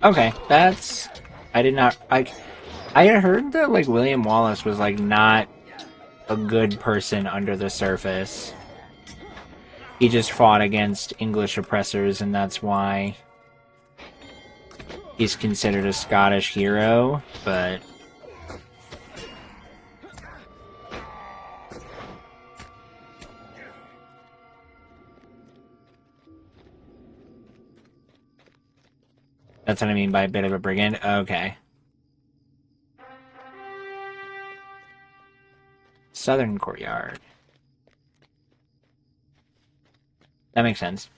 Okay, that's... I did not... I had heard that, William Wallace was, not a good person under the surface. He just fought against English oppressors, and that's why he's considered a Scottish hero, but... That's what I mean by a bit of a brigand? Okay. Southern Courtyard. That makes sense.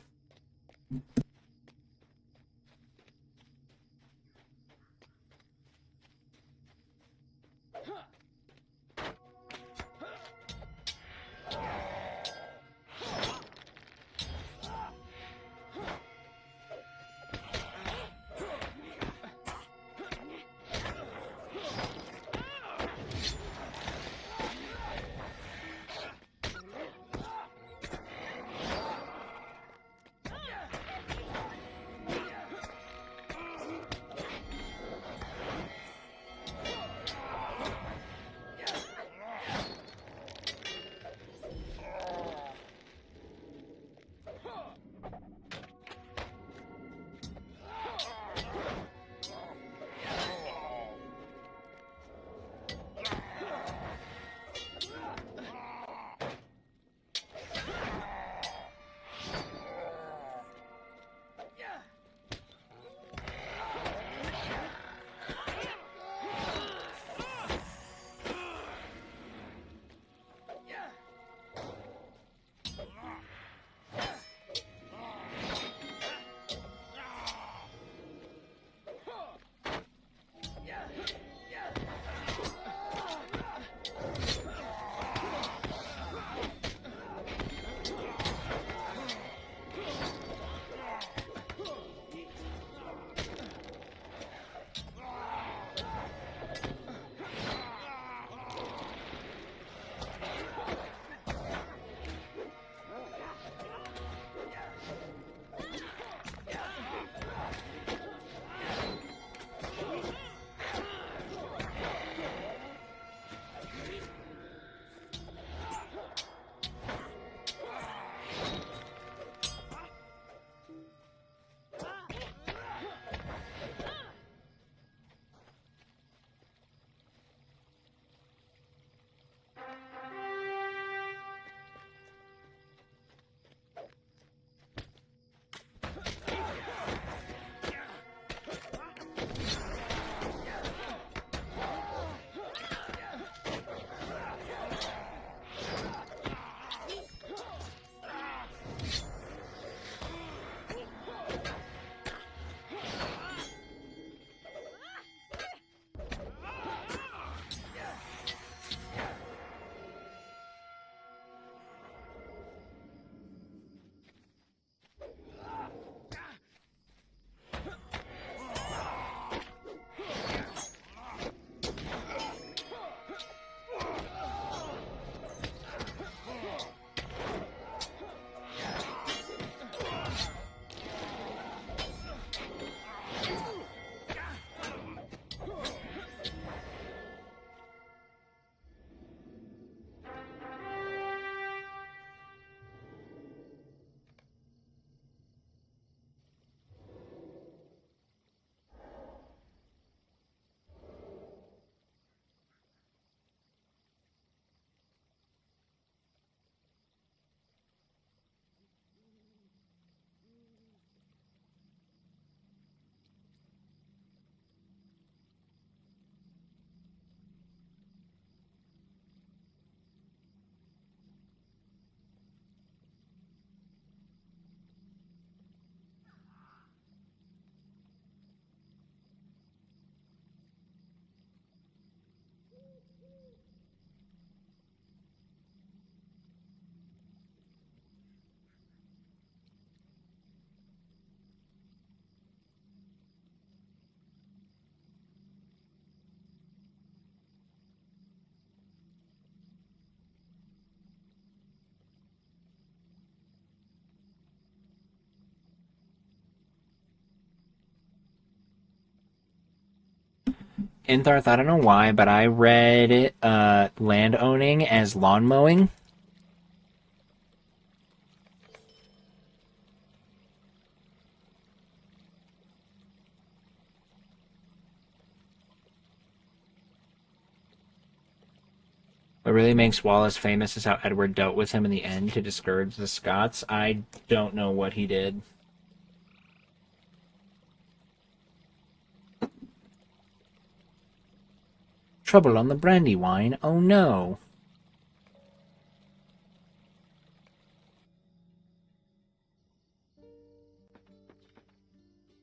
Intharth, I don't know why, but I read land owning as lawn mowing. What really makes Wallace famous is how Edward dealt with him in the end to discourage the Scots. I don't know what he did. Trouble on the Brandywine? Oh no.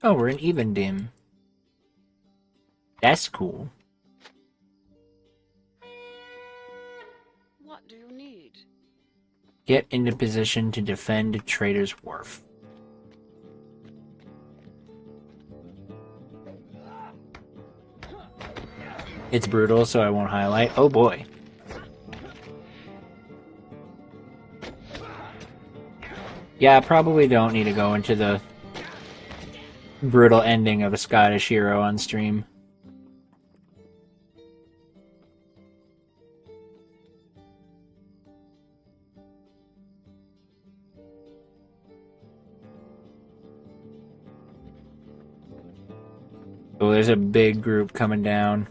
Oh, we're in Evendim. That's cool. What do you need? Get into position to defend Trader's Wharf. It's brutal, so I won't highlight. Oh boy. Yeah, I probably don't need to go into the brutal ending of a Scottish hero on stream. Oh, there's a big group coming down.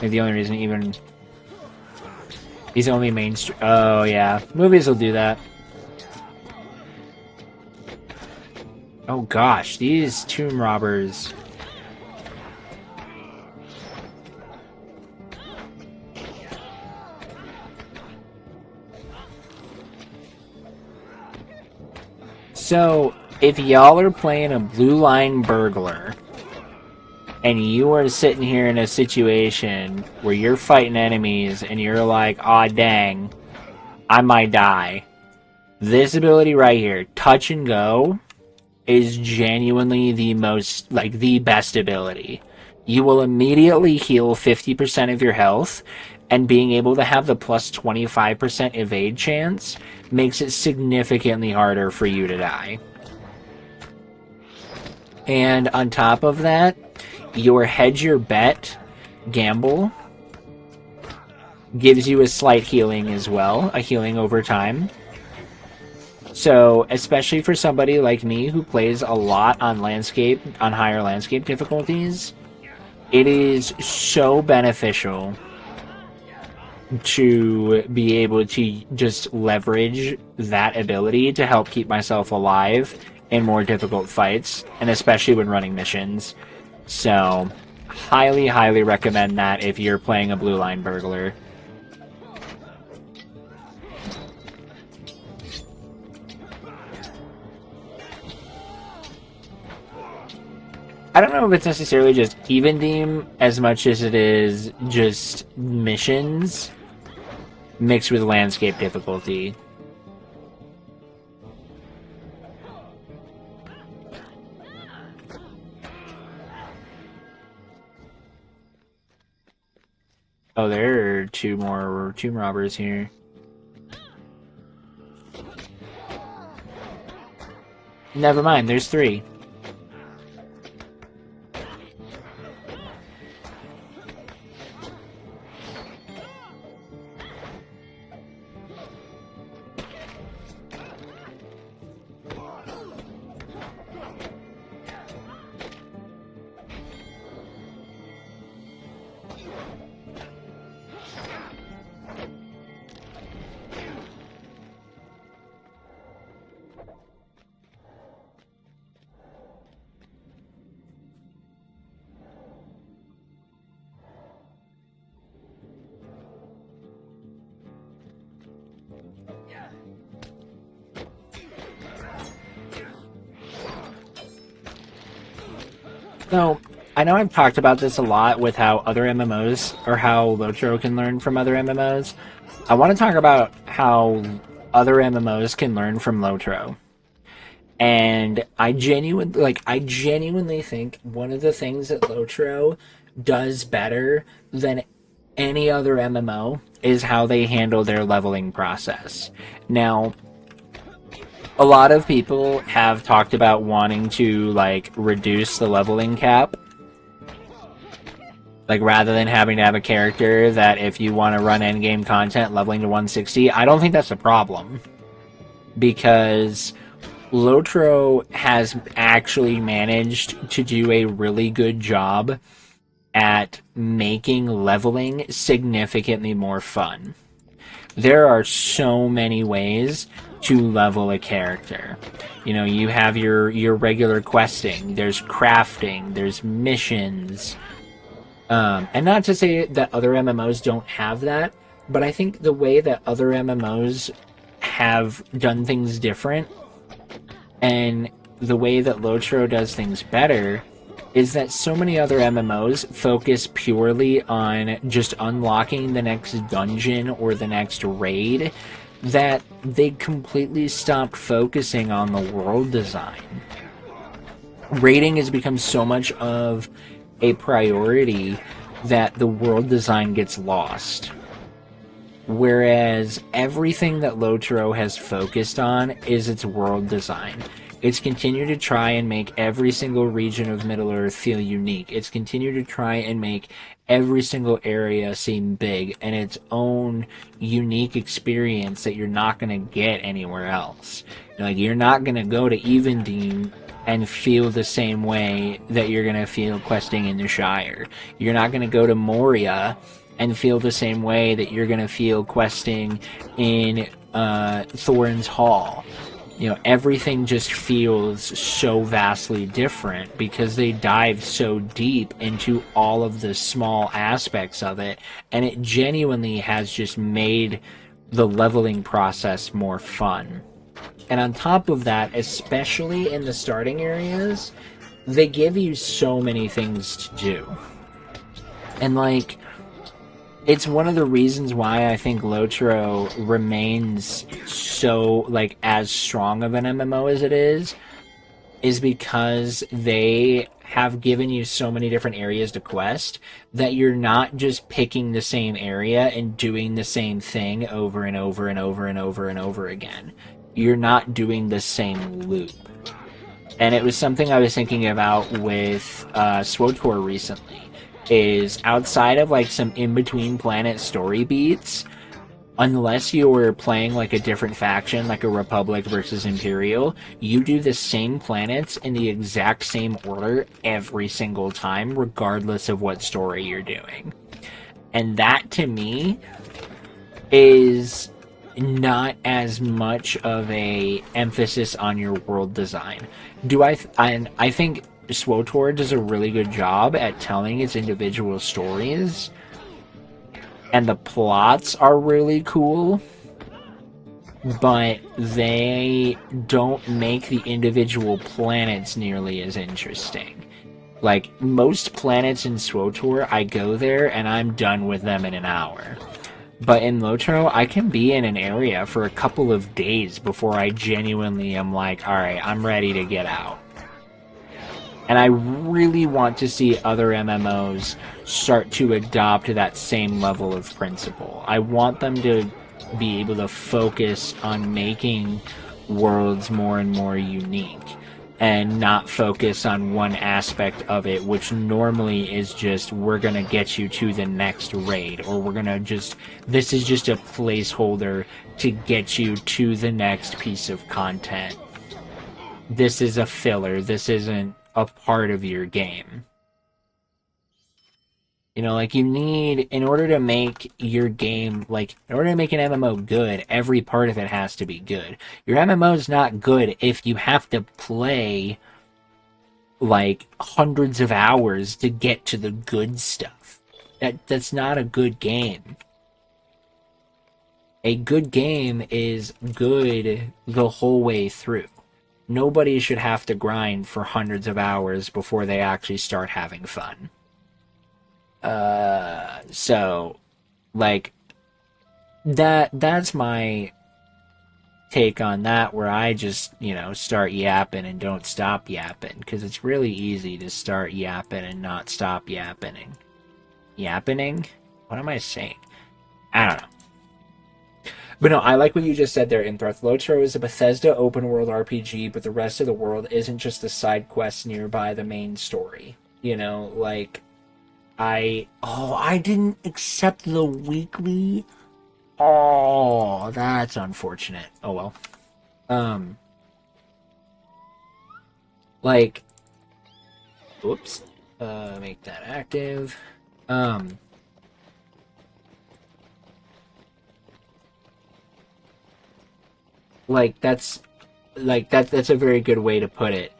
Maybe the only reason even... He's only mainstream... Oh, yeah. Movies will do that. Oh, gosh. These tomb robbers... So, if y'all are playing a blue line burglar, and you are sitting here in a situation where you're fighting enemies, and you're like, aw dang, I might die. This ability right here, Touch and Go, is genuinely the most, like, the best ability. You will immediately heal 50% of your health, and being able to have the plus 25% evade chance makes it significantly harder for you to die. And on top of that, your hedge your bet gamble gives you a slight healing as well, a healing over time. So, especially for somebody like me who plays a lot on landscape, on higher landscape difficulties, it is so beneficial to be able to just leverage that ability to help keep myself alive in more difficult fights, and especially when running missions. So, highly, highly recommend that if you're playing a blue line burglar. I don't know if it's necessarily just even theme as much as it is just missions mixed with landscape difficulty. Oh, there are two more tomb robbers here. Never mind, there's three. So, I know I've talked about this a lot with how other MMOs, or how LOTRO can learn from other MMOs. I want to talk about how other MMOs can learn from LOTRO. And I genuinely think one of the things that LOTRO does better than any other MMO is how they handle their leveling process. Now, A lot of people have talked about wanting to, like, reduce the leveling cap. Like, rather than having to have a character that if you want to run endgame content leveling to 160, I don't think that's a problem. Because LOTRO has actually managed to do a really good job at making leveling significantly more fun. There are so many ways to level a character. You know, you have your regular questing, there's crafting, there's missions. And not to say that other MMOs don't have that, but I think the way that other MMOs have done things different and the way that LOTRO does things better is that so many other MMOs focus purely on just unlocking the next dungeon or the next raid that they completely stopped focusing on the world design. Raiding has become so much of a priority that the world design gets lost. Whereas everything that LOTRO has focused on is its world design. It's continued to try and make every single region of Middle-earth feel unique. It's continued to try and make every single area seem big and its own unique experience that you're not going to get anywhere else. Like, you're not going to go to Evendeen and feel the same way that you're going to feel questing in the Shire. You're not going to go to Moria and feel the same way that you're going to feel questing in Thorin's Hall. You know, everything just feels so vastly different because they dive so deep into all of the small aspects of it, and it genuinely has just made the leveling process more fun. And on top of that, especially in the starting areas, they give you so many things to do. And, like, it's one of the reasons why I think LOTRO remains so, like, as strong of an MMO as it is because they have given you so many different areas to quest that you're not just picking the same area and doing the same thing over and over and over and over and over again. You're not doing the same loop. And it was something I was thinking about with SWTOR recently, is outside of like some in-between planet story beats, unless you're playing like a different faction, like a Republic versus Imperial, you do the same planets in the exact same order every single time, regardless of what story you're doing. And that, to me, is not as much of a emphasis on your world design. I think SWTOR does a really good job at telling its individual stories, and the plots are really cool, but they don't make the individual planets nearly as interesting. Like, most planets in SWTOR, I go there and I'm done with them in an hour. But in LOTRO, I can be in an area for a couple of days before I genuinely am like, alright, I'm ready to get out. And I really want to see other MMOs start to adopt that same level of principle. I want them to be able to focus on making worlds more and more unique, and not focus on one aspect of it, which normally is just, we're going to get you to the next raid, or we're going to just, this is just a placeholder to get you to the next piece of content. This is a filler. This isn't a part of your game. You know, like, you need, in order to make your game, like, in order to make an MMO good, every part of it has to be good. Your MMO's not good if you have to play, like, hundreds of hours to get to the good stuff. That's not a good game. A good game is good the whole way through. Nobody should have to grind for hundreds of hours before they actually start having fun. So, like, that's my take on that, where I just, you know, start yapping and don't stop yapping, because it's really easy to start yapping and not stop yapping. Yapping? What am I saying? I don't know. But no, I like what you just said there, Inthorth. LOTRO is a Bethesda open-world RPG, but the rest of the world isn't just the side quests nearby the main story. You know, like, I didn't accept the weekly. Oh, that's unfortunate. Oh, well. Like, whoops. Make that active. That's a very good way to put it.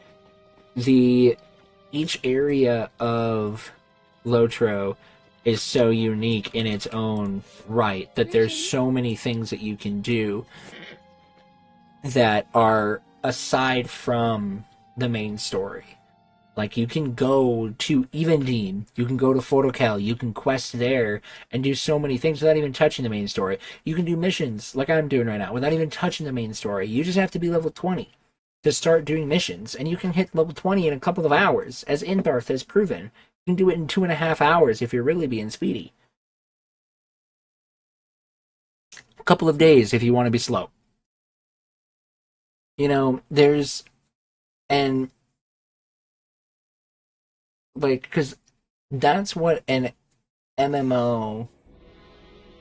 Each area of LOTRO is so unique in its own right that there's so many things that you can do that are aside from the main story. Like, you can go to Evendine, you can go to Photocal, you can quest there and do so many things without even touching the main story. You can do missions, like I'm doing right now, without even touching the main story. You just have to be level 20 to start doing missions, and you can hit level 20 in a couple of hours, as Intharth has proven. You can do it in 2.5 hours if you're really being speedy. A couple of days if you want to be slow. You know, and like, because that's what an MMO,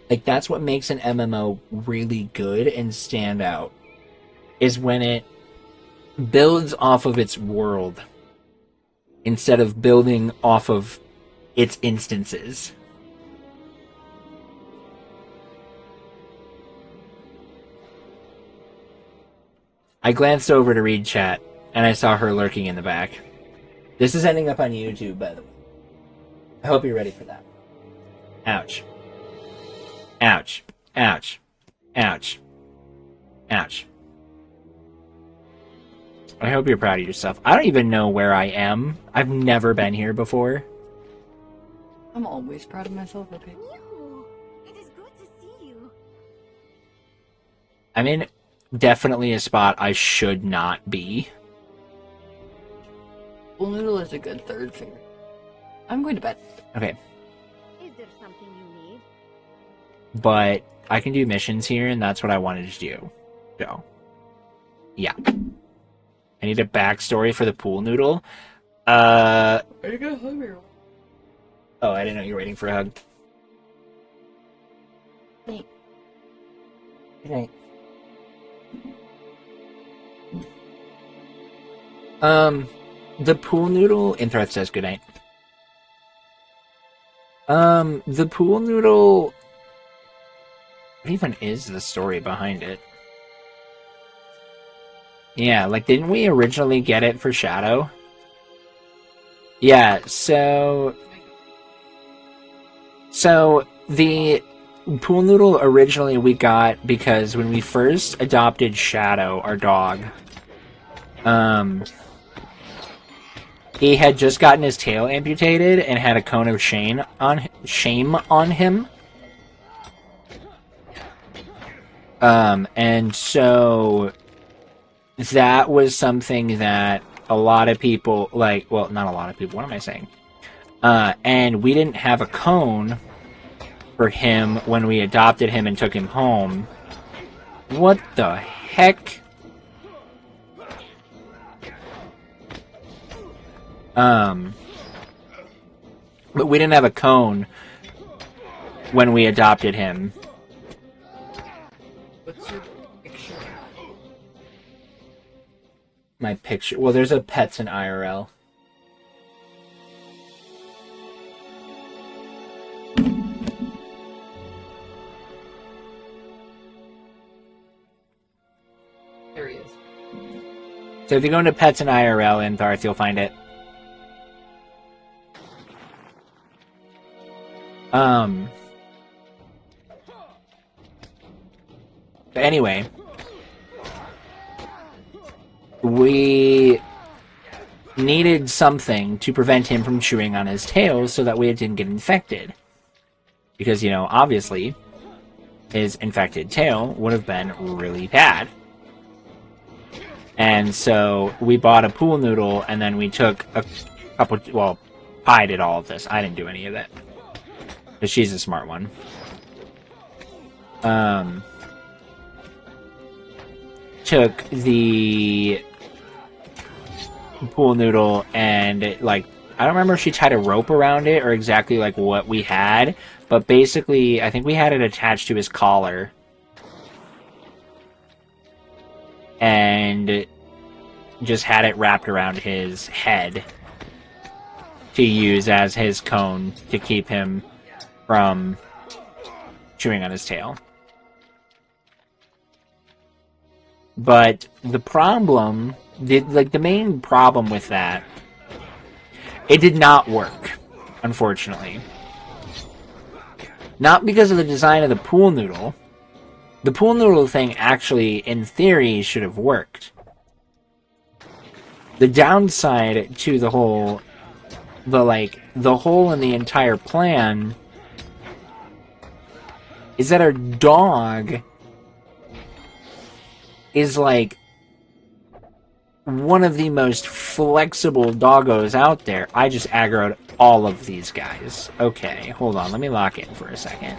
like, that's what makes an MMO really good and stand out, is when it builds off of its world instead of building off of its instances. I glanced over to read chat, and I saw her lurking in the back. This is ending up on YouTube, by the way. I hope you're ready for that. Ouch. Ouch. Ouch. Ouch. Ouch. I hope you're proud of yourself. I don't even know where I am. I've never been here before. I'm always proud of myself, okay? It is good to see you. I'm in definitely a spot I should not be. Pool noodle is a good third favorite. I'm going to bed. Okay. Is there something you need? But I can do missions here, and that's what I wanted to do. So, yeah. I need a backstory for the pool noodle. Are you gonna hug me? Oh, I didn't know you were waiting for a hug. Thanks. Good night. The pool noodle... Intharth says goodnight. The pool noodle... What even is the story behind it? Yeah, like, didn't we originally get it for Shadow? Yeah, so the pool noodle originally we got because when we first adopted Shadow, our dog, he had just gotten his tail amputated and had a cone of shame on him. And so that was something that a lot of people, like, well, not a lot of people, what am I saying? And we didn't have a cone for him when we adopted him and took him home. What the heck? But we didn't have a cone when we adopted him. What's your picture? My picture. Well, there's a pets in IRL. There he is. So if you go into pets in IRL in Tharth, you'll find it. But anyway, we needed something to prevent him from chewing on his tail so that way it didn't get infected. Because, you know, obviously, his infected tail would have been really bad. And so we bought a pool noodle, and then we took a couple... Well, Pi did all of this. I didn't do any of it. But she's a smart one. took the pool noodle and, like, I don't remember if she tied a rope around it or exactly, like, what we had, but basically, I think we had it attached to his collar. And just had it wrapped around his head to use as his cone to keep him from chewing on his tail. But the problem, the main problem with that, it did not work, unfortunately. Not because of the design of the pool noodle. The pool noodle thing actually, in theory, should have worked. The downside to the hole in the entire plan is that our dog is like one of the most flexible doggos out there. I just aggroed all of these guys. Okay, hold on. Let me lock in for a second.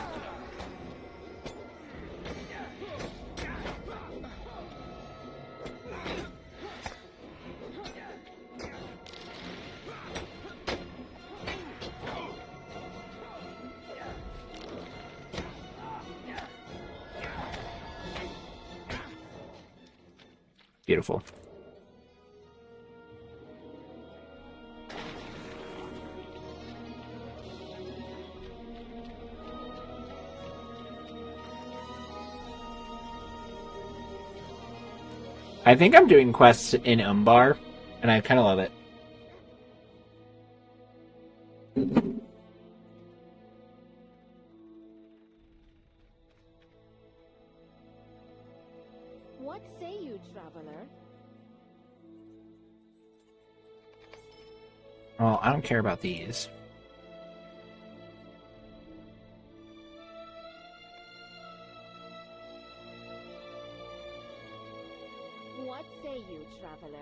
Beautiful. I think I'm doing quests in Umbar, and I kind of love it. What say you, traveler? Well, I don't care about these. What say you, traveler?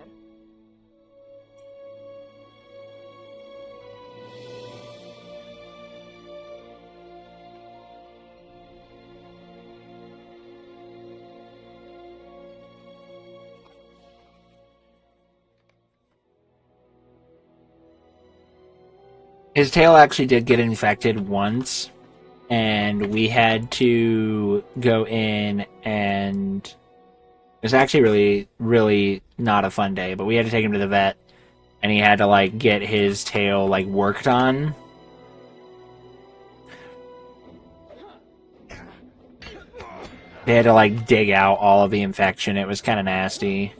His tail actually did get infected once, and we had to go in, and it was actually really, really not a fun day, but we had to take him to the vet, and he had to, like, get his tail, like, worked on. They had to, like, dig out all of the infection. It was kind of nasty.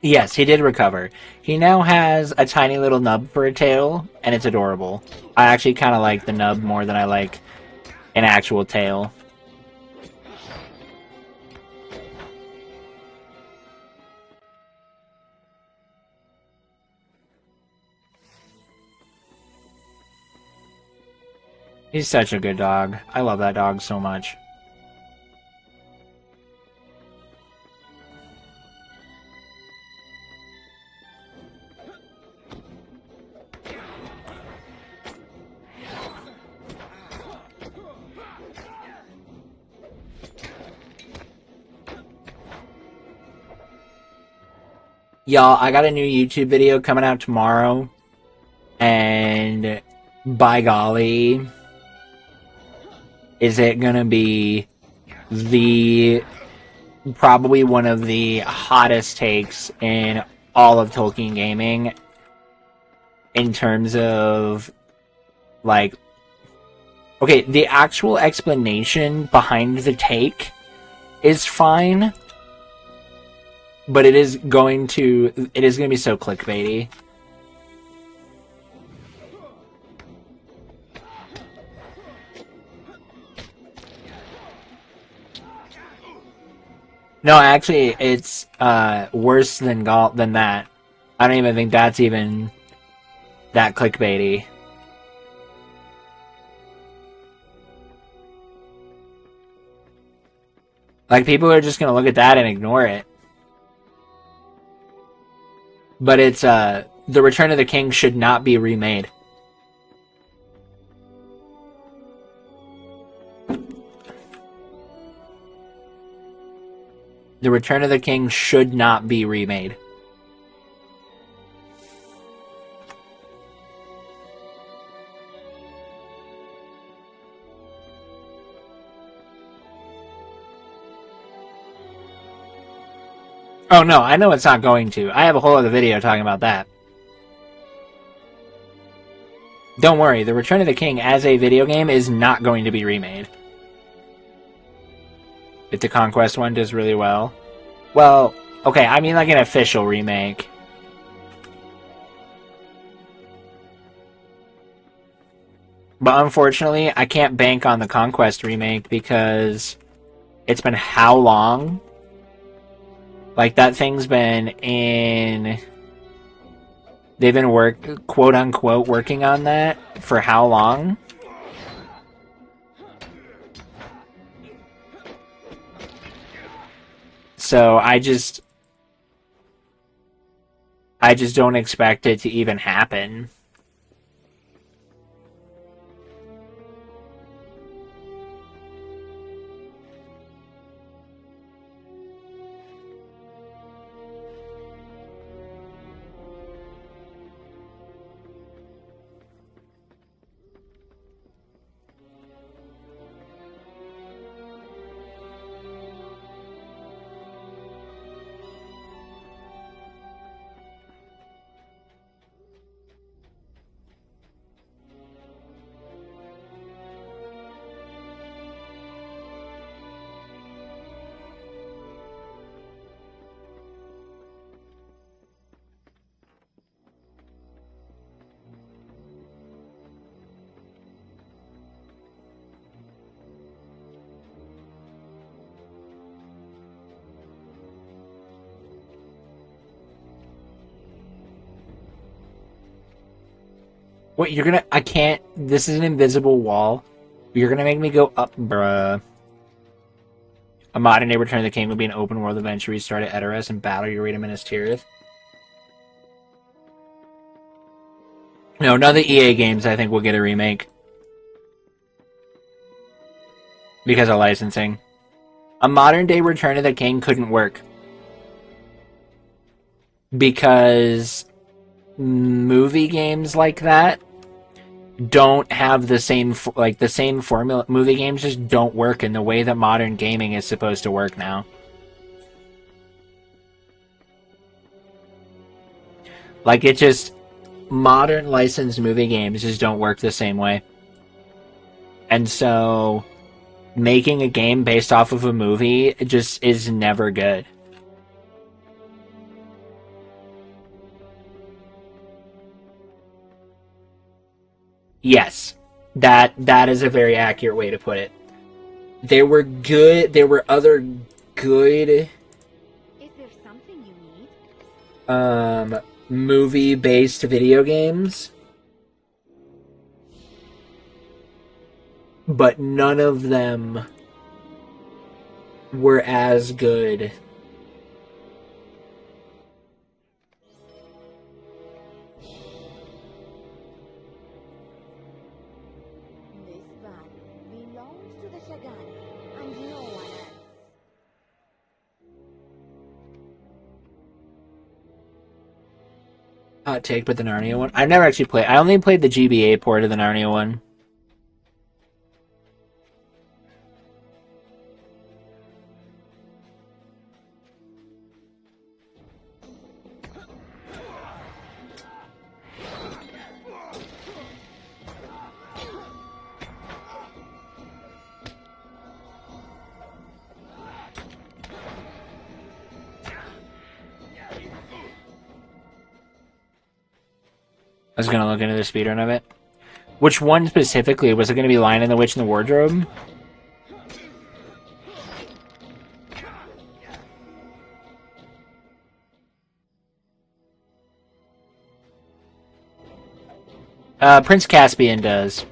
Yes, he did recover. He now has a tiny little nub for a tail, and it's adorable. I actually kind of like the nub more than I like an actual tail. He's such a good dog. I love that dog so much. Y'all, I got a new YouTube video coming out tomorrow, and by golly, is it gonna be probably one of the hottest takes in all of Tolkien gaming in terms of, like, okay, the actual explanation behind the take is fine, but it is going to be so clickbaity. No, actually, it's worse than that. I don't even think that's even that clickbaity. Like, people are just gonna look at that and ignore it. But it's, The Return of the King should not be remade. The Return of the King should not be remade. Oh no, I know it's not going to. I have a whole other video talking about that. Don't worry, The Return of the King as a video game is not going to be remade. If the Conquest one does really well. Well, okay, I mean like an official remake. But unfortunately, I can't bank on the Conquest remake because it's been how long? Like, that thing's been in... They've been quote-unquote working on that for how long? So I just don't expect it to even happen. What, you're gonna... I can't... This is an invisible wall. You're gonna make me go up, bruh. A modern-day Return of the King will be an open-world adventure. You start at Edoras and battle your Rita Minas Tirith. No, none of the EA games, I think, will get a remake. Because of licensing. A modern-day Return of the King couldn't work. Because movie games like that don't have the same formula. Movie games just don't work in the way that modern gaming is supposed to work now. Like, it just... Modern licensed movie games just don't work the same way. And so... Making a game based off of a movie just is never good. Yes, that is a very accurate way to put it. There were other good Is there something you need? Movie-based video games, but none of them were as good. Hot take, but the Narnia one? I've never actually played. I only played the GBA port of the Narnia one. was gonna look into the speedrun of it. Which one specifically? Was it gonna be Lion and the Witch in the Wardrobe? Prince Caspian does.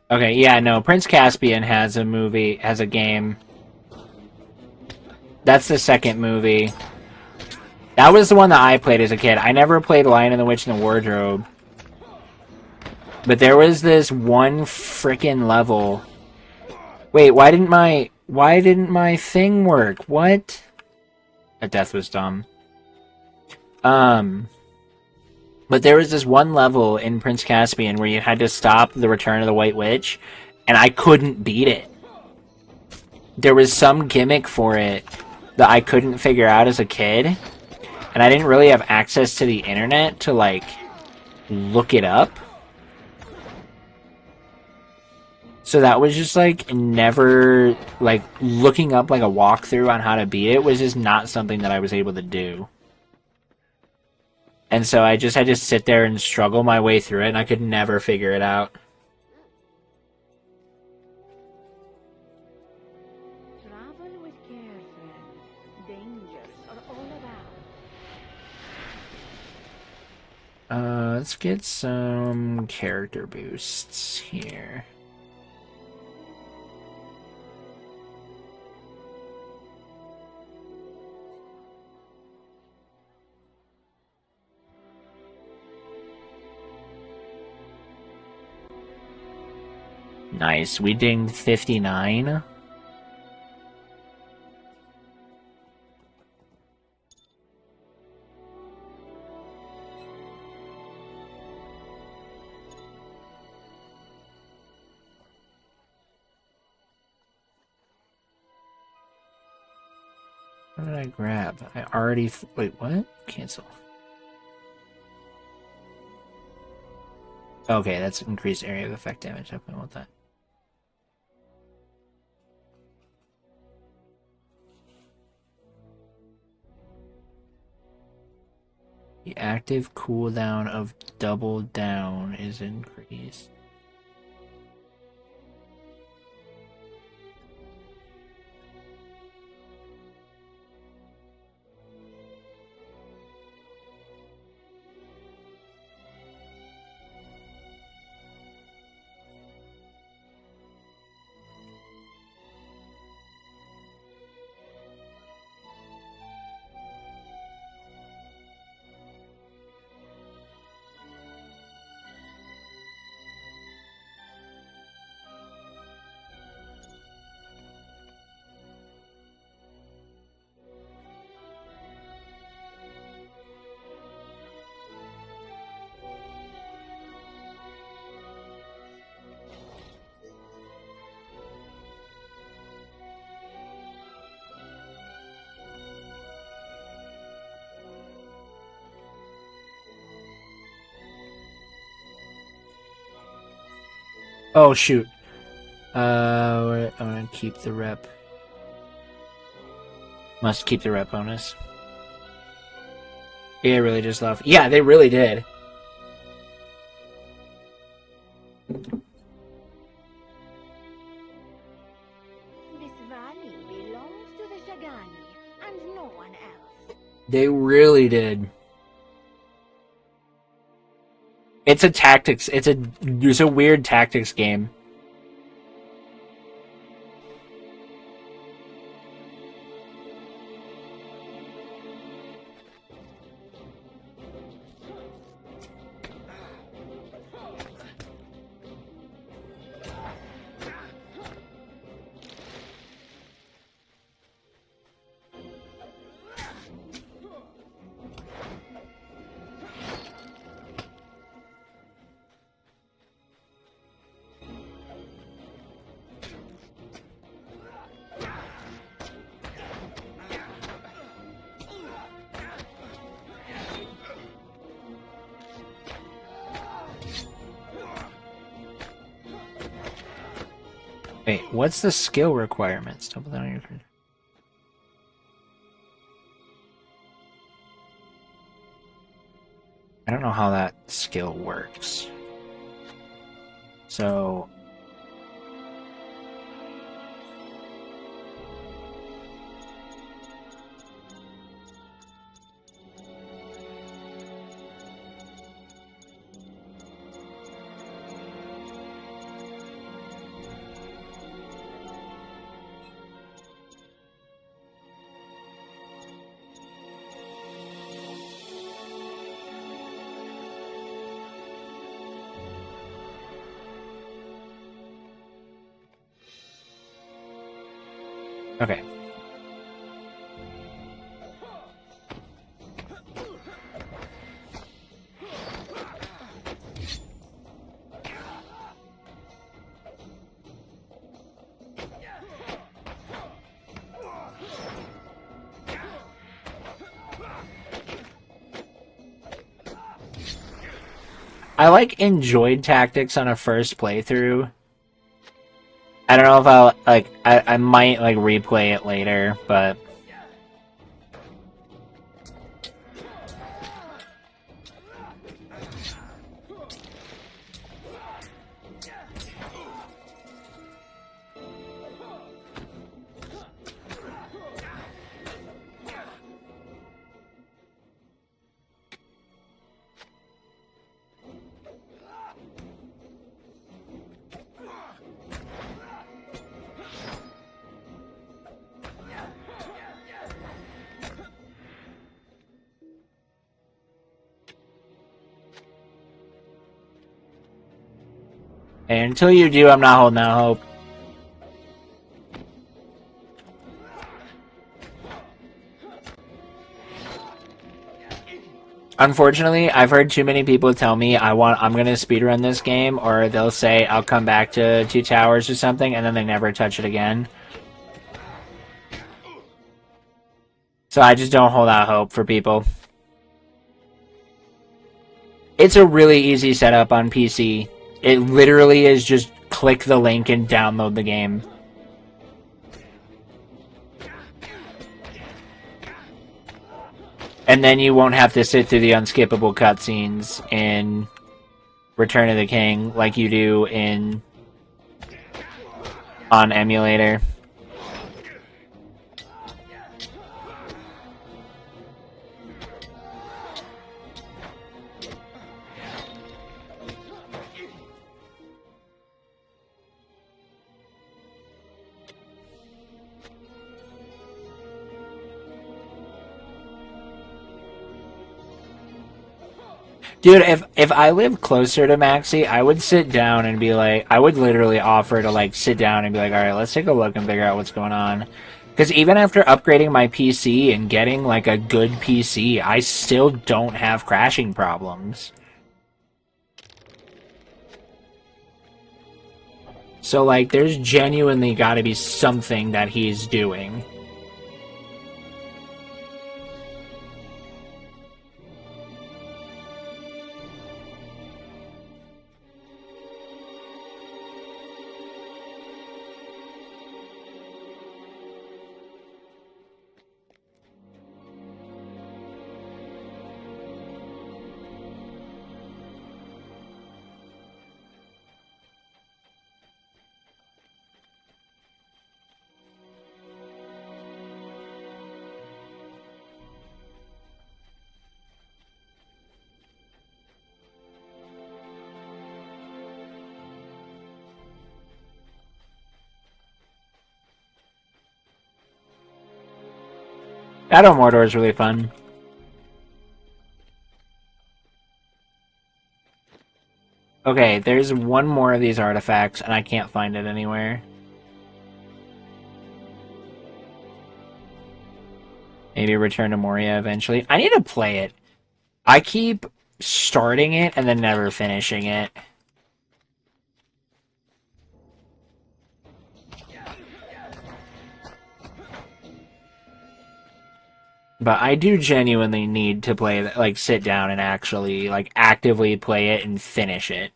Okay, yeah, no, Prince Caspian has a movie, has a game. That's the second movie. That was the one that I played as a kid. I never played Lion and the Witch in the Wardrobe. But there was this one frickin' level. Wait, why didn't my thing work? What? That death was dumb. But there was this one level in Prince Caspian where you had to stop the Return of the White Witch, and I couldn't beat it. There was some gimmick for it that I couldn't figure out as a kid, and I didn't really have access to the internet to, like, look it up. So that was just, like, never, like, looking up, like, a walkthrough on how to beat it was just not something that I was able to do. And so I just had to sit there and struggle my way through it, and I could never figure it out. Travel with care, friend. Dangers are all about. Let's get some character boosts here. Nice, we dinged 59. What did I grab? I already... Wait, what? Cancel. Okay, that's increased area of effect damage. I don't want that. The active cooldown of double down is increased. Oh, shoot. I'm gonna keep the rep. Must keep the rep bonus. Yeah, really just love. Yeah, they really did. This valley belongs to the Shagani and no one else. They really did. It's a tactics. It's a weird tactics game. Wait, what's the skill requirements? Double down on your... I don't know how that skill works. So... Okay. I enjoyed tactics on a first playthrough. I don't know if I'll I might replay it later, but and until you do, I'm not holding out hope. Unfortunately, I've heard too many people tell me I'm gonna speedrun this game, or they'll say I'll come back to Two Towers or something, and then they never touch it again. So I just don't hold out hope for people. It's a really easy setup on PC. It literally is just click the link and download the game. And then you won't have to sit through the unskippable cutscenes in Return of the King like you do on emulator. Dude, if I lived closer to Maxi, I would sit down and be like, I would literally offer to sit down and be like, alright, let's take a look and figure out what's going on. Because even after upgrading my PC and getting a good PC, I still don't have crashing problems. So there's genuinely gotta be something that he's doing. Shadow Mordor is really fun. Okay, there's one more of these artifacts, and I can't find it anywhere. Maybe Return to Moria eventually. I need to play it. I keep starting it and then never finishing it. But I do genuinely need to play, sit down and actually, actively play it and finish it.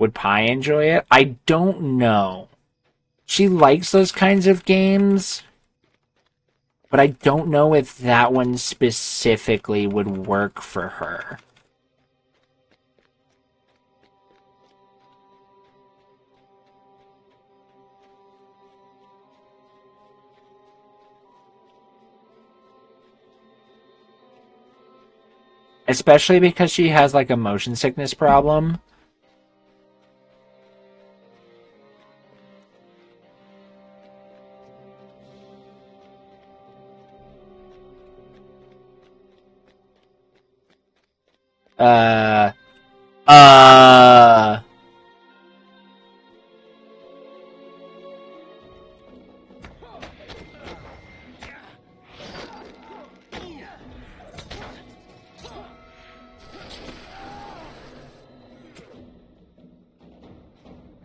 Would Pi enjoy it? I don't know. She likes those kinds of games, but I don't know if that one specifically would work for her. Especially because she has like a motion sickness problem. Uh.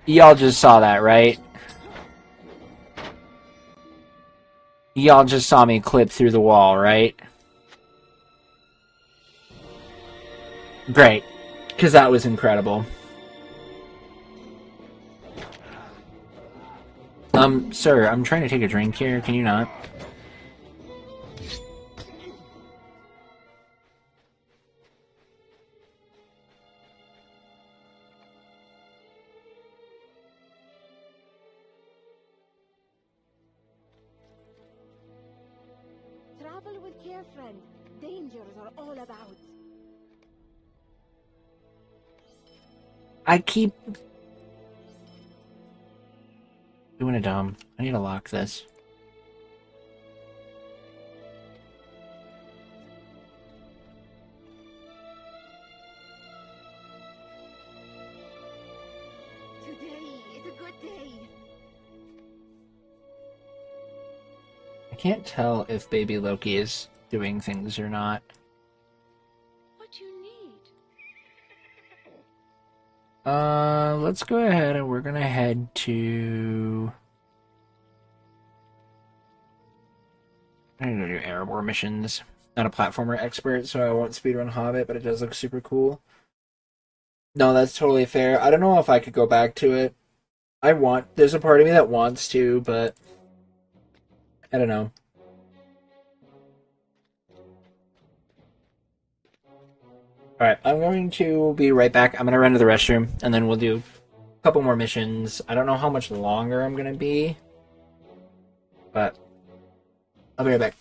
Y'all just saw that, right? Y'all just saw me clip through the wall, right? Great. Because that was incredible. Sir, I'm trying to take a drink here. Can you not? Travel with care, friend. Dangers are all about. I keep doing a dumb. I need to lock this. Today is a good day. I can't tell if baby Loki is doing things or not. What do you need? Let's go ahead and we're gonna head to... I'm gonna do Erebor missions. Not a platformer expert, so I won't speedrun Hobbit, but it does look super cool. No, that's totally fair. I don't know if I could go back to it. There's a part of me that wants to, but I don't know. Alright, I'm going to be right back. I'm gonna run to the restroom, and then we'll do a couple more missions. I don't know how much longer I'm gonna be, but I'll be right back.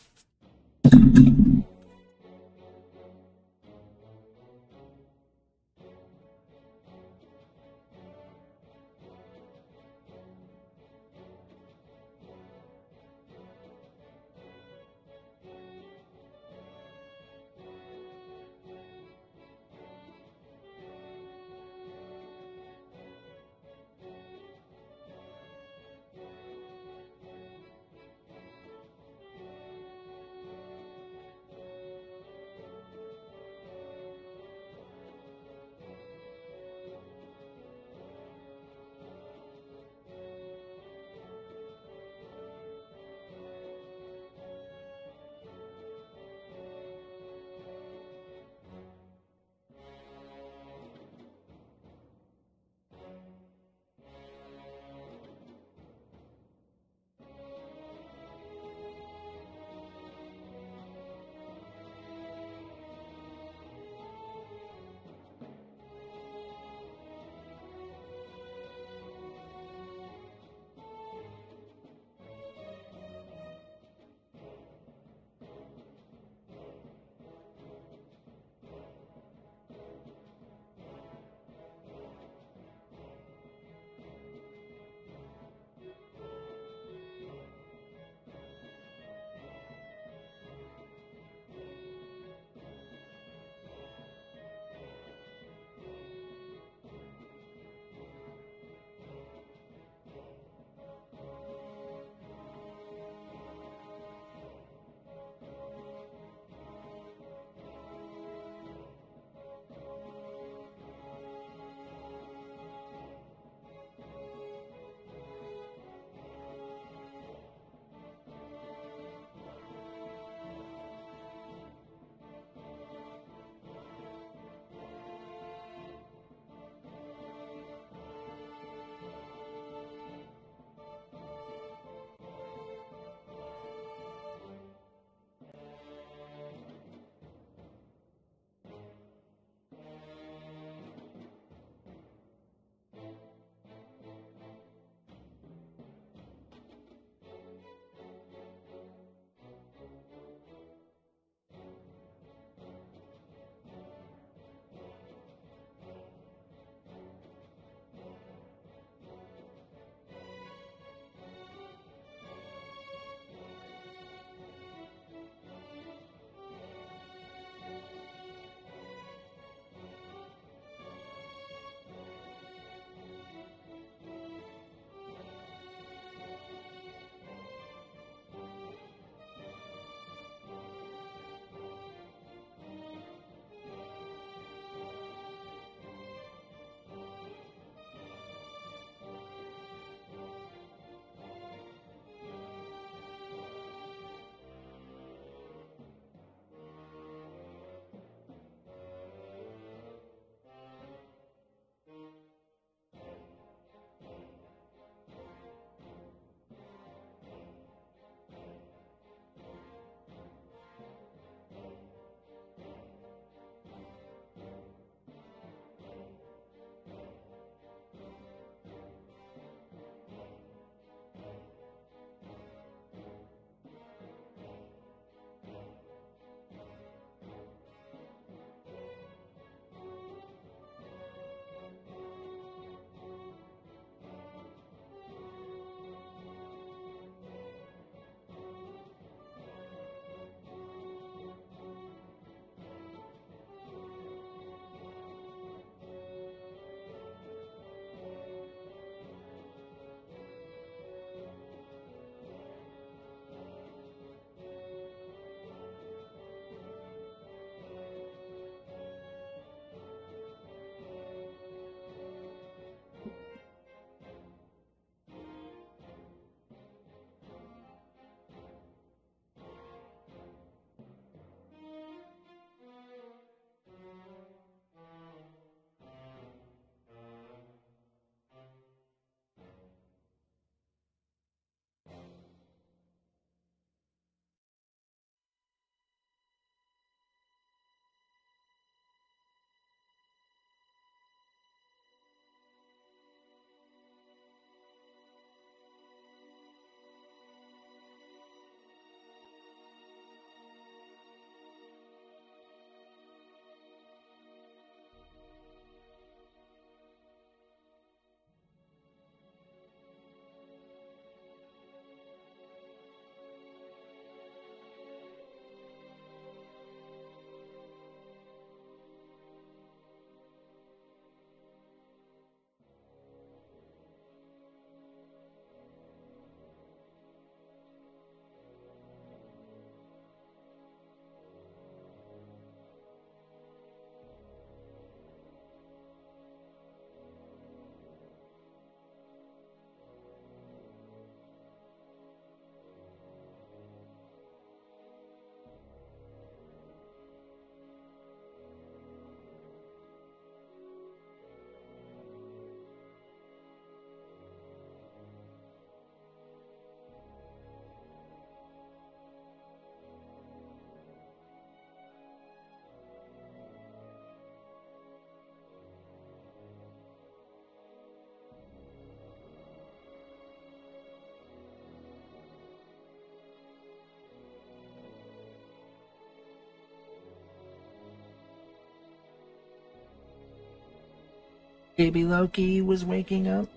baby Loki was waking up.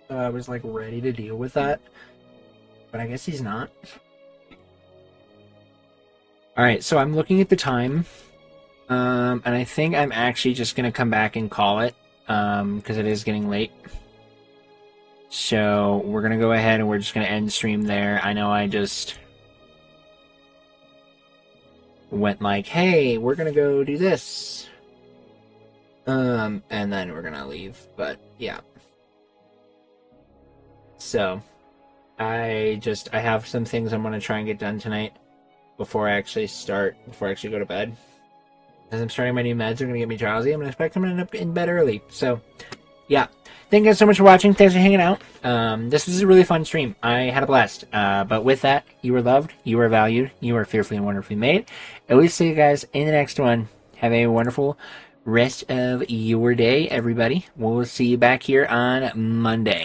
So I was like ready to deal with that. But I guess he's not. Alright, so I'm looking at the time. And I think I'm actually just going to come back and call it. Because it is getting late. So we're going to go ahead and we're just going to end stream there. I know I just went like, hey, we're going to go do this. And then we're going to leave. But yeah. So I have some things I'm going to try and get done tonight before I actually go to bed. As I'm starting my new meds, they're going to get me drowsy. I'm going to expect I'm going to end up in bed early. So, yeah. Thank you guys so much for watching. Thanks for hanging out. This was a really fun stream. I had a blast. But with that, you are loved, you are valued, you are fearfully and wonderfully made. I will see you guys in the next one. Have a wonderful rest of your day, everybody. We'll see you back here on Monday.